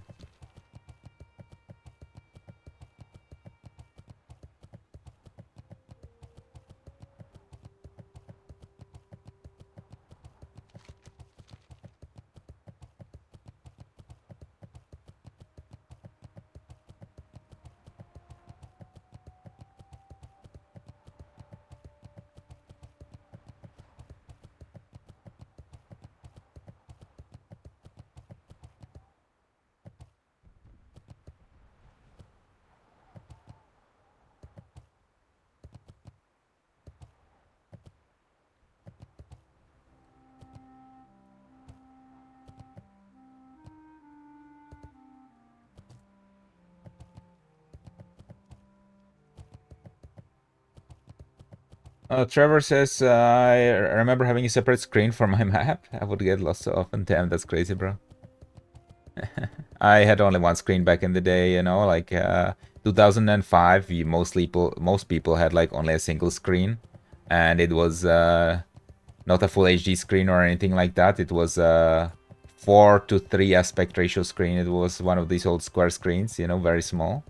Trevor says, I remember having a separate screen for my map. I would get lost so often. Damn, that's crazy, bro. I had only one screen back in the day, you know, like 2005. Most people had like only a single screen, and it was not a full HD screen or anything like that. It was a 4:3 aspect ratio screen. It was one of these old square screens, you know, very small.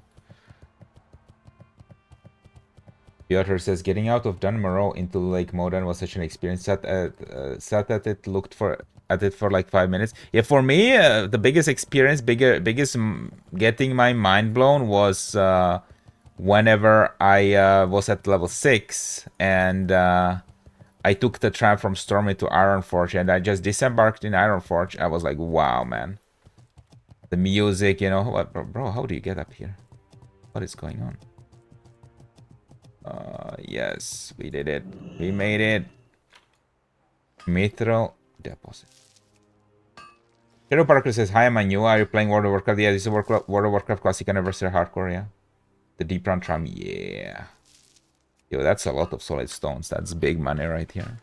Piotr says, getting out of Dunmorrow into Lake Modan was such an experience. Sat at it, looked at it for like 5 minutes. Yeah, for me, the biggest experience, getting my mind blown was whenever I was at level 6 and I took the tram from Stormy to Ironforge and I just disembarked in Ironforge. I was like, wow, man. The music, you know. What, bro, how do you get up here? What is going on? Yes, we did it. We made it. Mithril deposit. Hero Parker says, hi, am I new? Are you playing World of Warcraft? Yeah, this is World of Warcraft Classic Anniversary Hardcore, yeah. The Deep Run Tram, yeah. Yo, that's a lot of solid stones. That's big money right here.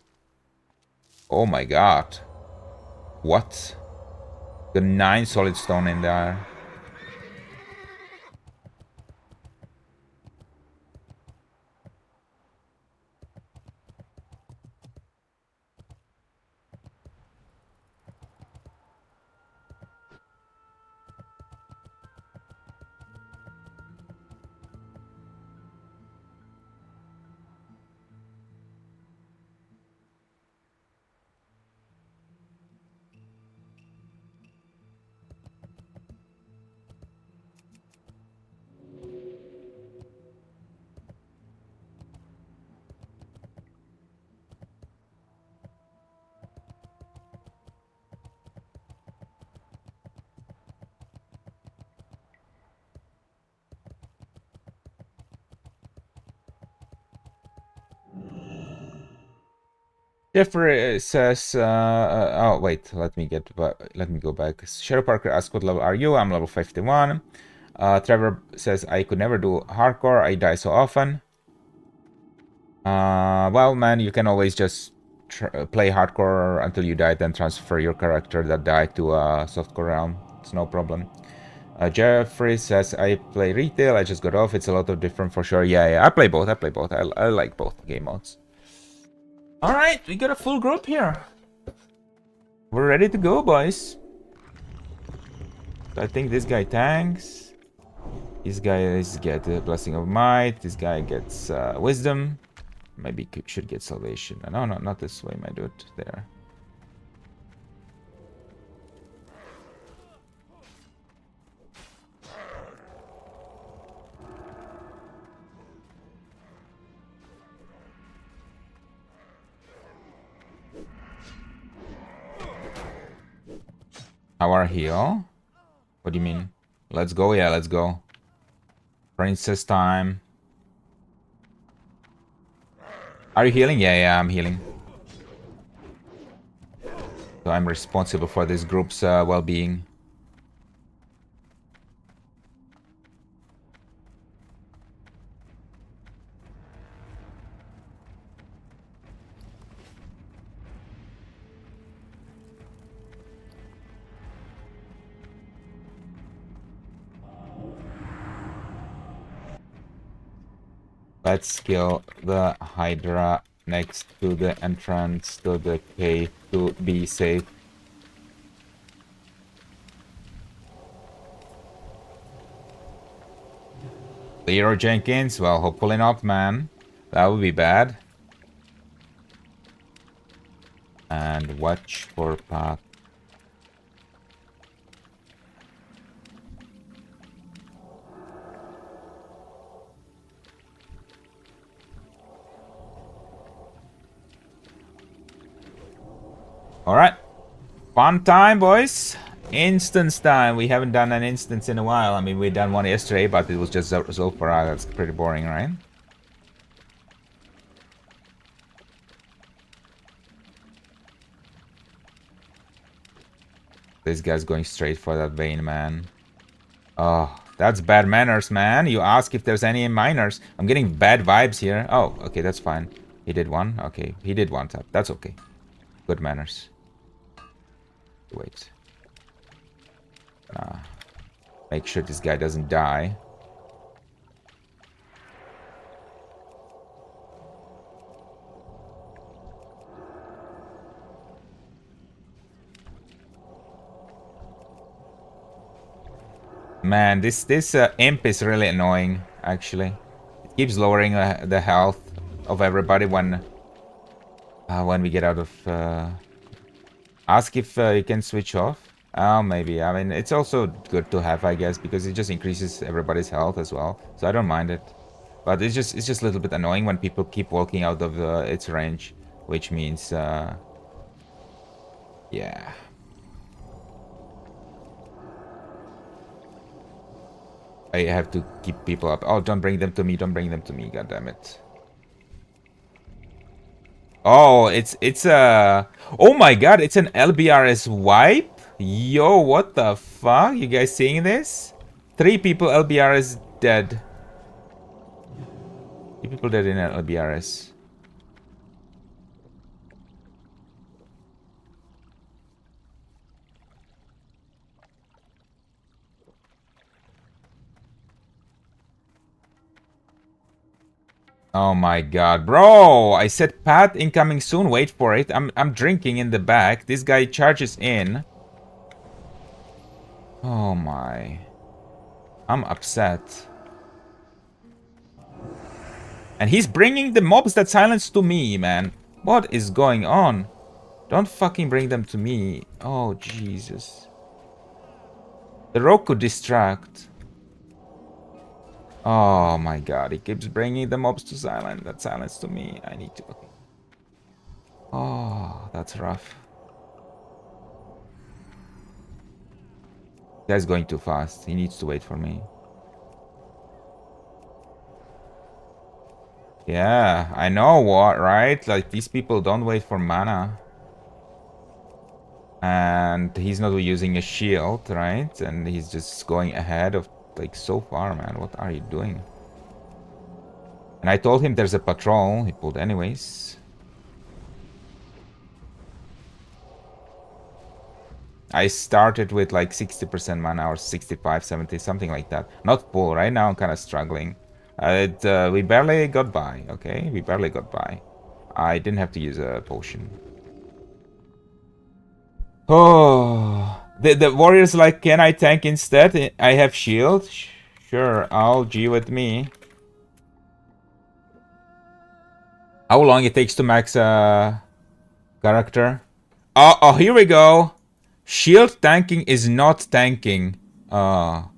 Oh my god. What? The 9 solid stone in there. Jeffrey says, oh wait, let me go back. Shadow Parker asks, what level are you? I'm level 51. Trevor says, I could never do hardcore. I die so often. Well, man, you can always just play hardcore until you die, then transfer your character that died to softcore realm. It's no problem. Jeffrey says, I play retail. I just got off. It's a lot of different for sure. Yeah, I play both. I like both game modes. Alright, we got a full group here. We're ready to go, boys. So I think this guy tanks. This guy gets a Blessing of Might. This guy gets Wisdom. Maybe should get Salvation. No, not this way, my dude. There. Our heal? What do you mean? Let's go, yeah, let's go. Princess time. Are you healing? Yeah, I'm healing. So I'm responsible for this group's well-being. Let's kill the Hydra next to the entrance to the cave to be safe. Leroy Jenkins? Well, hopefully not, man. That would be bad. And watch for path. Alright. Fun time, boys. Instance time. We haven't done an instance in a while. I mean, we done one yesterday, but it was just Zulfara. That's pretty boring, right? This guy's going straight for that vein, man. Oh, that's bad manners, man. You ask if there's any minors. I'm getting bad vibes here. Oh, okay, that's fine. He did one. Okay, he did one tap. That's okay. Good manners. Wait. Make sure this guy doesn't die. Man, this imp is really annoying, actually. It keeps lowering the health of everybody when we get out of... Ask if you can switch off. Oh, maybe. I mean, it's also good to have, I guess, because it just increases everybody's health as well. So I don't mind it. But it's just a little bit annoying when people keep walking out of its range, which means, yeah. I have to keep people up. Oh, don't bring them to me. Don't bring them to me. God damn it. Oh, it's a... Oh my god, it's an LBRS wipe? Yo, what the fuck? You guys seeing this? 3 people LBRS dead. 3 people dead in LBRS. Oh my god, bro! I said Pat incoming soon. Wait for it. I'm drinking in the back. This guy charges in. Oh my. I'm upset. And he's bringing the mobs that silence to me, man. What is going on? Don't fucking bring them to me. Oh, Jesus. The rogue could distract. Oh my god, he keeps bringing the mobs to silence. That silence to me. I need to... Okay. Oh, that's rough. Guy's going too fast. He needs to wait for me. Yeah, I know what, right? Like, these people don't wait for mana. And he's not using a shield, right? And he's just going ahead of, like, so far, man. What are you doing? And I told him there's a patrol. He pulled anyways. I started with like 60% mana or 65, 70, something like that. Not full. Right now I'm kind of struggling. We barely got by, okay? We barely got by. I didn't have to use a potion. Oh, the warrior's like, can I tank instead? I have shield. Sure, I'll G with me. How long it takes to max a character? Oh, here we go. Shield tanking is not tanking. Oh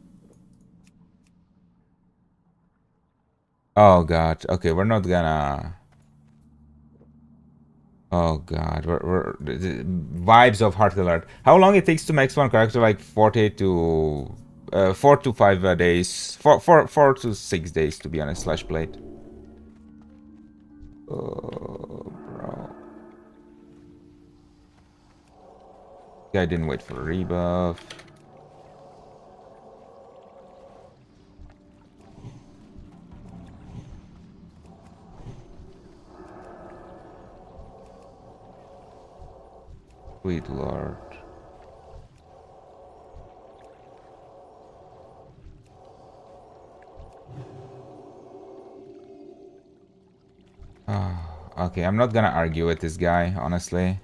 god. Okay, we're not gonna... Oh god, we're the vibes of Heart Alert. How long it takes to max one character? Like 40 to 4 to 5 days, 4 to 6 days to be honest. Slash blade. Oh, bro. Guy didn't wait for a rebuff. Sweet lord. Okay, I'm not gonna argue with this guy, honestly.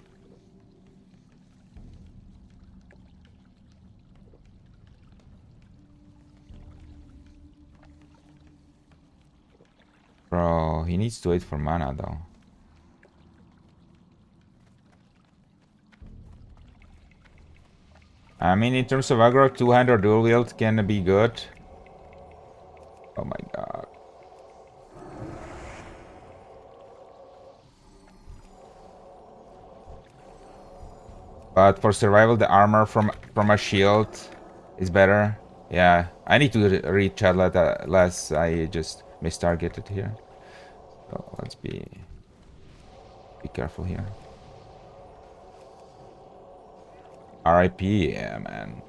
Bro, he needs to wait for mana though. I mean, in terms of aggro, two-hand or dual wield can be good. Oh my god. But for survival, the armor from a shield is better. Yeah, I need to read chat less. I just mistargeted here. So let's be careful here. RIP, yeah, man.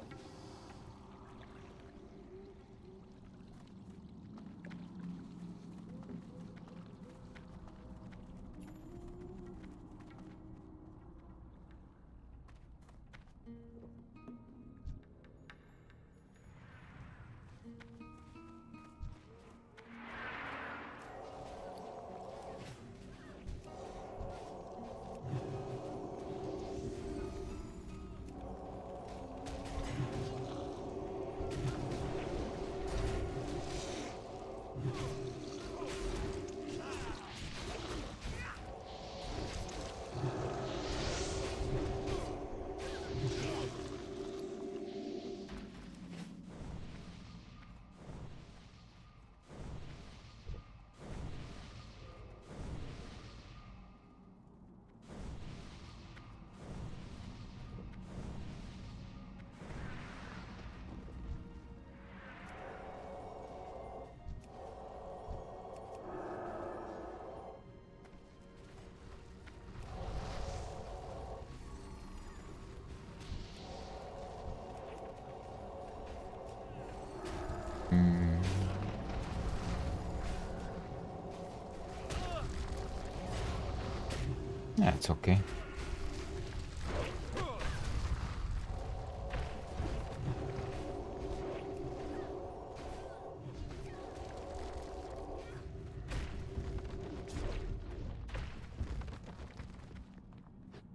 Yeah, it's okay.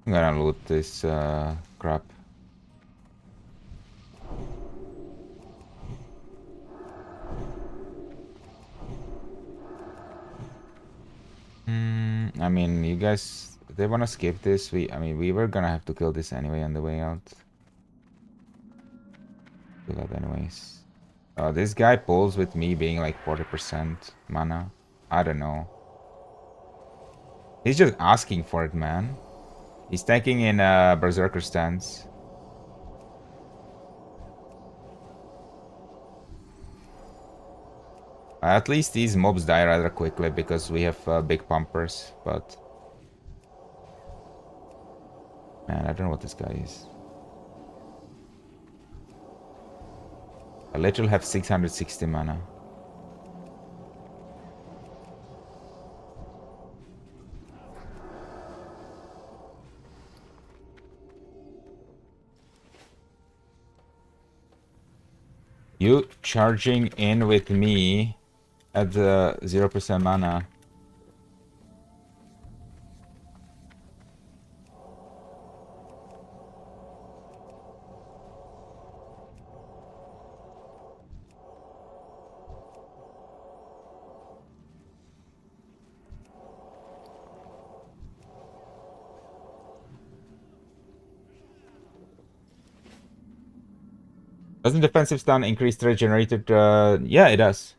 I'm gonna loot this crap. I mean, you guys, they wanna skip this. I mean, we were gonna have to kill this anyway on the way out. Do that anyways. This guy pulls with me being like 40% mana. I don't know. He's just asking for it, man. He's tanking in Berserker stance. At least these mobs die rather quickly because we have big pumpers, but... Man, I don't know what this guy is. I literally have 660 mana. You charging in with me at the 0% mana. Doesn't defensive stun increase threat generated? Yeah, it does.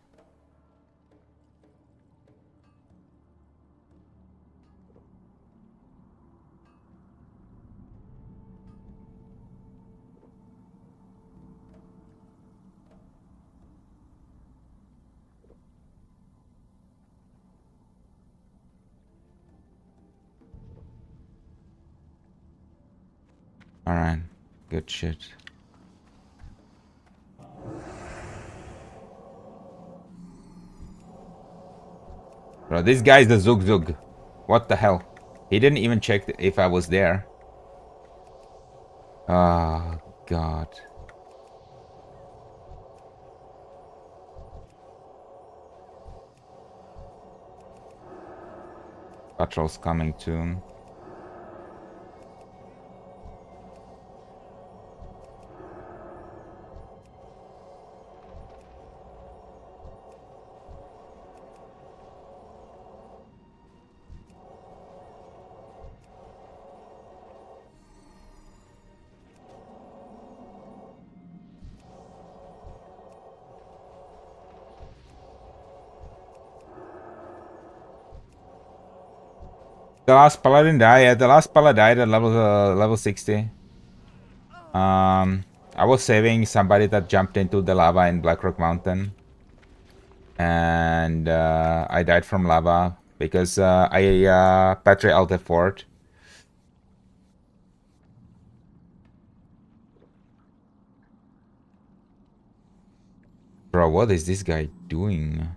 Alright, good shit. Bro, this guy's the Zug Zug. What the hell? He didn't even check if I was there. Oh, God. Patrol's coming soon. The last paladin died. Yeah, the last paladin died at level 60. I was saving somebody that jumped into the lava in Blackrock Mountain, and I died from lava because I Patry Alta Fort. Bro, what is this guy doing?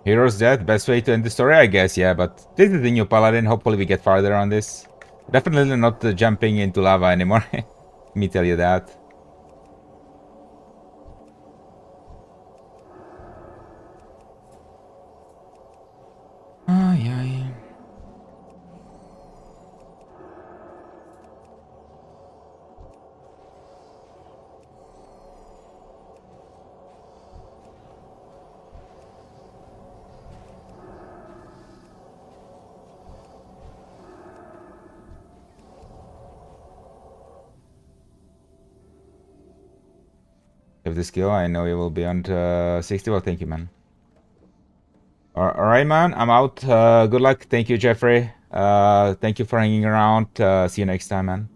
Hero's death, best way to end the story, I guess, yeah, but this is the new paladin, hopefully we get farther on this. Definitely not jumping into lava anymore, let me tell you that. Ay, ay. If the skill, I know you will be on 60. Well, thank you, man. Alright, man. I'm out. Good luck. Thank you, Jeffrey. Thank you for hanging around. See you next time, man.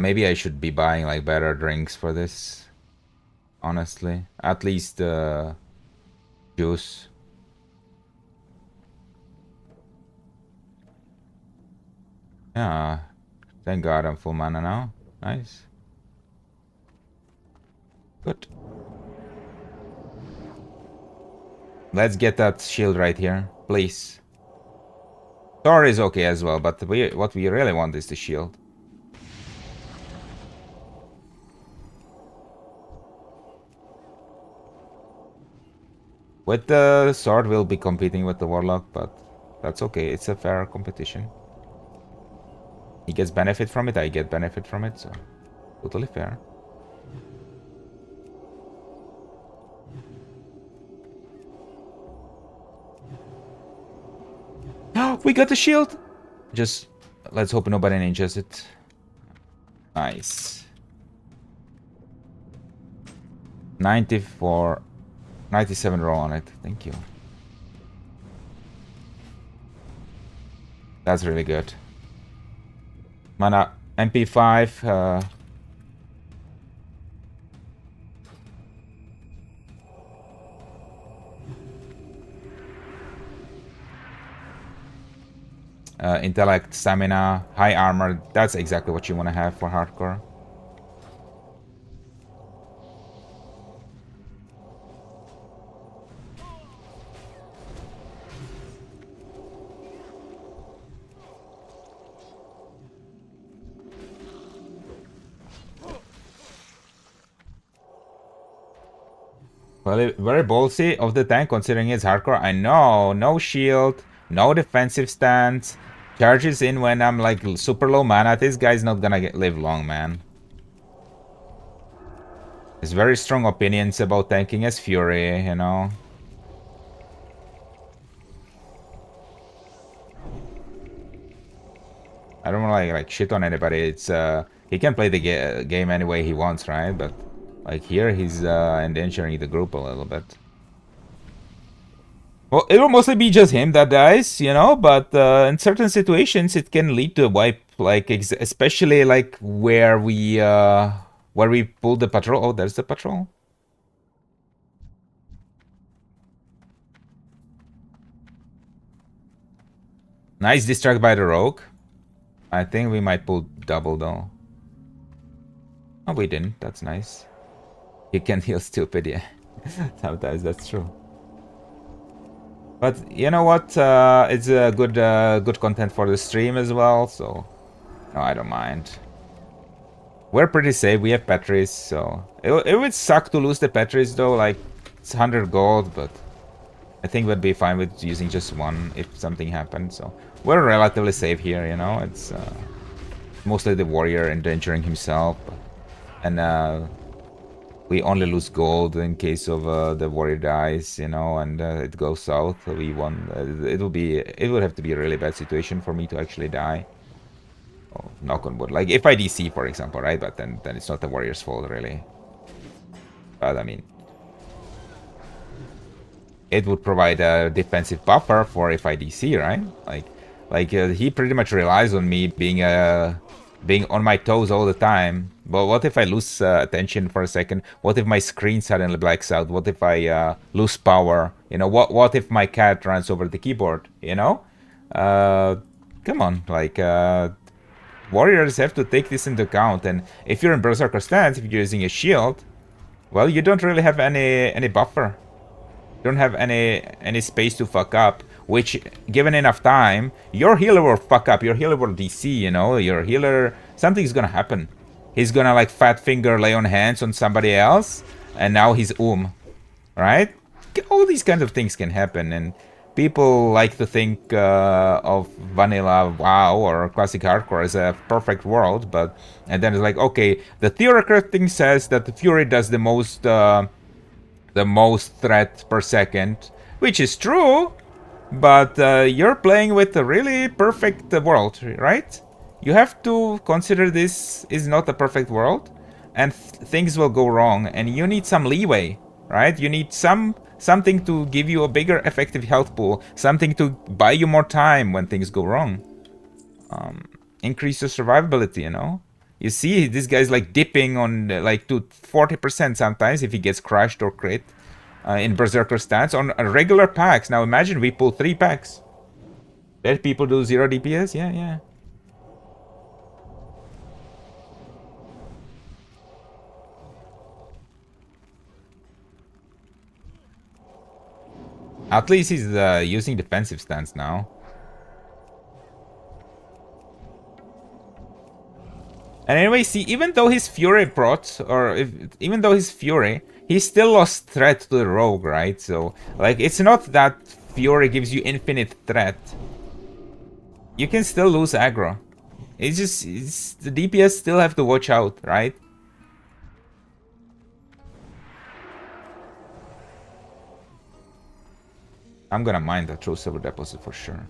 Maybe I should be buying like better drinks for this. Honestly. At least juice. Yeah, thank God I'm full mana now. Nice. Good. Let's get that shield right here, please. Thor is okay as well, but what we really want is the shield. With the sword, we'll be competing with the warlock, but that's okay. It's a fair competition. He gets benefit from it, I get benefit from it, so totally fair. Oh, we got the shield! Just let's hope nobody ninjas it. Nice. 94, 97 roll on it. Thank you. That's really good. Mana MP5. Intellect, stamina, high armor. That's exactly what you want to have for hardcore. Well, very ballsy of the tank considering it's hardcore. I know, no shield, no defensive stance. Charges in when I'm like super low mana. This guy's not gonna live long, man. There's very strong opinions about tanking as Fury, you know. I don't want to like shit on anybody. It's he can play the game any way he wants, right? But like here, he's endangering the group a little bit. Well, it will mostly be just him that dies, you know. But in certain situations, it can lead to a wipe. Like especially like where we pulled the patrol. Oh, there's the patrol. Nice distract by the rogue. I think we might pull double though. Oh, we didn't. That's nice. You can heal stupid, yeah. Sometimes that's true. But you know what? It's a good content for the stream as well. So no, I don't mind. We're pretty safe. We have Petris, so it would suck to lose the Petris though. Like it's 100 gold, but I think we'd be fine with using just one if something happened. So we're relatively safe here, you know. It's mostly the warrior endangering himself, and we only lose gold in case of the warrior dies, you know, and it goes south. We won. It would have to be a really bad situation for me to actually die. Oh, knock on wood. Like if I DC, for example, right? But then it's not the warrior's fault, really. But I mean, it would provide a defensive buffer for if I DC, right? Like he pretty much relies on me being on my toes all the time. But what if I lose attention for a second? What if my screen suddenly blacks out? What if I lose power? You know, what if my cat runs over the keyboard? You know, come on, like warriors have to take this into account. And if you're in berserker stance, if you're using a shield, well, you don't really have any buffer. You don't have any space to fuck up. Which, given enough time, your healer will fuck up. Your healer will DC. You know, your healer, something's gonna happen. He's gonna like fat finger lay on hands on somebody else, and now he's right? All these kinds of things can happen, and people like to think of vanilla WoW or classic hardcore as a perfect world, and then it's like, okay, the theoretical thing says that the Fury does the most threat per second, which is true, but you're playing with a really perfect world, right? You have to consider this is not a perfect world, and things will go wrong, and you need some leeway, right? You need something to give you a bigger effective health pool, something to buy you more time when things go wrong. Increase your survivability, you know? You see this guy's like dipping on like to 40% sometimes if he gets crushed or crit in berserker stance on regular packs. Now imagine we pull 3 packs. Let people do 0 DPS? Yeah. At least he's using defensive stance now. And anyway, see, even though his Fury even though his Fury, he still lost threat to the rogue, right? So, like, it's not that Fury gives you infinite threat. You can still lose aggro. The DPS still have to watch out, right? I'm gonna mine the true silver deposit for sure.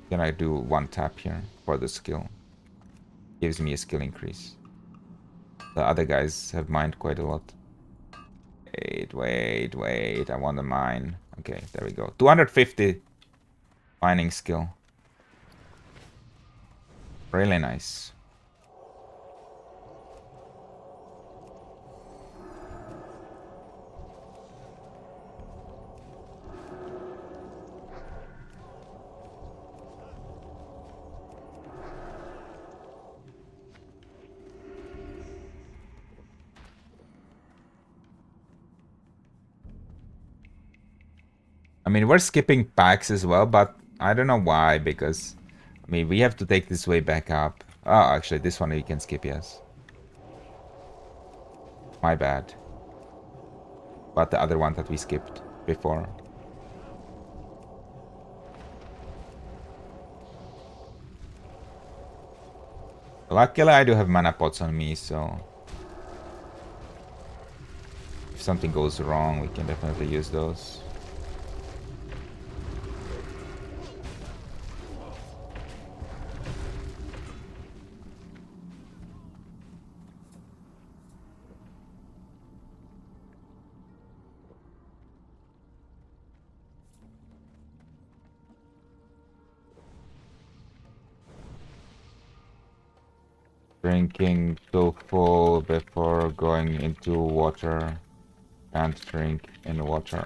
Then I do 1 tap here for the skill. Gives me a skill increase. The other guys have mined quite a lot. Wait. I want to mine. Okay, there we go. 250 mining skill. Really nice. I mean, we're skipping packs as well, but I don't know why, because, I mean, we have to take this way back up. Oh, actually, this one we can skip, yes. My bad. But the other one that we skipped before. Luckily, I do have mana pots on me, so... if something goes wrong, we can definitely use those. Drinking too full before going into water. Can't drink in water.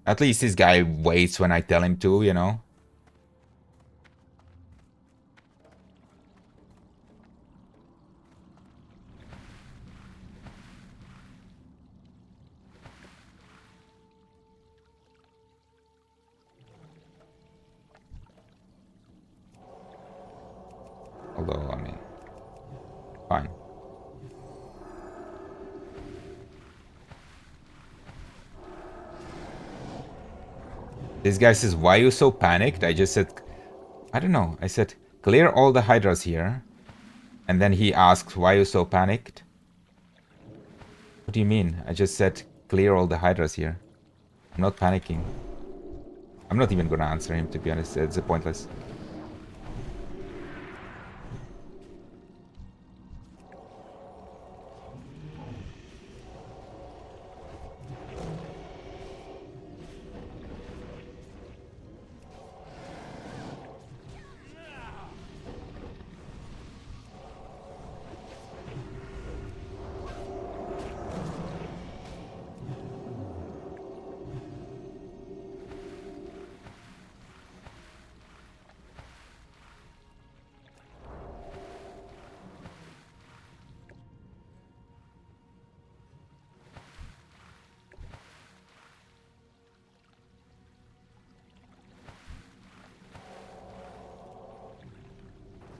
At least this guy waits when I tell him to, you know? Although, I mean, fine. This guy says, why you so panicked? I just said, I don't know. I said, clear all the hydras here. And then he asks, why you so panicked? What do you mean? I just said, clear all the hydras here. I'm not panicking. I'm not even gonna answer him, to be honest. It's pointless.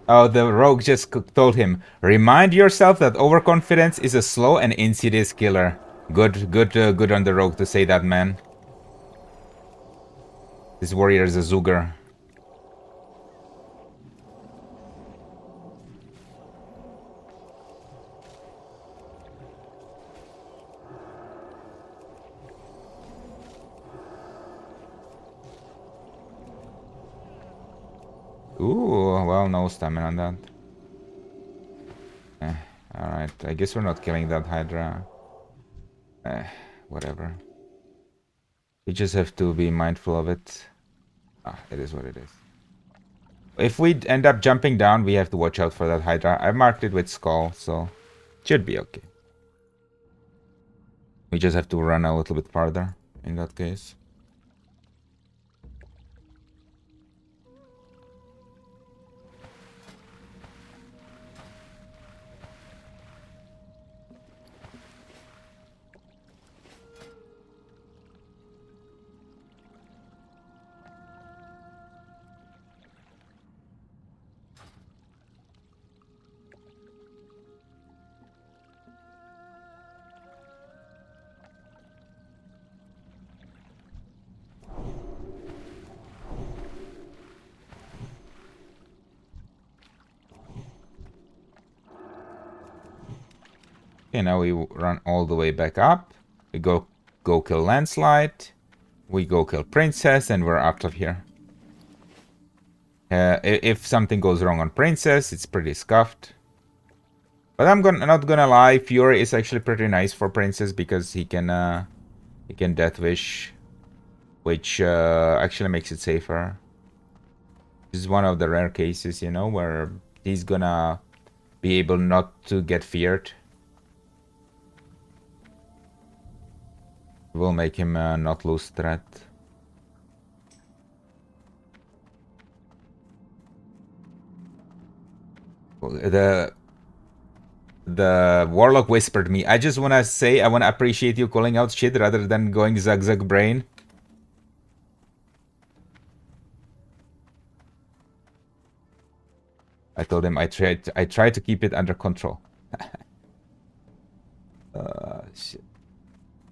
Oh, the rogue just told him, remind yourself that overconfidence is a slow and insidious killer. Good on the rogue to say that, man. This warrior is a Zooger. Ooh, well, no stamina on that. Alright, I guess we're not killing that Hydra. Whatever. We just have to be mindful of it. Ah, it is what it is. If we end up jumping down, we have to watch out for that Hydra. I marked it with skull, so it should be okay. We just have to run a little bit farther in that case. Okay, now we run all the way back up. We go kill Landslide. We go kill Princess, and we're out of here. If something goes wrong on Princess, it's pretty scuffed. But I'm not gonna lie, Fury is actually pretty nice for Princess because he can Death Wish, which actually makes it safer. This is one of the rare cases, you know, where he's gonna be able not to get feared. Will make him not lose threat. The Warlock whispered me, I just wanna say I wanna appreciate you calling out shit rather than going zag brain. I told him I tried to keep it under control. Shit.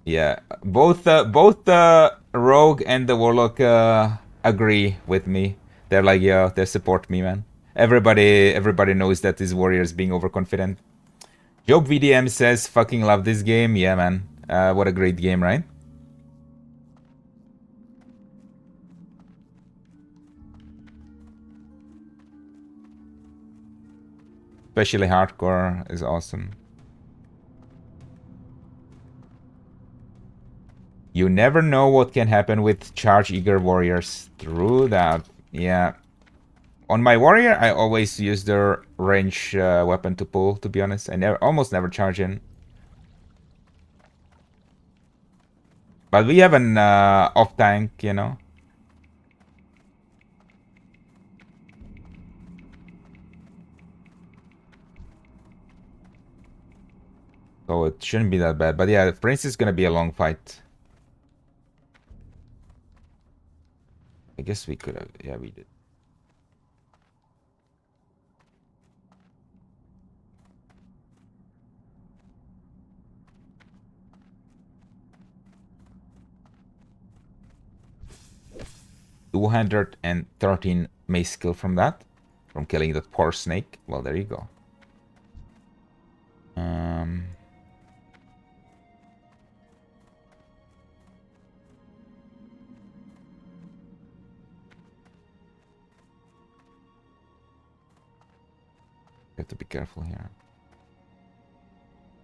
Yeah, both the Rogue and the Warlock agree with me. They're like, yeah, they support me, man. Everybody knows that this warrior is being overconfident. Job VDM says, fucking love this game. Yeah, man. What a great game, right? especially hardcore, is awesome. You never know what can happen with charge eager warriors. True that. Yeah. On my warrior, I always use the range weapon to pull, to be honest. I almost never charge in. But we have an off tank, you know. So it shouldn't be that bad. But yeah, the Prince is gonna be a long fight. I guess we could have. Yeah, we did. $213 mace skill from that. From killing that poor snake. Well, there you go. Have to be careful here.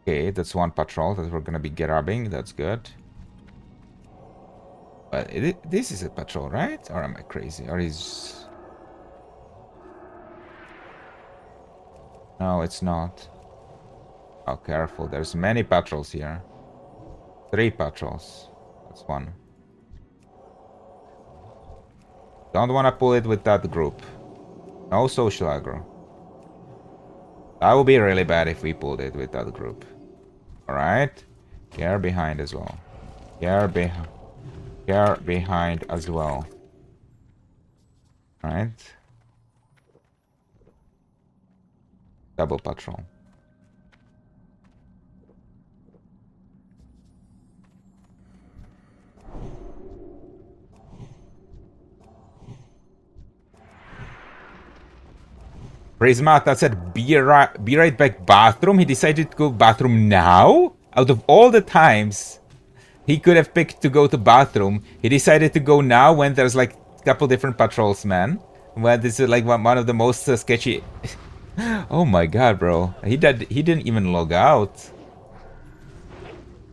Okay, that's one patrol that we're gonna be grabbing. That's good. But this is a patrol, right? Or am I crazy? Or is... No, it's not. Oh, careful. There's many patrols here. 3 patrols. That's one. Don't want to pull it with that group. No social aggro. That would be really bad if we pulled it with that group. Alright. Care behind as well. Care behind as well. Alright. Double patrol. Prismata said, be right back bathroom. He decided to go bathroom now? Out of all the times he could have picked to go to bathroom, he decided to go now when there's like a couple different patrols, man. When this is like one of the most sketchy... Oh my god, bro. He didn't even log out.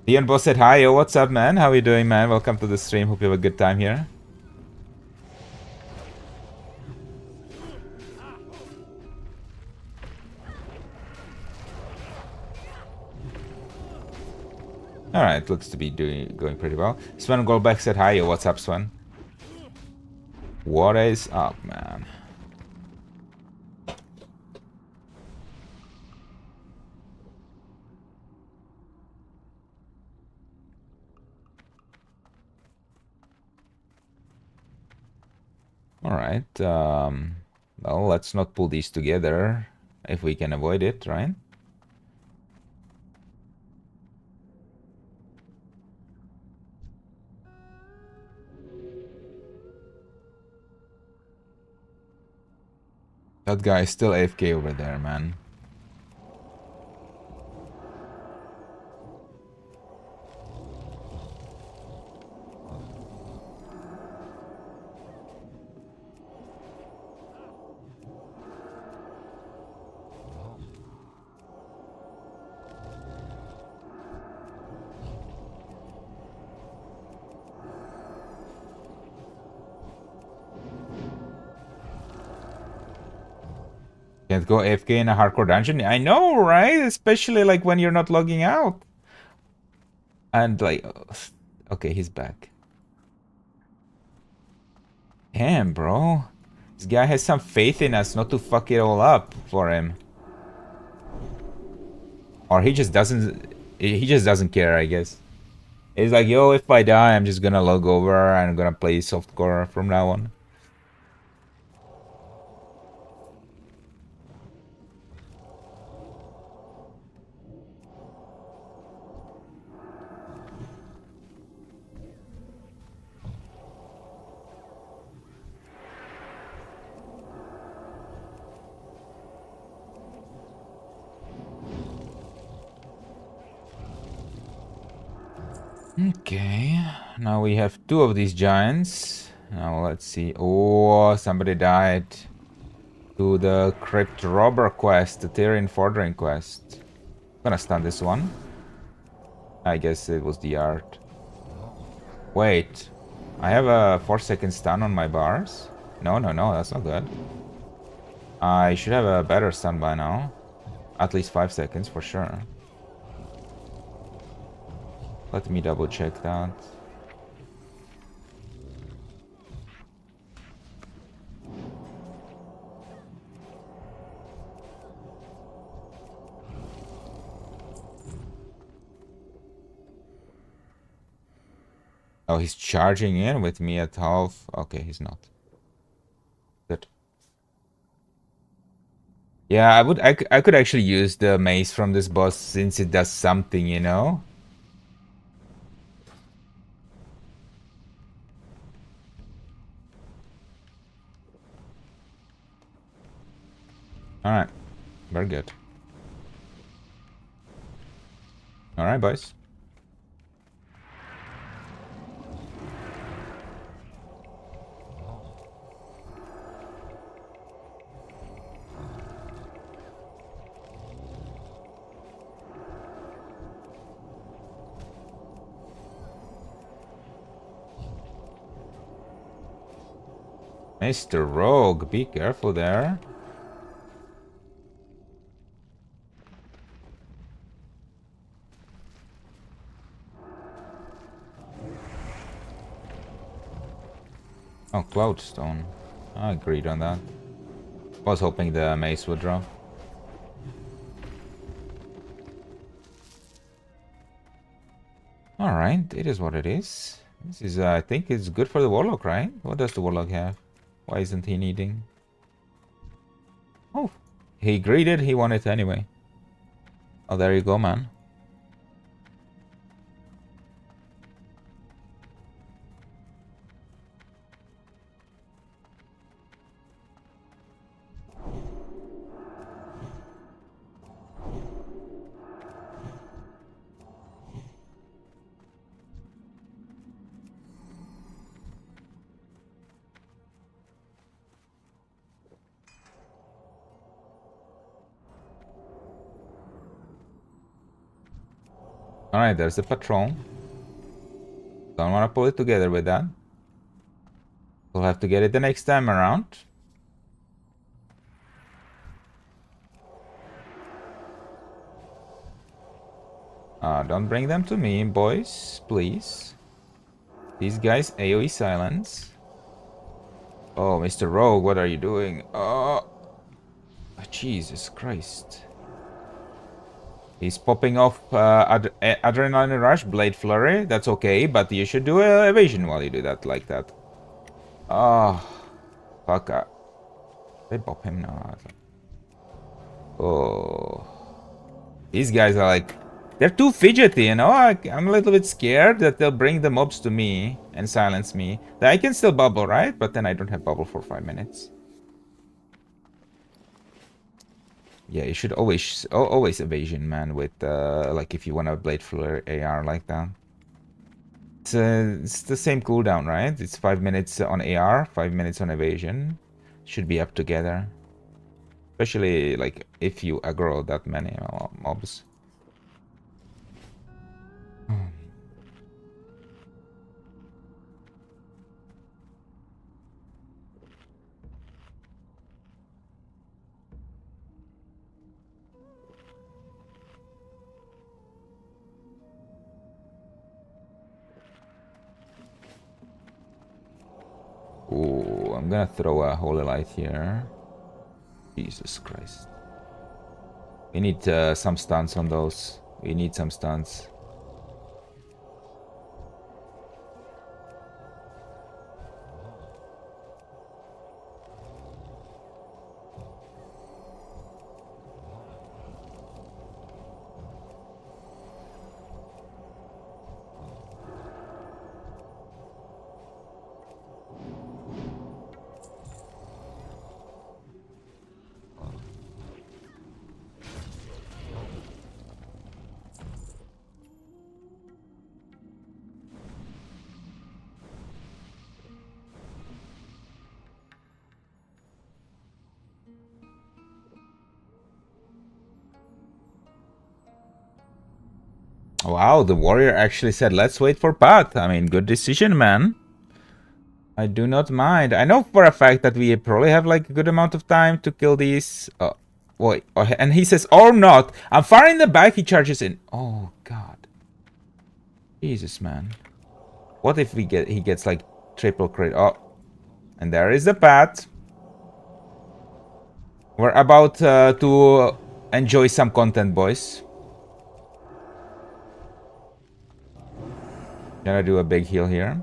Leon Boss said, hi, yo, what's up, man? How you doing, man? Welcome to the stream. Hope you have a good time here. Alright, looks to be going pretty well. Sven Goldbeck said, hi, yo, what's up, Sven? What is up, man? Alright, well, let's not pull these together if we can avoid it, right? That guy is still AFK over there, man. Can't go AFK in a hardcore dungeon. I know, right? Especially like when you're not logging out. And like, okay, he's back. Damn, bro. This guy has some faith in us not to fuck it all up for him. Or he just doesn't care, I guess. He's like, yo, if I die, I'm just gonna log over and I'm gonna play softcore from now on. Okay, now we have 2 of these giants. Now let's see. Oh, somebody died. to the Crypt Robber quest, the Tyrian Fordring quest. Gonna stun this one. I guess it was the art. Wait. I have a 4-second stun on my bars? No, that's not good. I should have a better stun by now. At least 5 seconds for sure. Let me double check that. Oh, he's charging in with me at half. Okay, he's not. Good. Yeah, I could actually use the mace from this boss since it does something, you know? Alright. Very good. Alright, boys. Mr. Rogue, be careful there. Oh, Cloudstone. I agreed on that. Was hoping the mace would drop. Alright, it is what it is. This is, I think it's good for the Warlock, right? What does the Warlock have? Why isn't he needing? Oh, he greeted, he won it anyway. Oh, there you go, man. Alright, there's the patrol. Don't want to pull it together with that. We'll have to get it the next time around. Don't bring them to me, boys, please. These guys AoE silence. Oh, Mr. Rogue, what are you doing? Oh, Jesus Christ. He's popping off Adrenaline Rush, Blade Flurry. That's okay, but you should do evasion while you do that, like that. Oh, fuck. They pop him now. Oh. These guys are like... They're too fidgety, you know? I'm a little bit scared that they'll bring the mobs to me and silence me. I can still bubble, right? But then I don't have bubble for 5 minutes. Yeah, you should always evasion, man, with, like, if you want to Blade Flurry AR like that. It's the same cooldown, right? It's 5 minutes on AR, 5 minutes on evasion. Should be up together. Especially, like, if you aggro that many mobs. Ooh, I'm gonna throw a Holy Light here. Jesus Christ. We need some stuns on those. We need some stuns. Wow, the warrior actually said, let's wait for Pat. I mean, good decision, man. I do not mind. I know for a fact that we probably have like a good amount of time to kill these. Wait, and he says, or not. I'm far in the back, he charges in. Oh, God. Jesus, man. What if he gets like triple crit? Oh, and there is the Pat. We're about to enjoy some content, boys. Gonna do a big heal here.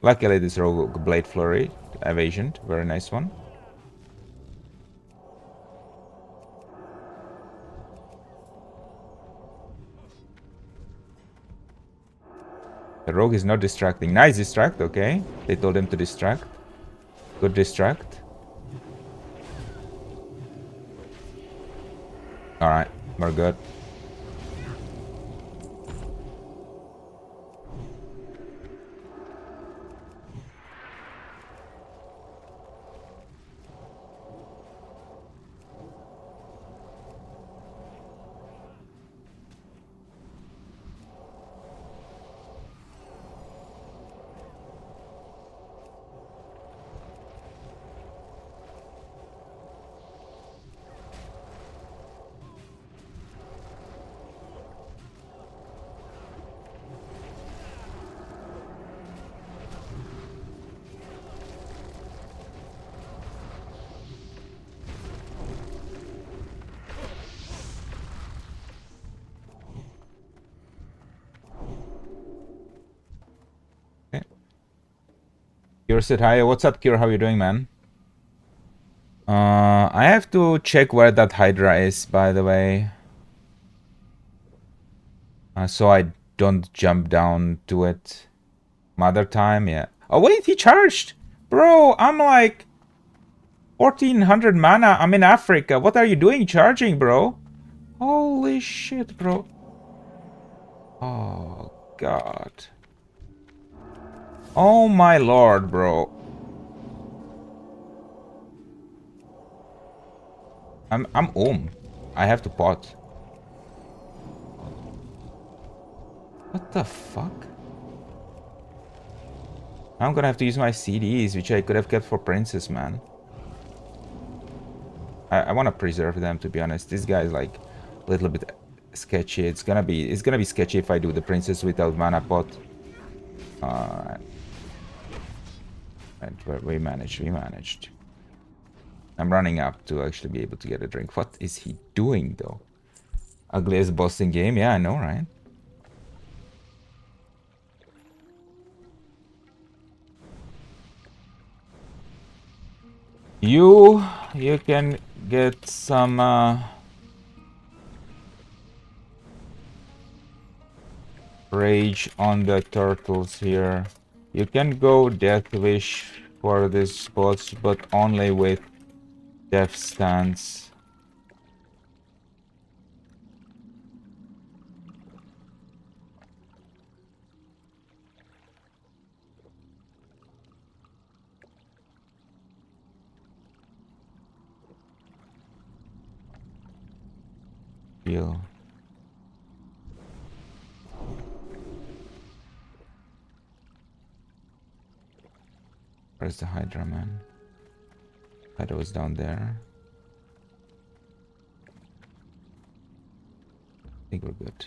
Luckily, this rogue blade flurry evasion, very nice one. The rogue is not distracting. Nice distract, okay. They told him to distract. Good distract. Alright, we're good. Cure said hi. What's up, Cure? How you doing, man? I have to check where that Hydra is, by the way. So I don't jump down to it. Mother time, yeah. Oh, wait, he charged! Bro, I'm like 1400 mana. I'm in Africa. What are you doing charging, bro? Holy shit, bro. Oh, God. Oh, my lord, bro. I'm I have to pot. What the fuck? I'm gonna have to use my CDs, which I could have kept for Princess, man. I want to preserve them, to be honest. This guy is like a little bit sketchy. It's gonna be sketchy if I do the Princess without mana pot. Alright. And we managed. I'm running up to actually be able to get a drink. What is he doing, though? Ugliest boss in game? Yeah, I know, right? You can get some rage on the turtles here. You can go Death Wish for this boss, but only with Death Stance. Heal. Where's the Hydra, man? Hydra was down there. I think we're good.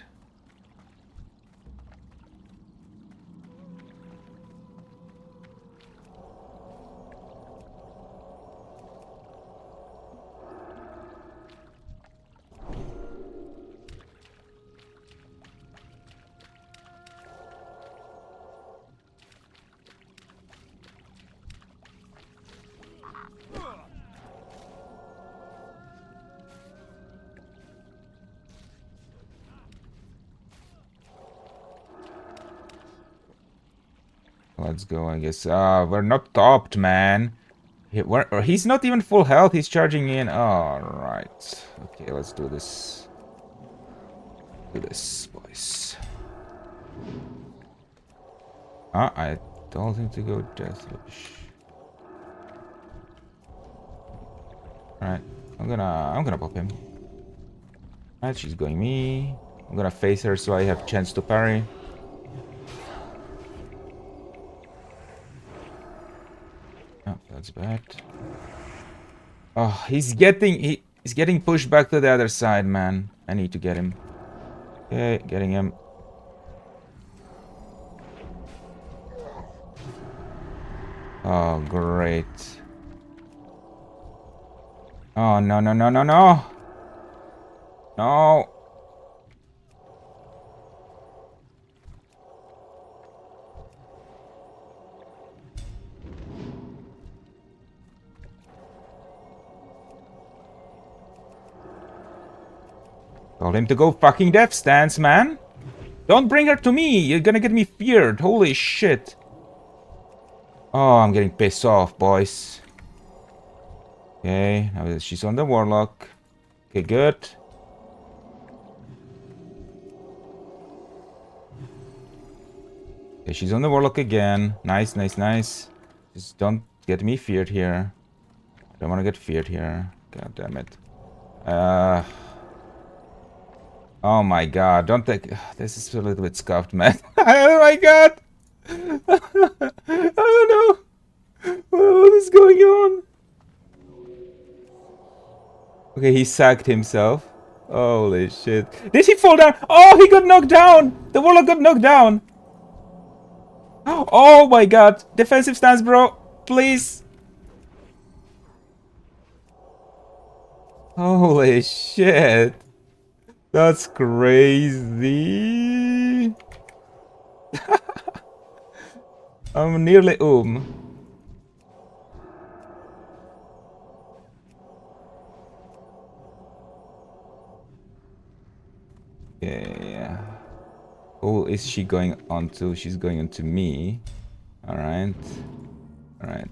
Let's go, I guess. We're not topped, man. He's not even full health. He's charging in. Alright. Okay, let's do this. Do this, boys. I told him to go Death Wish. Alright. I'm gonna pop him. Alright, she's going me. I'm gonna face her so I have chance to parry. Oh, that's bad. Oh, he's getting pushed back to the other side, man. I need to get him. Okay, getting him. Oh, great. Oh, no, no, no, no, no. No. Told him to go fucking death stance, man. Don't bring her to me. You're gonna get me feared. Holy shit. Oh, I'm getting pissed off, boys. Okay, now she's on the warlock. Okay, good. Okay, she's on the warlock again. Nice, nice, nice. Just don't get me feared here. I don't want to get feared here. God damn it. Oh my god, don't take... This is a little bit scuffed, man. Oh my god! Oh no! What is going on? Okay, he sacked himself. Holy shit. Did he fall down? Oh, he got knocked down! The warlock got knocked down! Oh my god! Defensive stance, bro! Please! Holy shit! That's crazy! I'm nearly Okay. Who is she going on to? She's going on to me. Alright. Alright.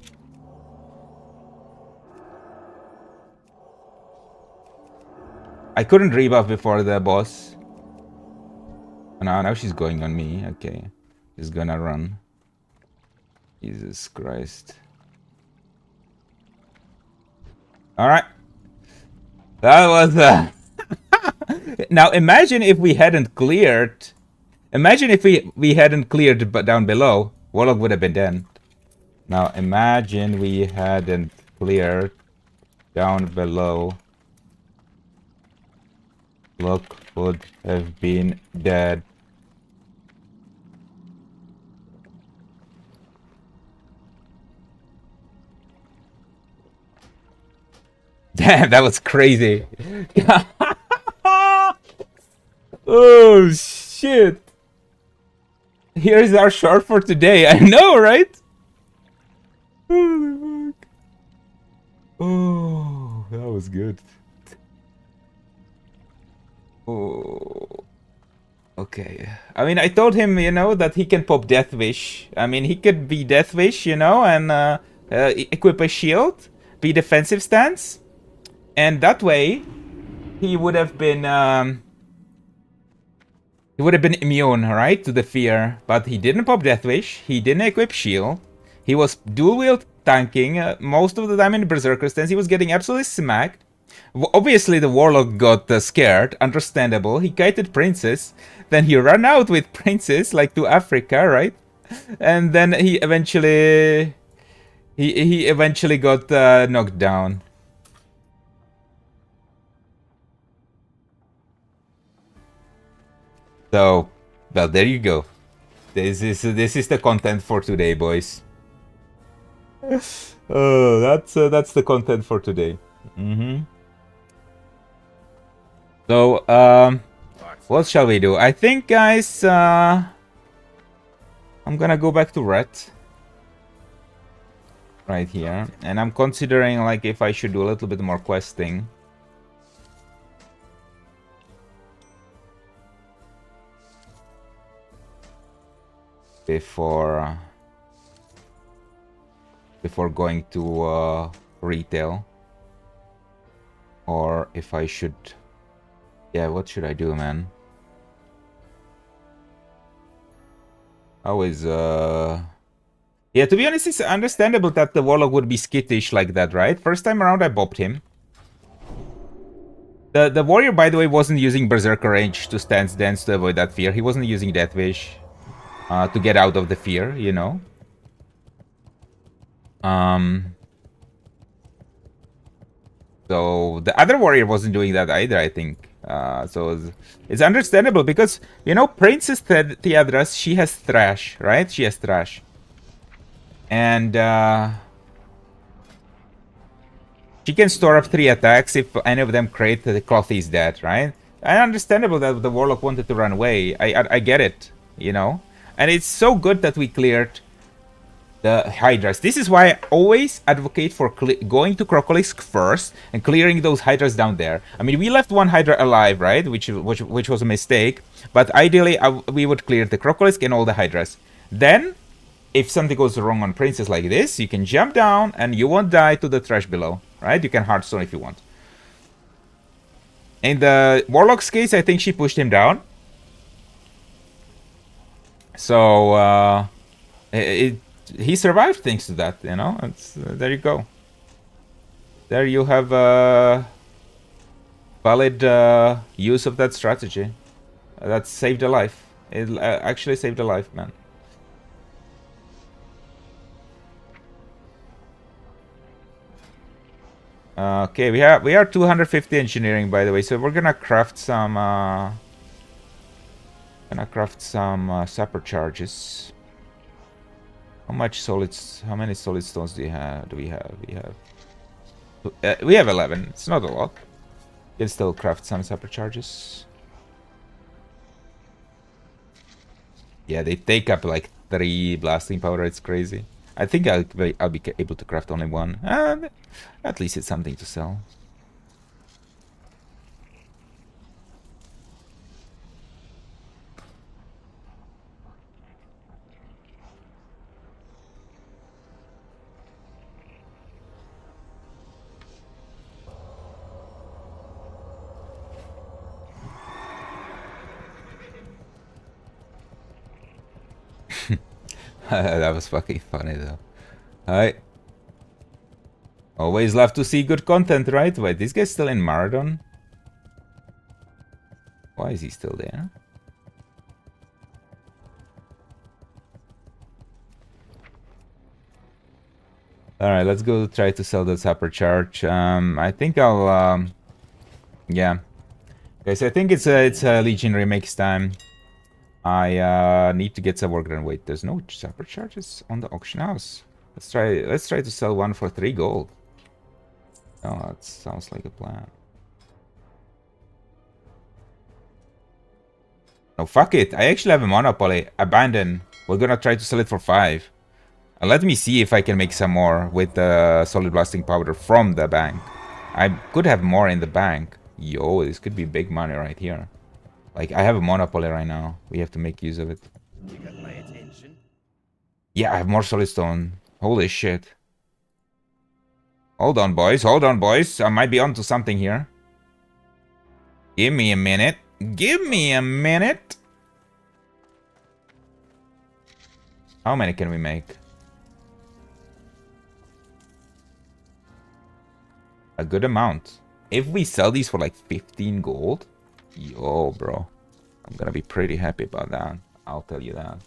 I couldn't rebuff before the boss. Oh, now she's going on me. Okay. She's gonna run. Jesus Christ. Alright. That was Now imagine if we hadn't cleared. Imagine if we hadn't cleared down below. Warlock would have been dead. Now imagine we hadn't cleared down below. Warlock would have been dead. Damn, that was crazy. Oh shit. Here's our short for today. I know, right? Holy fuck. Oh, that was good. Oh. Okay. I mean, I told him, you know, that he can pop Death Wish. I mean, he could be Death Wish, you know, and equip a shield, be defensive stance. And that way, he would have been immune, right, to the fear. But he didn't pop Death Wish. He didn't equip shield. He was dual wield tanking most of the time in the Berserker stance. He was getting absolutely smacked. Obviously, the Warlock got scared. Understandable. He kited Princess. Then he ran out with Princess, like to Africa, right? And then he eventually got knocked down. So, well, there you go. This is the content for today, boys. Oh, that's the content for today. So, what shall we do? I think, guys, I'm gonna go back to Red. Right here. And I'm considering, like, if I should do a little bit more questing. Before going to retail, or if I should, yeah, what should I do, man? Always, yeah, to be honest, it's understandable that the Warlock would be skittish like that, right? First time around, I bopped him. The warrior, by the way, wasn't using Berserker Rage to stance dance to avoid that fear. He wasn't using Death Wish to get out of the fear, you know. So the other warrior wasn't doing that either, I think. So it's understandable because, you know, Princess Theadras, she has Thrash, right? She has Thrash. And she can store up 3 attacks if any of them crit, the cloth is dead, right? And understandable that the Warlock wanted to run away. I get it, you know? And it's so good that we cleared the Hydras. This is why I always advocate for going to Crocolisk first and clearing those Hydras down there. I mean, we left one Hydra alive, right? Which was a mistake. But ideally, we would clear the Crocolisk and all the Hydras. Then, if something goes wrong on Princess like this, you can jump down and you won't die to the trash below, right? You can Hearthstone if you want. In the Warlock's case, I think she pushed him down. So, he survived thanks to that, you know? There you go. There you have valid use of that strategy. That saved a life. It actually saved a life, man. Okay, we are 250 engineering, by the way, so we're gonna craft some sapper charges. How many solid stones do we have? We have 11. It's not a lot. You can still craft some sapper charges. Yeah, they take up like 3 blasting powder. It's crazy. I think I'll be able to craft only 1. At least it's something to sell. That was fucking funny though. Hi. Always love to see good content, right? Wait, this guy's still in Marathon? Why is he still there? Alright, let's go try to sell the Sapper Charge. I think I'll yeah. Guys, I think it's a Legion remix time. I need to get some work done. Wait, there's no Sapper Charges on the auction house. Let's try to sell one for 3 gold. Oh, that sounds like a plan. No, fuck it. I actually have a monopoly. Abandon. We're gonna try to sell it for 5. Let me see if I can make some more with the solid blasting powder from the bank. I could have more in the bank. Yo, this could be big money right here. Like, I have a monopoly right now. We have to make use of it. You got my attention. Yeah, I have more solid stone. Holy shit. Hold on, boys. Hold on, boys. I might be onto something here. Give me a minute. Give me a minute. How many can we make? A good amount. If we sell these for like 15 gold, yo, bro, I'm gonna be pretty happy about that. I'll tell you that.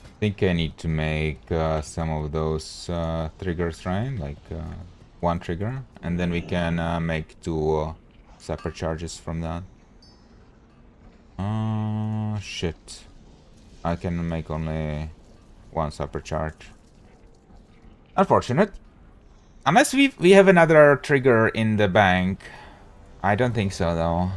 I think I need to make some of those triggers, right? Like 1 trigger, and then we can make 2 separate charges from that. Shit. I can make only 1 separate charge. Unfortunate. Unless we have another trigger in the bank. I don't think so, though.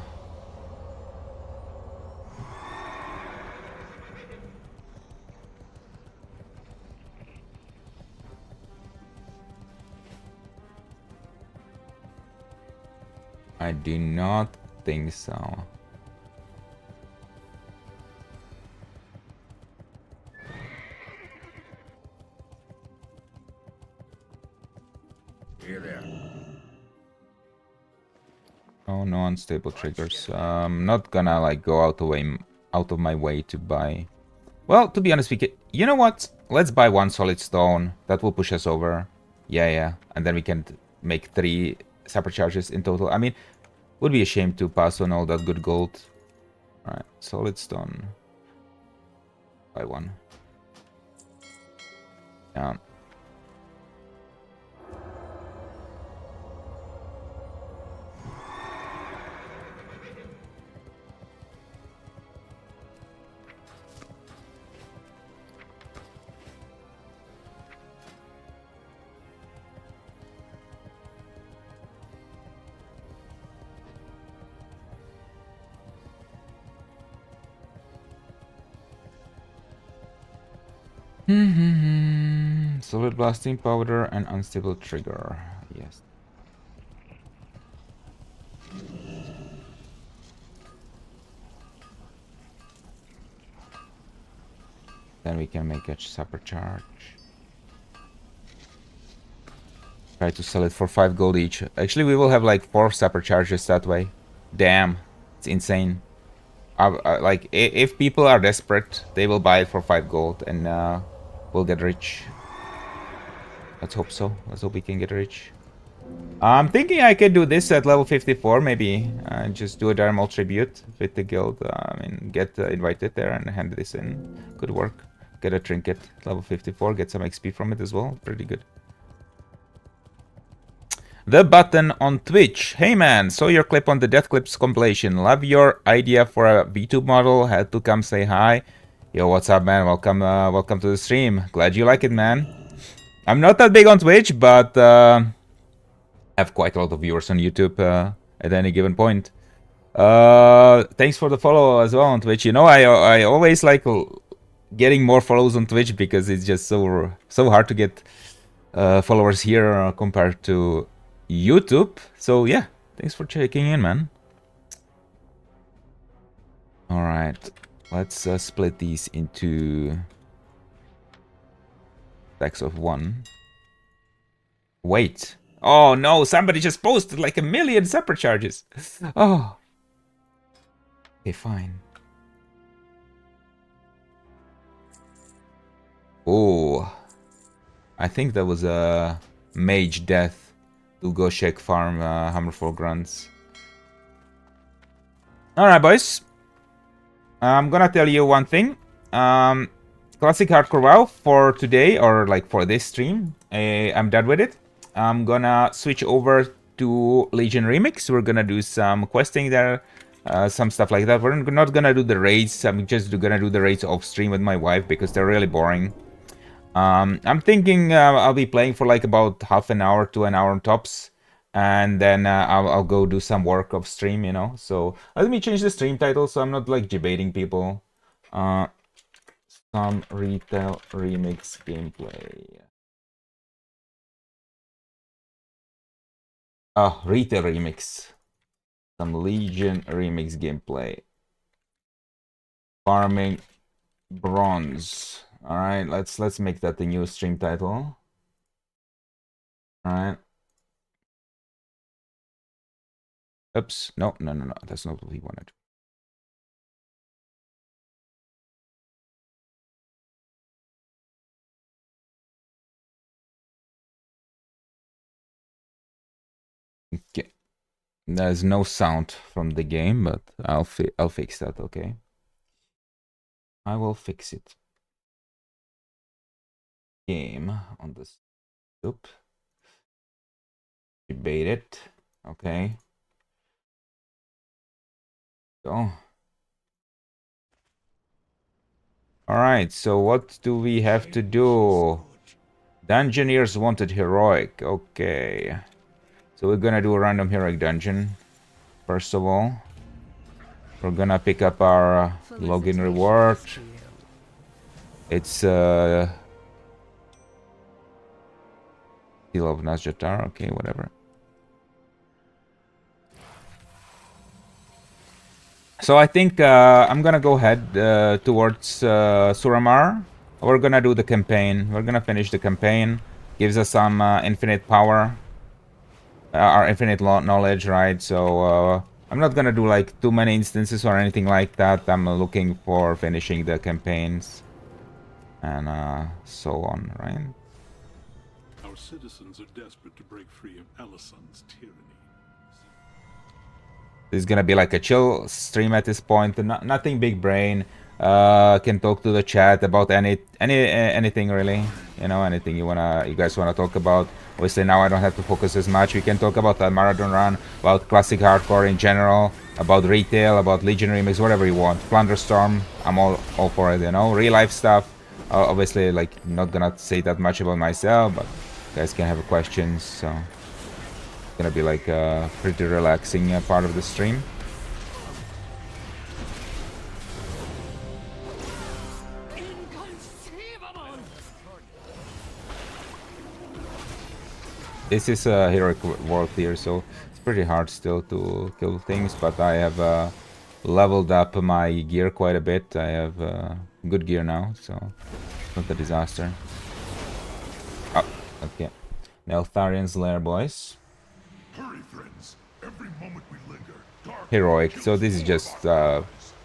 I do not think so. Here there. Oh, no unstable triggers. Not gonna like go out of my way to buy. Well, to be honest, you know what? Let's buy one solid stone. That will push us over. Yeah, and then we can make 3 supercharges in total. I mean, would be a shame to pass on all that good gold. All right, solid stone. Buy one. Yeah. Solid blasting powder and unstable trigger. Yes. Then we can make a supercharge. Try to sell it for 5 gold each. Actually, we will have like 4 supercharges that way. Damn, it's insane. Like, if people are desperate, they will buy it for 5 gold and we'll get rich. Let's hope so. Let's hope we can get rich. I'm thinking I could do this at level 54, maybe. Just do a Dermal Tribute with the guild. I mean, get invited there and hand this in. Could work. Get a trinket, level 54, get some XP from it as well. Pretty good. The Button on Twitch. Hey man, saw your clip on the Death Clips compilation. Love your idea for a VTube model. Had to come say hi. Yo, what's up, man? Welcome to the stream. Glad you like it, man. I'm not that big on Twitch, but have quite a lot of viewers on YouTube at any given point. Thanks for the follow as well on Twitch. You know, I always like getting more follows on Twitch because it's just so hard to get followers here compared to YouTube. So yeah, thanks for checking in, man. All right, let's split these into stacks of 1. Wait. Oh no, somebody just posted like 1 million supercharges. Oh. Okay, fine. Oh. I think that was a mage death to go check farm Hammerfall grunts. Alright, boys. I'm gonna tell you one thing. Classic Hardcore WoW for today, or like for this stream, I'm done with it. I'm gonna switch over to Legion Remix. We're gonna do some questing there, some stuff like that. We're not gonna do the raids. I'm just gonna do the raids off stream with my wife because they're really boring. I'm thinking I'll be playing for like about half an hour to an hour tops, and then I'll go do some work off stream, you know. So let me change the stream title so I'm not like debating people. Some retail remix gameplay. Retail remix. Some Legion remix gameplay. Farming bronze. All right, let's make that the new stream title. All right. Oops. No. That's not what we wanted. Okay. There's no sound from the game, but I'll fix that. Okay. I will fix it. Game on this. Oop. Debate it. Okay. Go. Alright, so what do we have to do? Dungeoneers wanted heroic. Okay. So we're gonna do a random heroic dungeon. first of all. We're gonna pick up our login reward. It's Seal of Nazjatar, okay, whatever. So I think I'm gonna go ahead towards Suramar. We're gonna do the campaign. We're gonna finish the campaign. Gives us some infinite power. Our infinite knowledge, right? So I'm not gonna do like too many instances or anything like that. I'm looking for finishing the campaigns and so on, right? Our citizens are desperate to break free of Elison's tyranny. This is gonna be like a chill stream at this point. Nothing big brain. Can talk to the chat about anything really. You know, anything you guys wanna talk about. Obviously now I don't have to focus as much. We can talk about that marathon run, about classic hardcore in general, about retail, about Legion remix, whatever you want. Plunderstorm, I'm all for it. You know, real life stuff. Obviously, like not gonna say that much about myself, but you guys can have questions. So. Gonna be like a pretty relaxing part of the stream. This is a heroic world here, so it's pretty hard still to kill things, but I have leveled up my gear quite a bit. I have good gear now, so not a disaster. Oh, okay. Neltharian's Lair, boys. Hurry, friends. Every moment we linger, dark Heroic, so this is just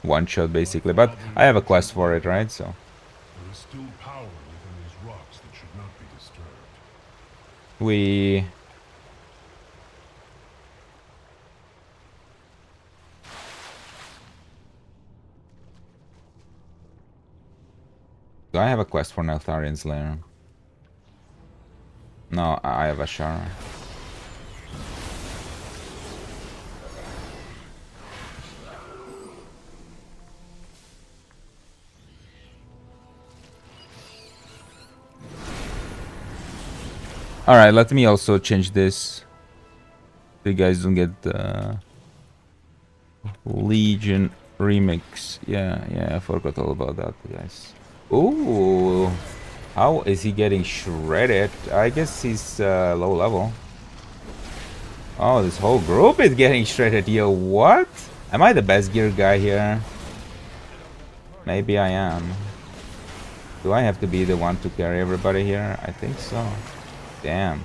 one shot basically, but I have a quest for it, right? So there is still power within these rocks that should not be disturbed. Do I have a quest for Neltharian's Lair? No, I have Ashara. Alright, let me also change this. So you guys don't get the Legion remix. Yeah, I forgot all about that, guys. Ooh, how is he getting shredded? I guess he's low level. Oh, this whole group is getting shredded. Yo, what? Am I the best gear guy here? Maybe I am. Do I have to be the one to carry everybody here? I think so. Damn.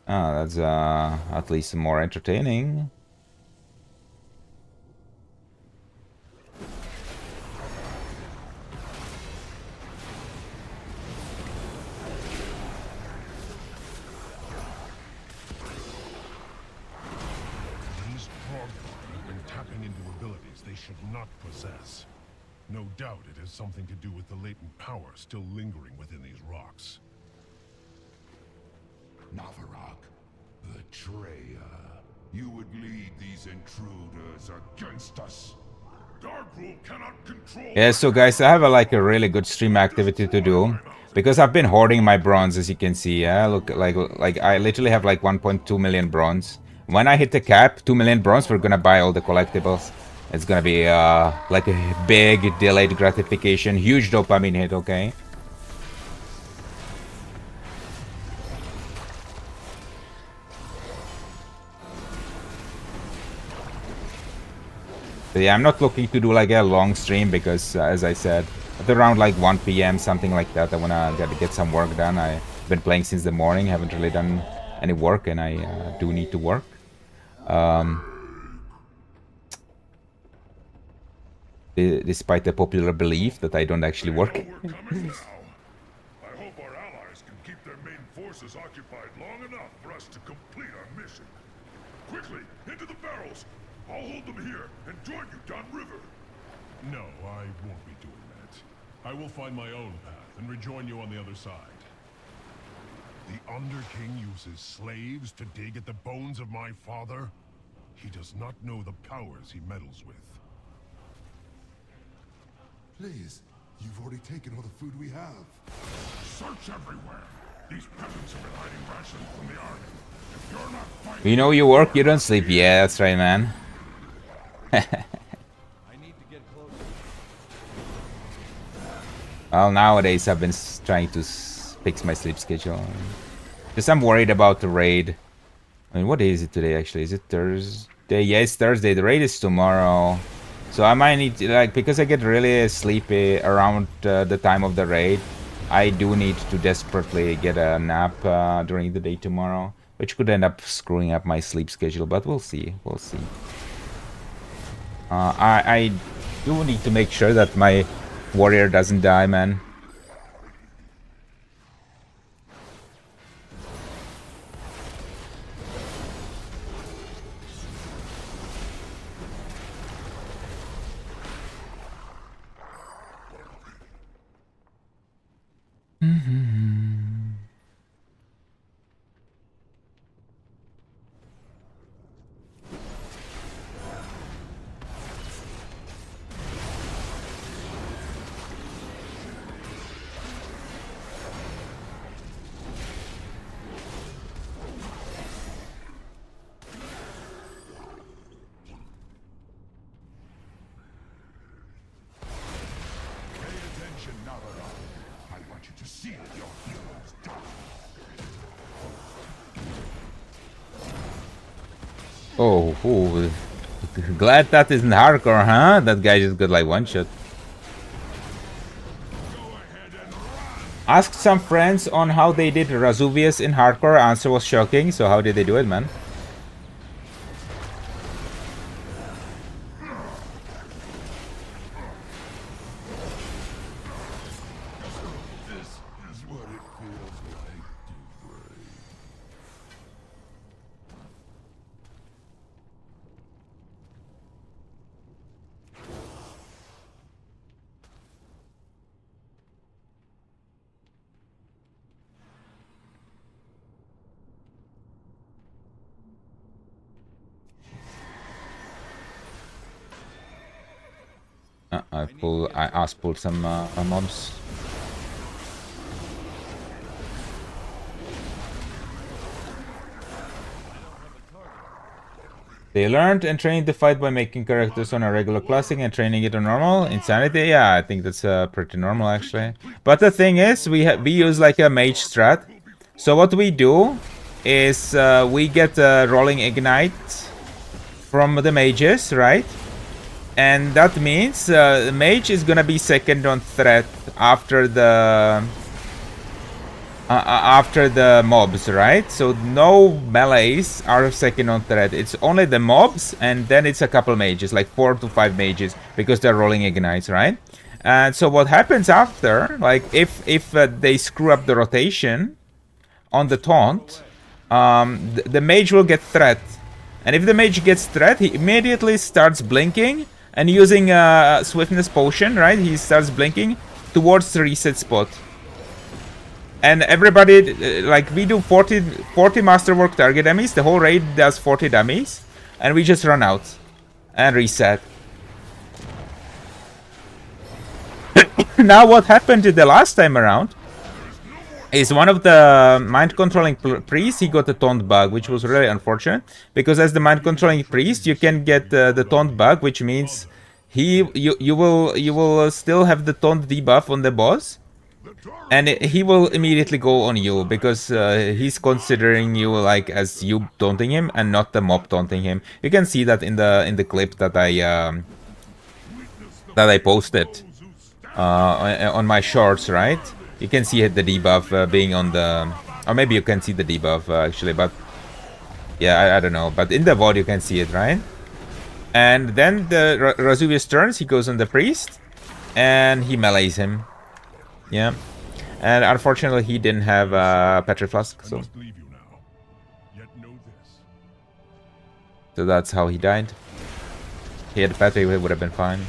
Oh, that's at least more entertaining. These frog have been tapping into abilities they should not possess. No doubt it has something to do with the latent power still lingering within these rocks. Navarok, betrayer. You would lead these intruders against us. Darkrule cannot control. Yeah, so guys, I have a really good stream activity to do because I've been hoarding my bronze, as you can see. Yeah, look, like I literally have like 1.2 million bronze. When I hit the cap, 2 million bronze, we're gonna buy all the collectibles. It's gonna be like a big delayed gratification, huge dopamine hit. Okay. So yeah, I'm not looking to do like a long stream because, as I said, at around like 1 PM, something like that, I wanna get some work done. I've been playing since the morning, haven't really done any work, and I do need to work. Despite the popular belief that I don't actually work. I hope our allies can keep their main forces occupied long enough for us to complete our mission. Quickly, into the barrels! I'll hold them here and join you downriver. No, I won't be doing that. I will find my own path and rejoin you on the other side. The Underking uses slaves to dig at the bones of my father? He does not know the powers he meddles with. Please, you've already taken all the food we have. Search everywhere. These peasants have been hiding rations from the army. You know you work, you don't sleep. Yeah, that's right, man. Well, nowadays I've been trying to fix my sleep schedule. Because I'm worried about the raid. I mean, what day is it today, actually? Is it Thursday? Yeah, it's Thursday. The raid is tomorrow. So I might need to, like, because I get really sleepy around the time of the raid, I do need to desperately get a nap during the day tomorrow, which could end up screwing up my sleep schedule, but we'll see. We'll see. I do need to make sure that my warrior doesn't die, man. Oh, ooh. Glad that isn't hardcore, huh? That guy just got like one shot. Asked some friends on how they did Razuvius in hardcore. Answer was shocking. So how did they do it, man? I asked pull some mobs. They learned and trained the fight by making characters on a regular classic and training it on normal. Insanity, yeah, I think that's pretty normal actually. But the thing is, we use like a mage strat. So what we do is we get rolling ignite from the mages, right? And that means the mage is gonna be second on threat after the mobs, right? So no melees are second on threat. It's only the mobs, and then it's a couple mages, like 4 to 5 mages, because they're rolling ignites, right? And so what happens after, like if they screw up the rotation on the taunt, the mage will get threat, and if the mage gets threat, he immediately starts blinking. And using a swiftness potion, right? He starts blinking towards the reset spot. And everybody, like, we do 40 masterwork target dummies. The whole raid does 40 dummies. And we just run out. And reset. Now what happened to the last time around is one of the mind controlling priests, he got a taunt bug, which was really unfortunate, because as the mind controlling priest you can get the taunt bug, which means you will still have the taunt debuff on the boss, and he will immediately go on you, because he's considering you like as you taunting him and not the mob taunting him. You can see that in the clip that I posted on my shorts, right? You can see the debuff being on the... Or maybe you can see the debuff, actually, but... Yeah, I don't know. But in the VOD you can see it, right? And then the Razuvius turns, he goes on the priest, and he melees him. Yeah. And unfortunately he didn't have a Petri Flask, so... So that's how he died. If he had Petri, it would have been fine.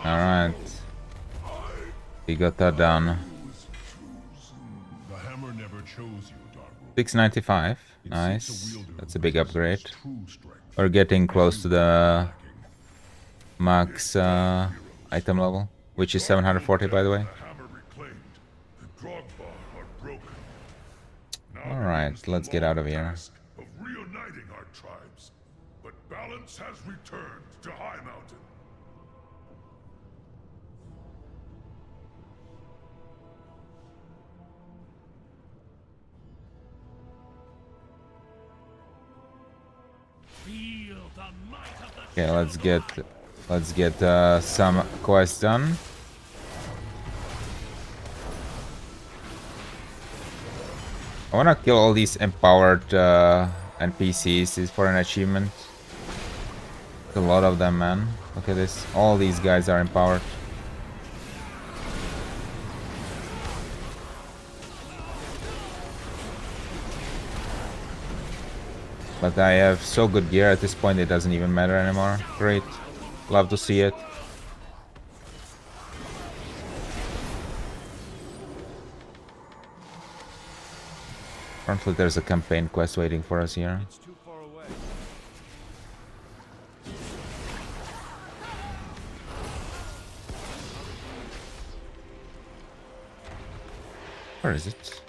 Alright. We got that done. The hammer never chose you, Darkroot. 695. It Nice. seeks a wielder That's who a big possesses upgrade. true strength. We're getting close to the Lacking. max item level, which is 740 by the way. The hammer reclaimed. The Drogba are broken. Now Alright, begins the let's get out of long here. task of reuniting our tribes. But balance has returned to High Mountain. Okay, let's get some quests done. I wanna kill all these empowered NPCs. Is for an achievement. A lot of them, man. Look at this. All these guys are empowered. But I have so good gear at this point, it doesn't even matter anymore. Great. Love to see it. Apparently there's a campaign quest waiting for us here. Where is it?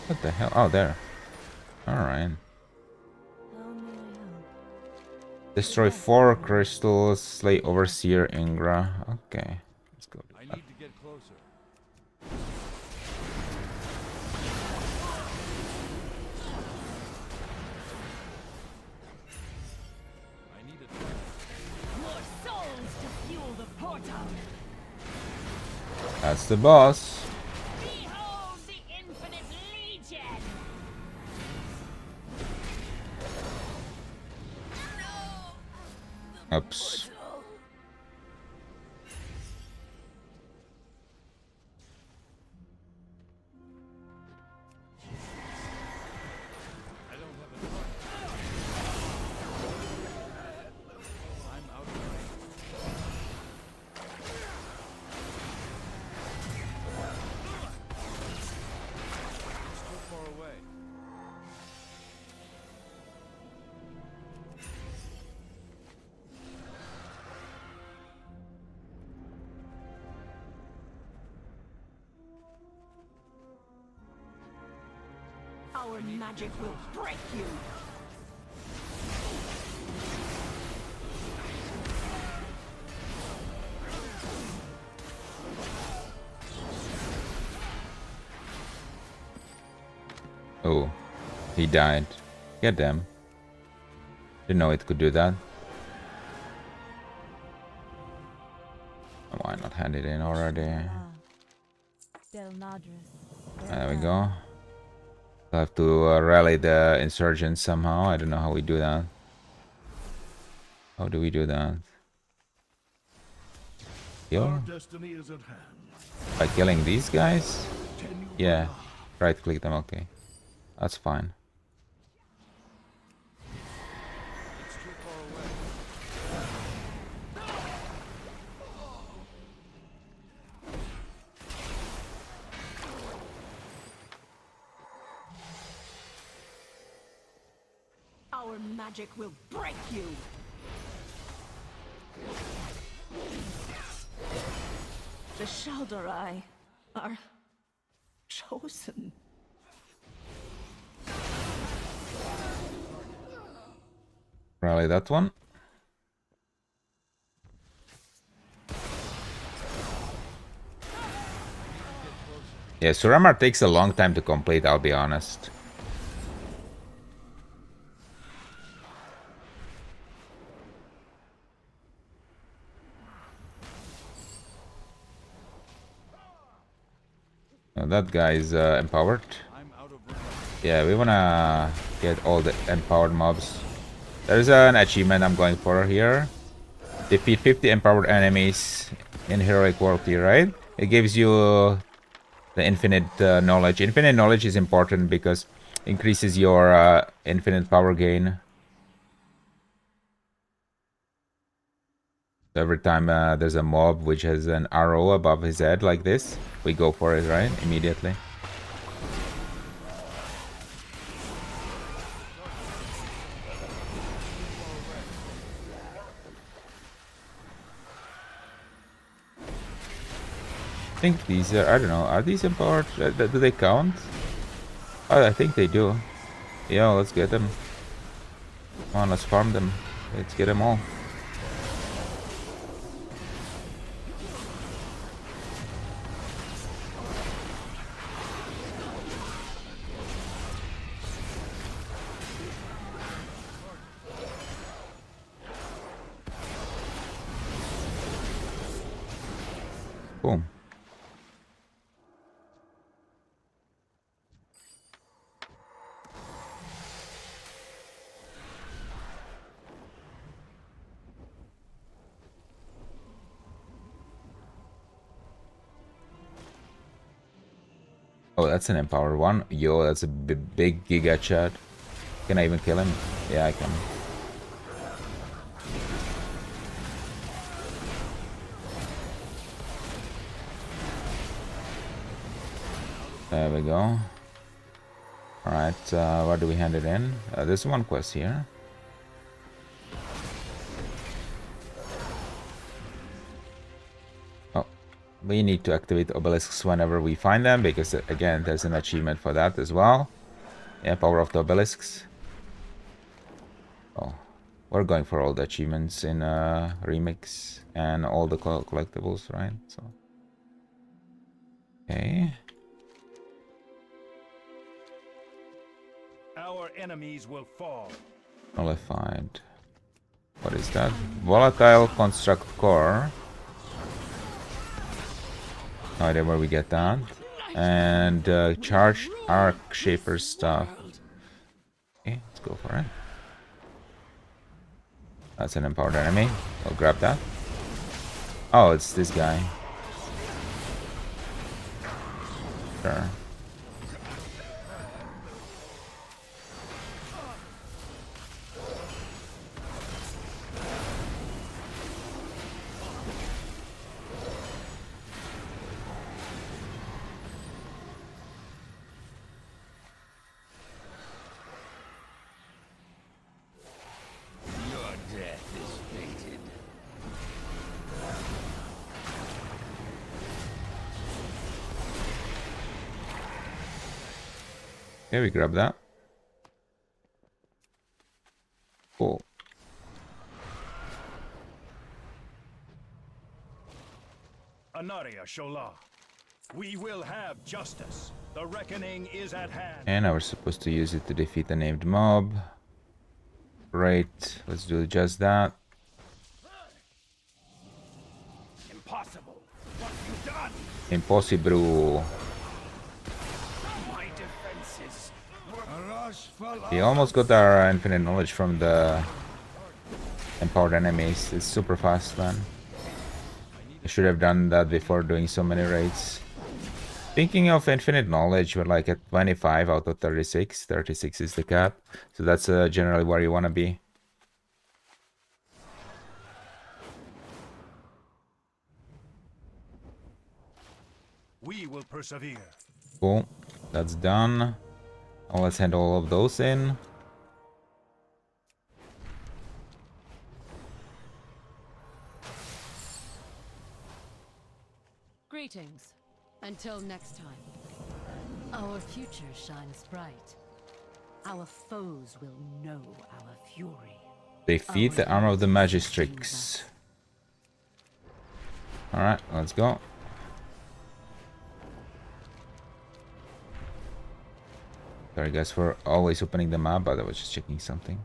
What the hell? Oh, there. Alright. Destroy 4 crystals, slay Overseer Ingra. Okay, let's go do that. That's the boss. Oops. Our magic will break you. Oh, he died. Get them. Didn't know it could do that. Why not hand it in already? There we go. I'll have to rally the insurgents somehow. I don't know how we do that. How do we do that? Kill? By killing these guys? Yeah. Right click them, okay. That's fine. Our magic will break you. The Shaldorai are chosen. Rally that one. Yeah, Suramar takes a long time to complete, I'll be honest. Now that guy is empowered. Yeah, we wanna get all the empowered mobs. There's an achievement I'm going for here. Defeat 50 empowered enemies in Heroic War Tier, right? It gives you the infinite knowledge. Infinite knowledge is important because it increases your infinite power gain. Every time there's a mob which has an arrow above his head like this, we go for it, right? Immediately. I think these are, I don't know, are these empowered? Do they count? Oh, I think they do. Yeah, let's get them. Come on, let's farm them. Let's get them all. Boom. Oh, that's an empowered one. Yo, that's a big giga chat. Can I even kill him? Yeah, I can. There we go. Alright, where do we hand it in? There's one quest here. Oh, we need to activate obelisks whenever we find them, because again, there's an achievement for that as well. Yeah, power of the obelisks. Oh, we're going for all the achievements in Remix and all the collectibles, right? So, okay. Our enemies will fall. Nullified. What is that? Volatile construct core. No idea where we get that. And charged arc shaper stuff. Okay, let's go for it. That's an empowered enemy. I'll grab that. Oh, it's this guy. Sure. Okay, we grab that. Cool. Anaria Shola. We will have justice. The reckoning is at hand. And now we're supposed to use it to defeat the named mob. Great. Let's do just that. Impossible. What you done? Impossible. My defenses. We almost got our infinite knowledge from the empowered enemies. It's super fast, man. I should have done that before doing so many raids. Speaking of infinite knowledge, we're like at 25 out of 36. 36 is the cap. So that's generally where you want to be. We will persevere. Cool. That's done. Now let's hand all of those in. Greetings. Until next time. Our future shines bright. Our foes will know our fury. Defeat the armor of the Magistrix. Alright, let's go. Sorry guys for always opening the map, but I was just checking something.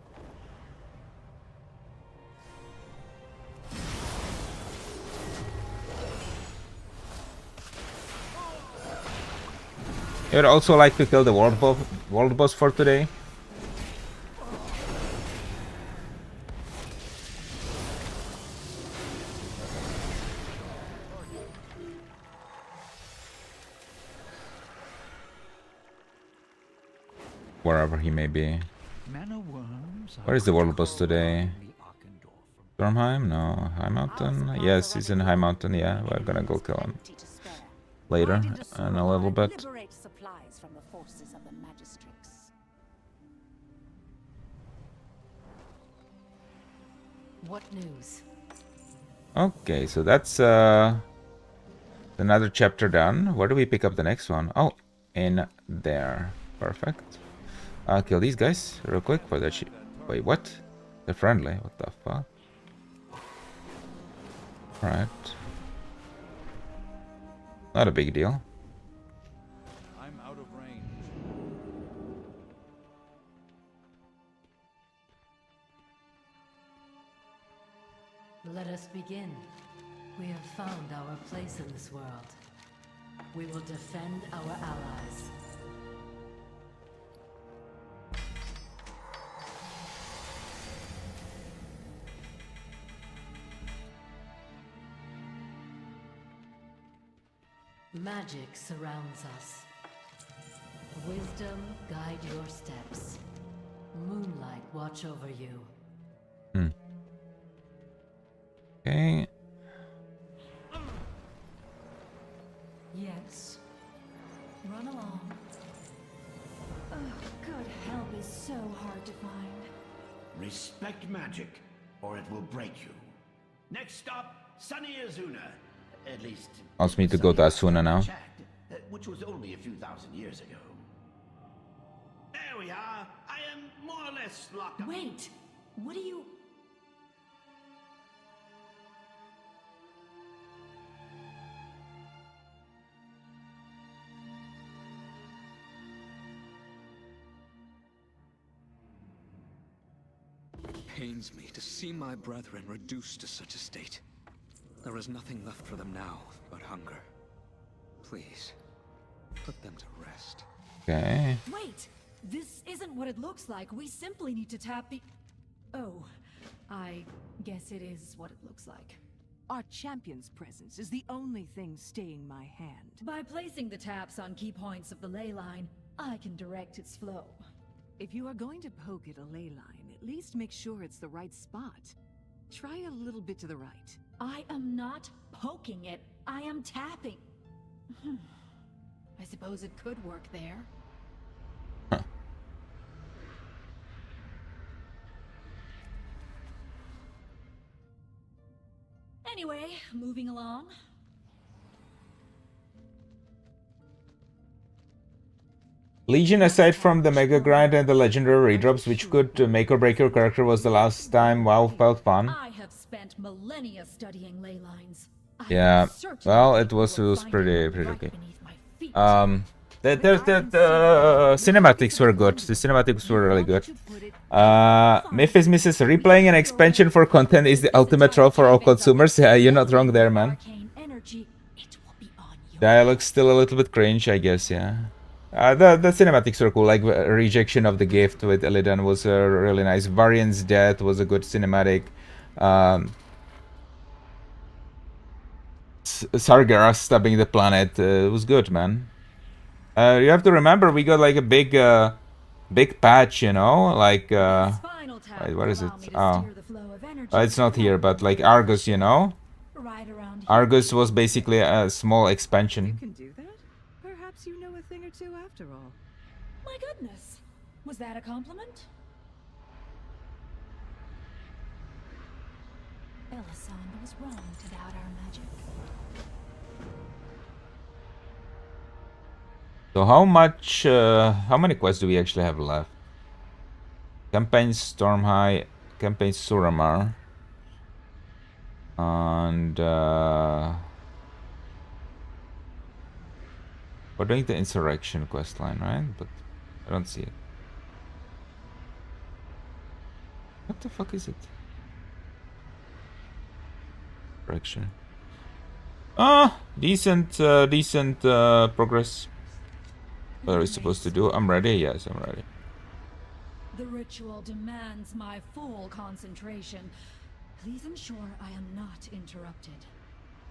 I would also like to kill the world boss for today. Wherever he may be. Where is the world boss today? Stormheim? No. High Mountain? Yes, he's in High Mountain. Yeah, we're gonna go kill him later in a little bit. Supplies from the forces of the Magistrix. What news? Okay, so that's another chapter done. Where do we pick up the next one? Oh, in there. Perfect. I'll kill these guys real quick for that shit. Wait, what? They're friendly. What the fuck? Alright. Not a big deal. I'm out of range. Let us begin. We have found our place in this world. We will defend our allies. Magic surrounds us. Wisdom guide your steps. Moonlight watch over you. Okay. Yes. Run along. Oh, good help is so hard to find. Respect magic, or it will break you. Next stop, Sunny Azuna. At least... Wants me to go to Asuna now. Which was only a few thousand years ago. There we are. I am more or less locked up. Wait! What are you... Pains me to see my brethren reduced to such a state. There is nothing left for them now but hunger. Please, put them to rest. Okay. Wait! This isn't what it looks like. We simply need to tap the... Oh, I guess it is what it looks like. Our champion's presence is the only thing staying my hand. By placing the taps on key points of the ley line, I can direct its flow. If you are going to poke at a ley line, at least make sure it's the right spot. Try a little bit to the right. I am not poking it. I am tapping. I suppose it could work there. Anyway, moving along. Legion, aside from the Mega Grind and the legendary redrops, which could make or break your character, was the last time WoW felt fun. I have spent millennia studying ley lines. Yeah, well, it was pretty okay. The cinematics were good. The cinematics were really good. Mythis misses replaying an expansion for content is the ultimate troll for all consumers. Yeah, you're not wrong there, man. Dialogue's still a little bit cringe, I guess. Yeah. The cinematics were cool. Like Rejection of the Gift with Illidan was really nice. Varian's Death was a good cinematic. Sargeras stabbing the planet was good, man. You have to remember we got like a big patch, you know, like wait, what is it? Oh, it's not here, but like Argus, you know. Argus was basically a small expansion. You can do that? Perhaps you know a thing or two after all. My goodness, was that a compliment? Elisande was wrong to doubt our magic. So how many quests do we actually have left? Campaign Stormhigh, Campaign Suramar, and we're doing the Insurrection questline, right? But I don't see it. What the fuck is it? Insurrection. Ah, decent progress. What are we supposed to do? I'm ready. Yes, I'm ready. The ritual demands my full concentration. Please ensure I am not interrupted.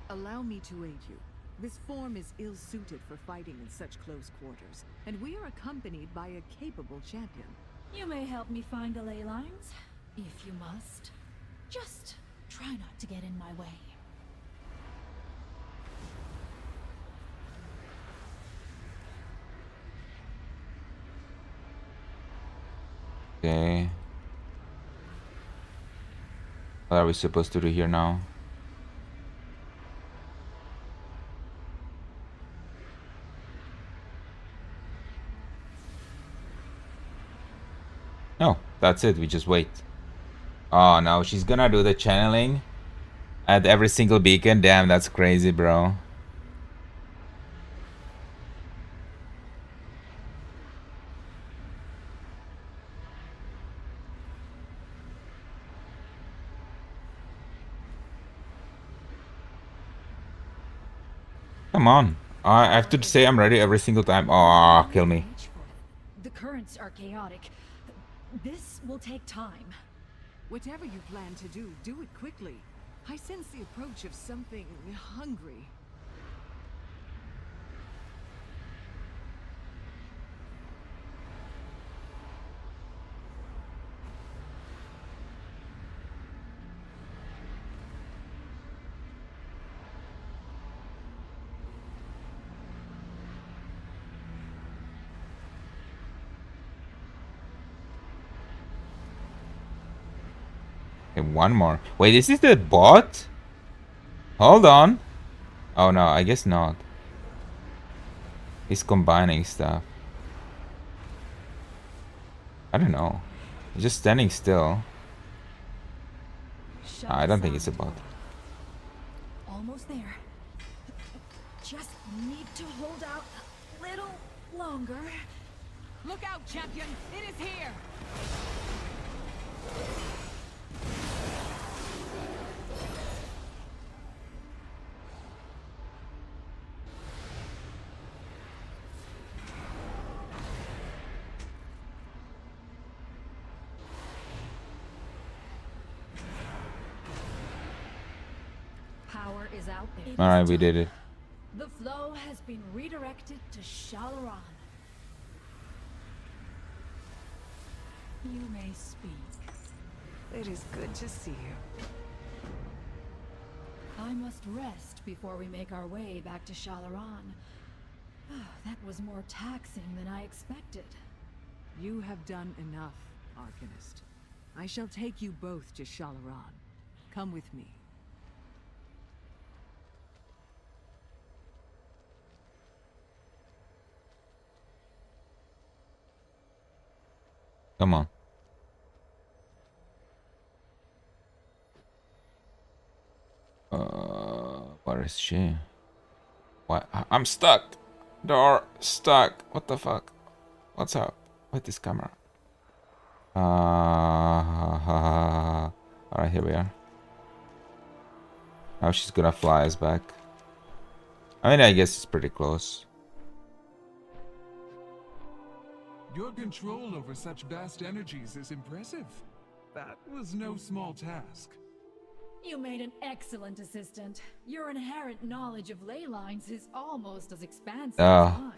Allow me to aid you. This form is ill-suited for fighting in such close quarters, and we are accompanied by a capable champion. You may help me find the ley lines, if you must. Just Try not to get in my way. Okay. What are we supposed to do here now? No, that's it. We just wait. Oh no, she's gonna do the channeling at every single beacon. Damn, that's crazy, bro. Come on. I have to say I'm ready every single time. Oh, kill me. The currents are chaotic. This will take time. Whatever you plan to do, do it quickly. I sense the approach of something hungry. Okay, one more. Wait, is this the bot? Hold on. Oh no, I guess not. He's combining stuff. I don't know. He's just standing still. I don't think it's a bot. Almost there. Just need to hold out a little longer. Look out, champion! It is here! Power is out there. Alright, we did it. The flow has been redirected to Shalaran. You may speak. It is good to see you. I must rest before we make our way back to Shalaran. That was more taxing than I expected. You have done enough, Arcanist. I shall take you both to Shalaran. Come with me. Come on. Where is she? What? I'm stuck. Door stuck. What the fuck? What's up with this camera? Alright, here we are. Now she's gonna fly us back. I mean, I guess it's pretty close. Your control over such vast energies is impressive. That was no small task. You made an excellent assistant. Your inherent knowledge of ley lines is almost as expansive as mine.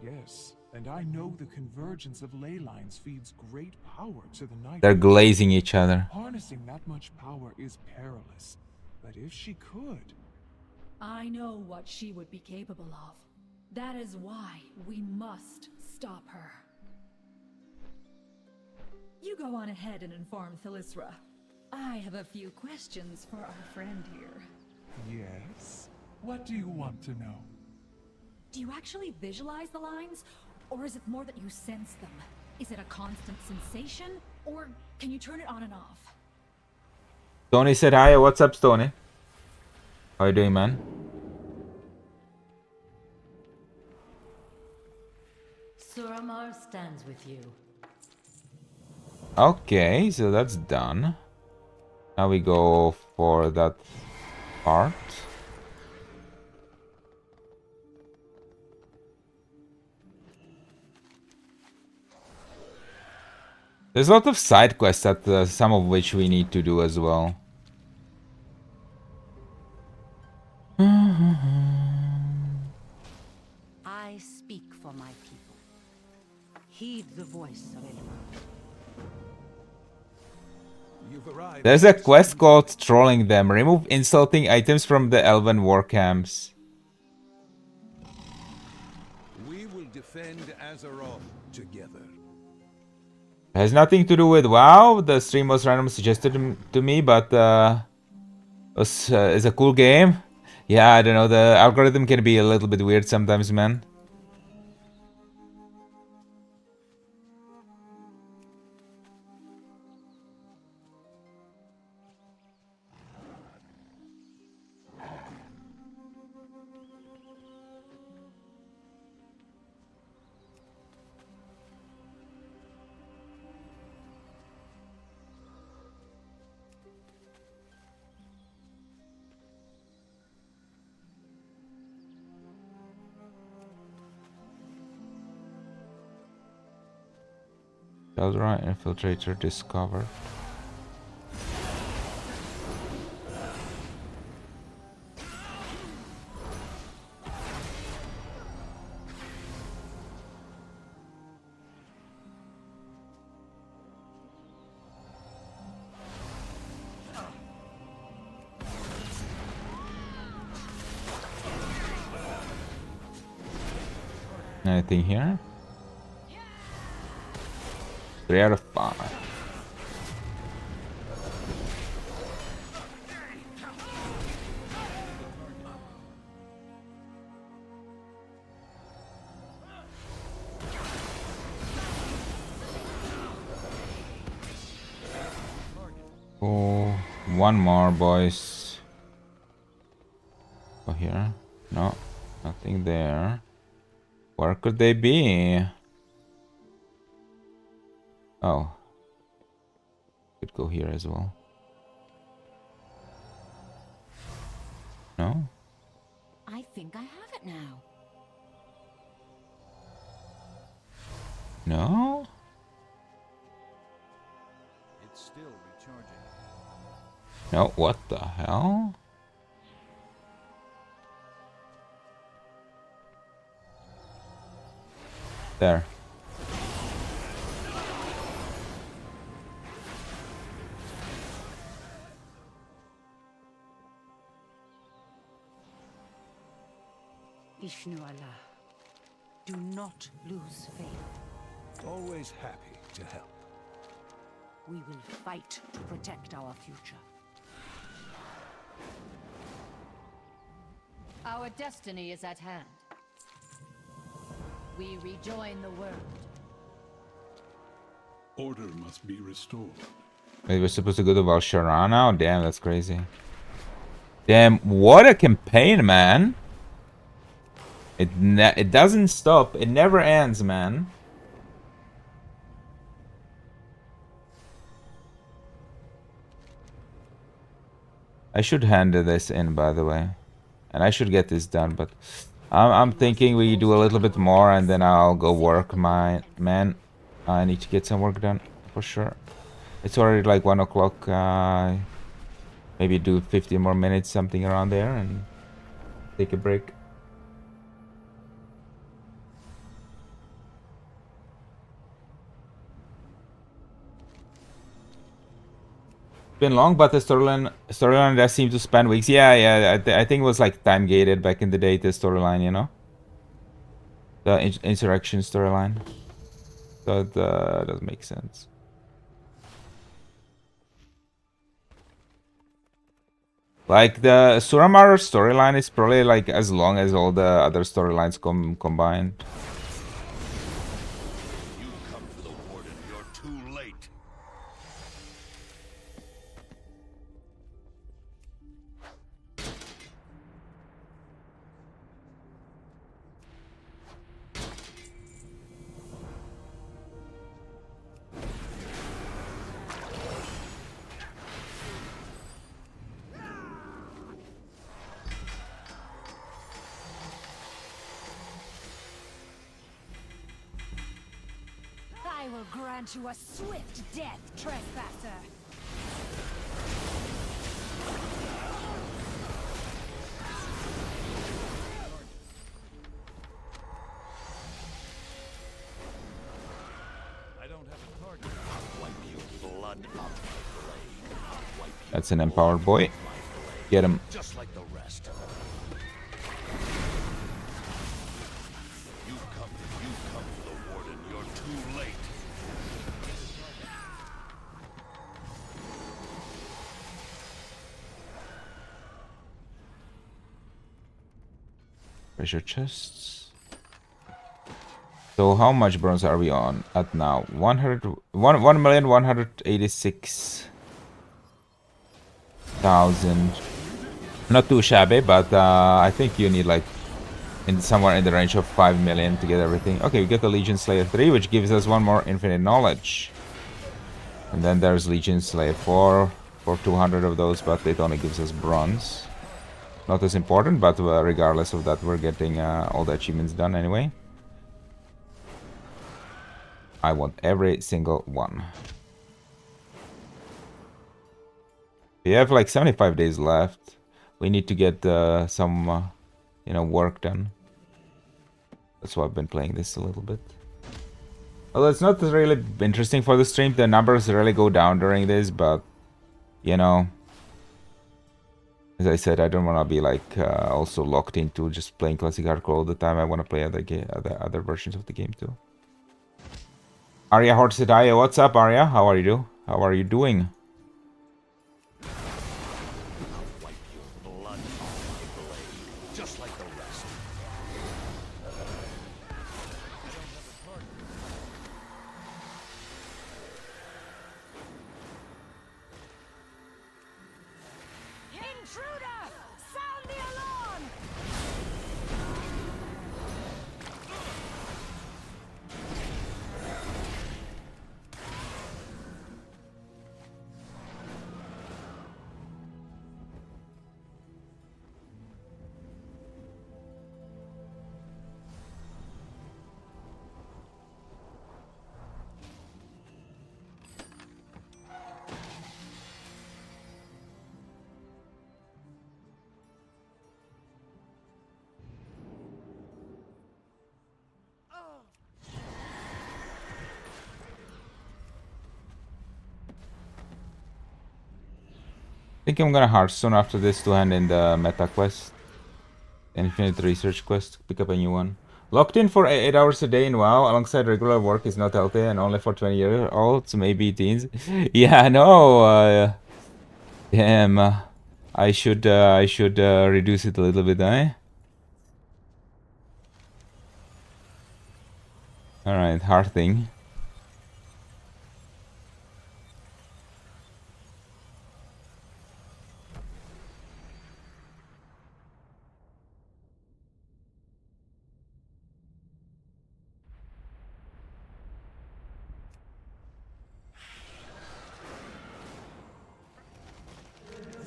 Yes, and I know the convergence of ley lines feeds great power to the night. They're glazing each other. Harnessing that much power is perilous, but if she could... I know what she would be capable of. That is why we must stop her. You go on ahead and inform Thalyssra. I have a few questions for our friend here. Yes? What do you want to know? Do you actually visualize the lines? Or is it more that you sense them? Is it a constant sensation? Or can you turn it on and off? Tony said hi. What's up, Tony? How you doing, man? Suramar stands with you. Okay, so that's done. Now we go for that part. There's a lot of side quests that some of which we need to do as well. I speak for my people. Heed the voice of Ilma. You've arrived. There's a quest called Trolling Them. Remove insulting items from the Elven war camps. We will defend Azeroth together. It has nothing to do with WoW. The stream was randomly suggested to me, but it's a cool game. Yeah, I don't know. The algorithm can be a little bit weird sometimes, man. Eldra infiltrator discovered. Anything here? 3 out of 5. Oh, one more, boys. Oh, here? No, nothing there. Where could they be? Oh, could go here as well. No? I think I have it now. No? It's still recharging. No, what the hell? There. Vishnu Allah, do not lose faith. Always happy to help. We will fight to protect our future. Our destiny is at hand. We rejoin the world. Order must be restored. Wait, we're supposed to go to Valshara now? Damn, that's crazy. Damn, what a campaign, man. It doesn't stop. It never ends, man. I should hand this in, by the way. And I should get this done, but I'm thinking we do a little bit more and then I'll go work, my man. I need to get some work done, for sure. It's already like 1 o'clock. Maybe do 50 more minutes, something around there, and take a break. Been long, but the storyline does seem to span weeks. Yeah. I think it was like time gated back in the day. The storyline, you know, the insurrection storyline. So it does make sense. Like the Suramar storyline is probably like as long as all the other storylines combined. You come for the Warden, you're too late. I will grant you a swift death, trespasser. I don't have a target. I'll wipe your blood off That's an empowered boy. Get him. Just like the rest. You've come for the Warden. You're too late. Treasure chests. So how much bronze are we on at now? 1,186,000. Not too shabby, but I think you need like somewhere in the range of 5 million to get everything. Okay, we get the Legion Slayer 3, which gives us one more infinite knowledge. And then there's Legion Slayer 4 for 200 of those, but it only gives us bronze. Not as important, but regardless of that, we're getting all the achievements done anyway. I want every single one. We have like 75 days left. We need to get some, you know, work done. That's why I've been playing this a little bit. Well, it's not really interesting for the stream. The numbers really go down during this, but, you know, as I said, I don't want to be like also locked into just playing classic hardcore all the time. I want to play other versions of the game too. Arya Horsedaya, what's up, Arya? How are you? How are you doing? Just like the rest. Intruder! Sound the alarm! I think I'm gonna Hearthstone after this to hand in the meta quest. Infinite research quest, pick up a new one. Locked in for 8 hours a day in WoW alongside regular work is not healthy and only for 20-year-olds, maybe teens. Yeah, I know. Damn. I should reduce it a little bit, eh? Alright, hard thing.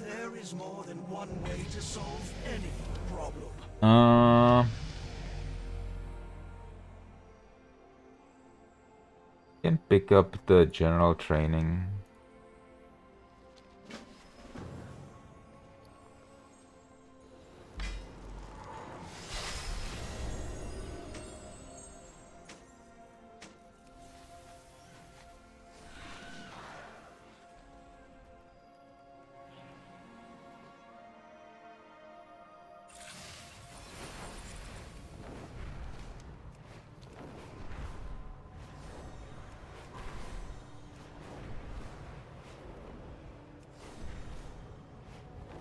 There is more than one way to solve any problem. Can pick up the general training.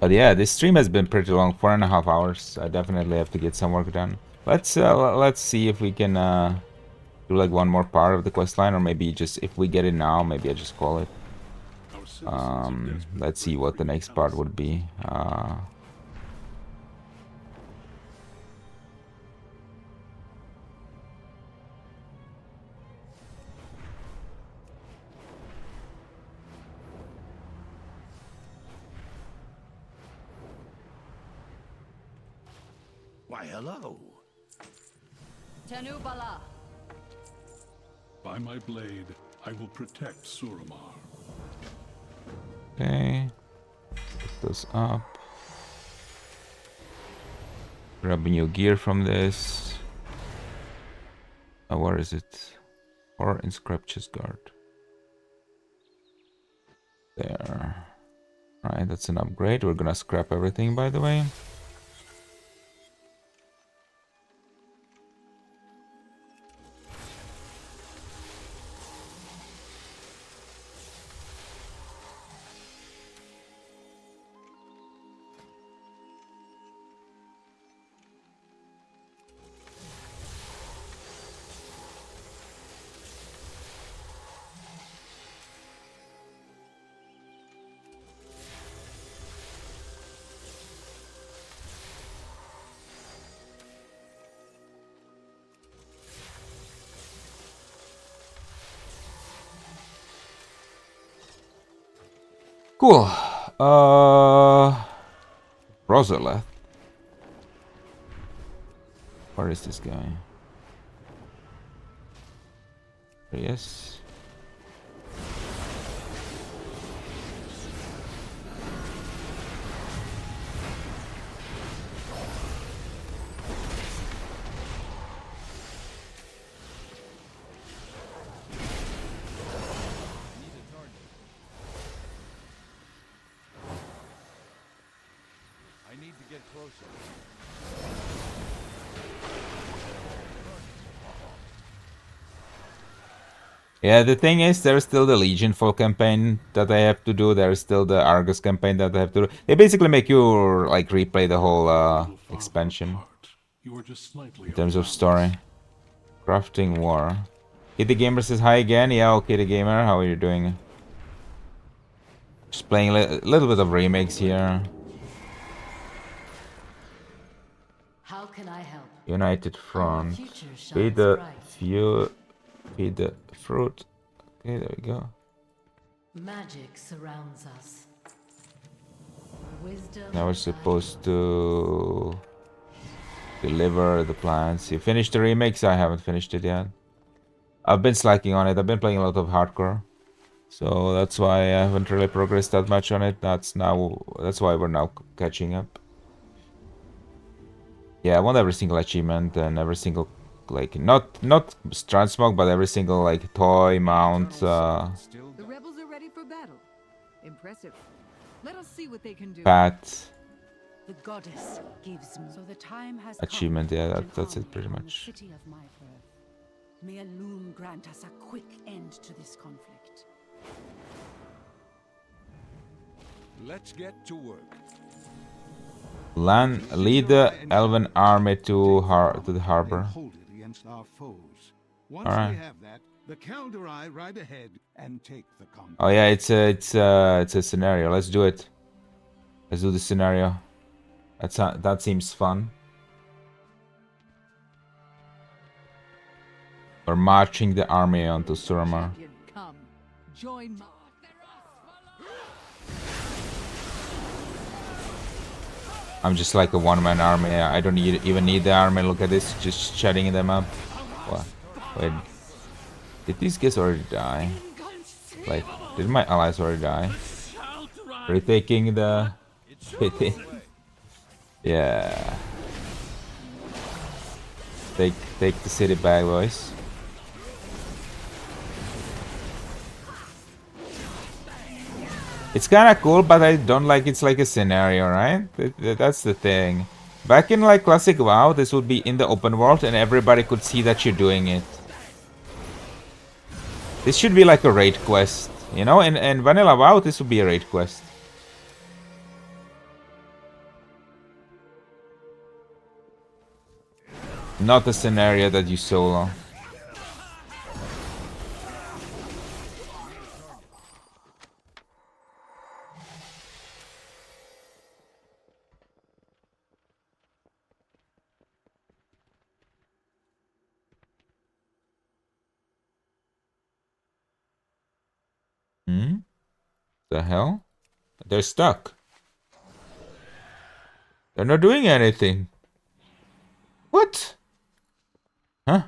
But yeah, this stream has been pretty long, 4.5 hours. I definitely have to get some work done. Let's see if we can do like one more part of the quest line, or maybe just if we get it now, maybe I just call it. Let's see what the next part would be. Why, hello. Tenubala. By my blade, I will protect Suramar. Okay. Put those up. Grab new gear from this. Oh, where is it? Or in Scrap Chest Guard. There. Alright, that's an upgrade. We're gonna scrap everything, by the way. Cool. Rosaleth. Where is this guy? There he is. I need to get closer. Yeah, the thing is, there's still the Legion full campaign that I have to do. There's still the Argus campaign that I have to do. They basically make you like replay the whole expansion in terms of story. Crafting War. Kitty Gamer says hi again. Yeah, okay, Kitty Gamer, how are you doing? Just playing a little bit of remakes here. How can I help? United Front. future shines Feed the bright. feed the fruit. Okay, there we go. Magic surrounds us. Wisdom. Now we're supposed to deliver the plans. You finished the remakes? I haven't finished it yet. I've been slacking on it. I've been playing a lot of hardcore. So that's why I haven't really progressed that much on it. That's why we're now catching up. Yeah, I want every single achievement and every single, like, not transmog, but every single like toy mount. The rebels are ready for battle. Impressive. Let us see what they can do. Pat. The goddess gives me. So the time has Achievement, come yeah, to that's it harvest pretty on the much. city of my birth. May Alun grant us a quick end to this conflict. Let's get to work. Lead the elven army to the harbor. Hold it against our foes. Once Alright. we have that, the Kaldorei ride ahead and take the conquest. Oh yeah, it's a scenario. Let's do it. Let's do the scenario. That seems fun. We're marching the army onto Suramar. Come, join my... I'm just like a one-man army. I don't even need the army. Look at this, just shutting them up. What? Wait, did these guys already die? Like, did my allies already die? Retaking the pity. Yeah. Take the city back, boys. It's kind of cool, but I don't like it's like a scenario, right? That's the thing. Back in like classic WoW, this would be in the open world and everybody could see that you're doing it. This should be like a raid quest, you know? And vanilla WoW, this would be a raid quest. Not a scenario that you solo. The hell? They're stuck. They're not doing anything. What? Huh?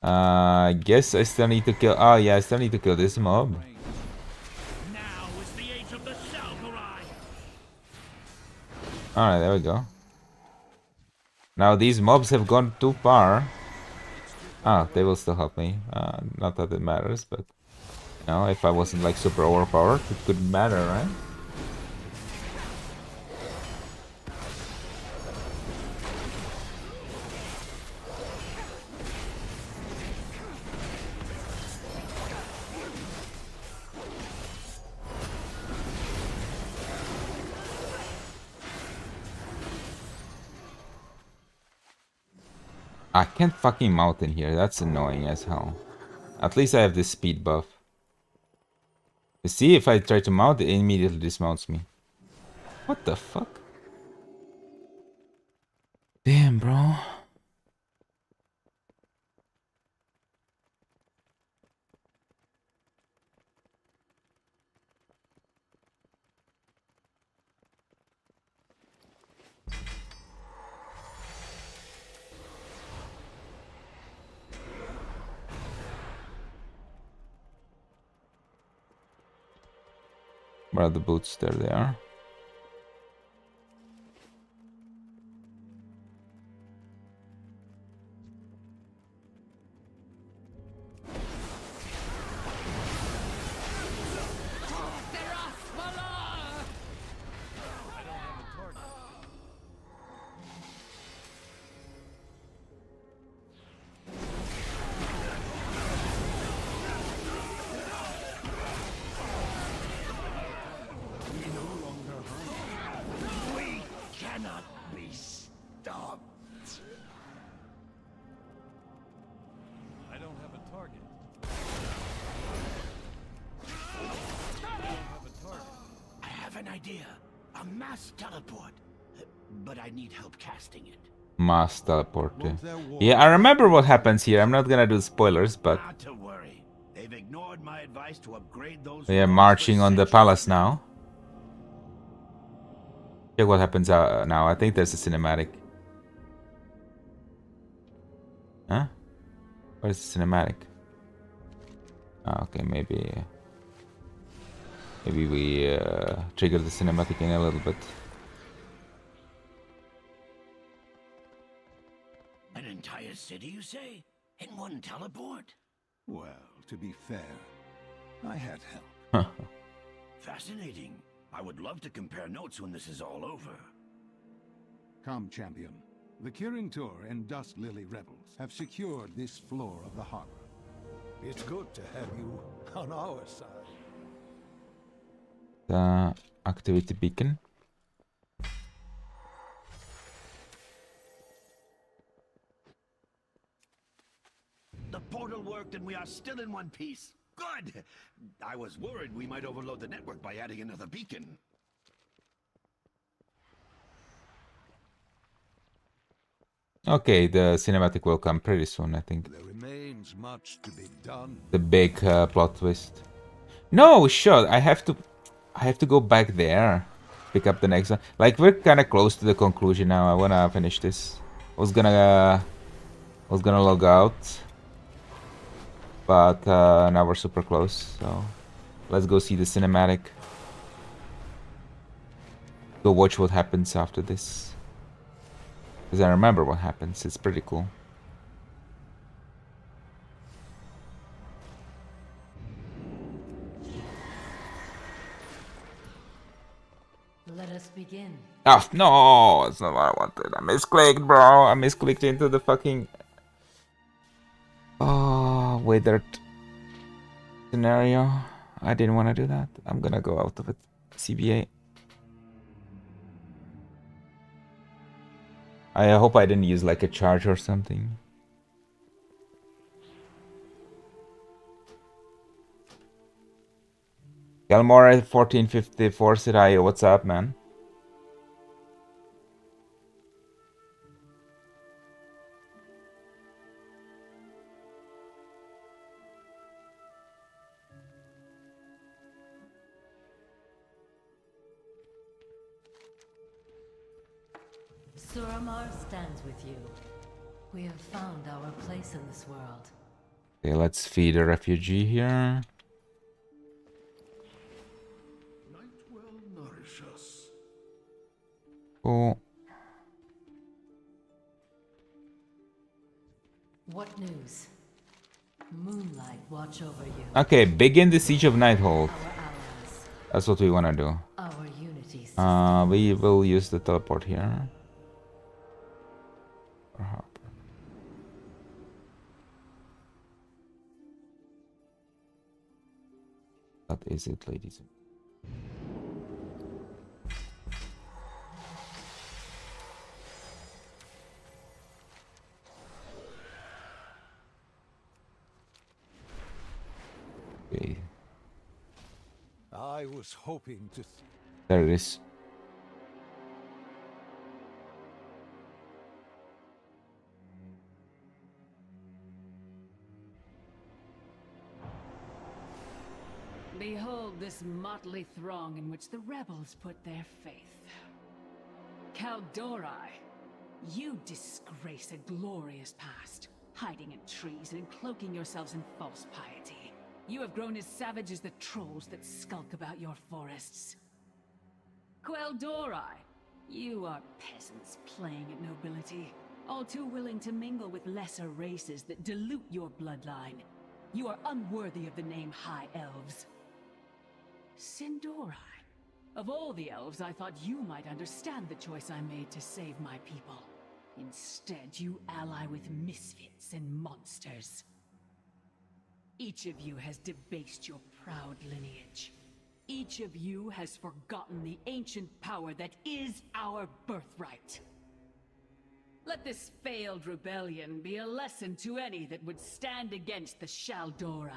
I guess I still need to kill... Oh yeah, I still need to kill this mob. Alright, there we go. Now these mobs have gone too far. Ah, they will still help me. Not that it matters, but... No, if I wasn't like super overpowered, it couldn't matter, right? I can't fucking mount in here. That's annoying as hell. At least I have this speed buff. You see, if I try to mount, it immediately dismounts me. What the fuck? Damn, bro. Where are the boots? There they are. We cannot be stopped. I don't have a target. I have an idea. A mass teleport. But I need help casting it. Mass teleport. Yeah, I remember what happens here. I'm not gonna do spoilers, but Not to worry. They've ignored my advice to upgrade those. we are marching on the palace now. Check what happens now. I think there's a cinematic. Huh? Where's the cinematic? Oh, okay, maybe we trigger the cinematic in a little bit. An entire city, you say? In one teleport? Well, to be fair, I had help. Fascinating. I would love to compare notes when this is all over. Come, champion. The Kirin Tour and Dust Lily rebels have secured this floor of the harbor. It's good to have you on our side. The activity beacon. The portal worked and we are still in one piece. Good! I was worried we might overload the network by adding another beacon. Okay, the cinematic will come pretty soon, I think. There remains much to be done. The big plot twist. No, we should. I have to go back there. Pick up the next one. Like, we're kind of close to the conclusion now. I wanna finish this. I was gonna log out, but now we're super close. So let's go see the cinematic. Go watch what happens after this. Because I remember what happens. It's pretty cool. Let us begin. Oh, no! That's not what I wanted. I misclicked, bro. I misclicked into the fucking... Oh, withered scenario. I didn't want to do that. I'm gonna go out of it. CBA. I hope I didn't use like a charge or something. Galmore 1454 said hi, what's up, man? Suramar stands with you. We have found our place in this world. Okay, let's feed a refugee here. Night will nourish us. Cool. What news? Moonlight watch over you. Okay, begin the siege of Nighthold. That's what we want to do. Our unity. We will use the teleport here. What is it, ladies? Okay. I was hoping to. There it is. Behold this motley throng in which the rebels put their faith. Kaldori, you disgrace a glorious past, hiding in trees and cloaking yourselves in false piety. You have grown as savage as the trolls that skulk about your forests. Quel'Dori, you are peasants playing at nobility, all too willing to mingle with lesser races that dilute your bloodline. You are unworthy of the name High Elves. Sindori, of all the elves, I thought you might understand the choice I made to save my people. Instead, you ally with misfits and monsters. Each of you has debased your proud lineage. Each of you has forgotten the ancient power that is our birthright. Let this failed rebellion be a lesson to any that would stand against the Shaldori.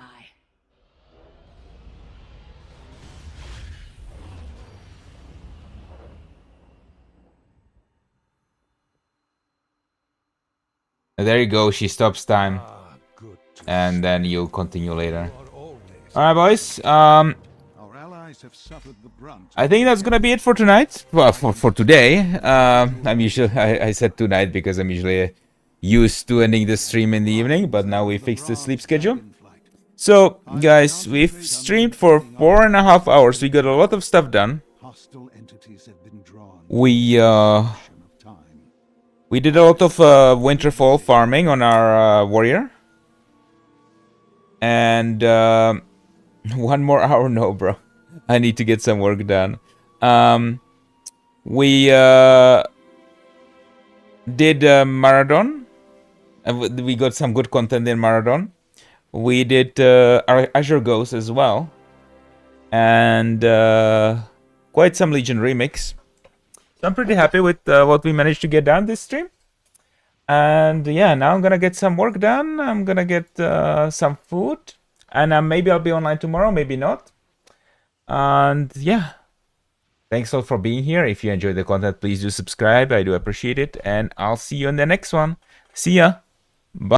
There you go, she stops time. And then you'll continue later. Alright, boys. I think that's gonna be it for tonight. Well, for today. I said tonight because I'm usually used to ending the stream in the evening, but now we fixed the sleep schedule. So, guys, we've streamed for 4.5 hours. We got a lot of stuff done. We did a lot of Winterfall farming on our warrior. And 1 more hour? No, bro. I need to get some work done. We did Marathon. We got some good content in Marathon. We did our Azure Ghost as well. And quite some Legion remix. So I'm pretty happy with what we managed to get done this stream. And yeah, now I'm gonna get some work done. I'm gonna get some food. And maybe I'll be online tomorrow, maybe not. And yeah. Thanks all for being here. If you enjoyed the content, please do subscribe. I do appreciate it. And I'll see you in the next one. See ya.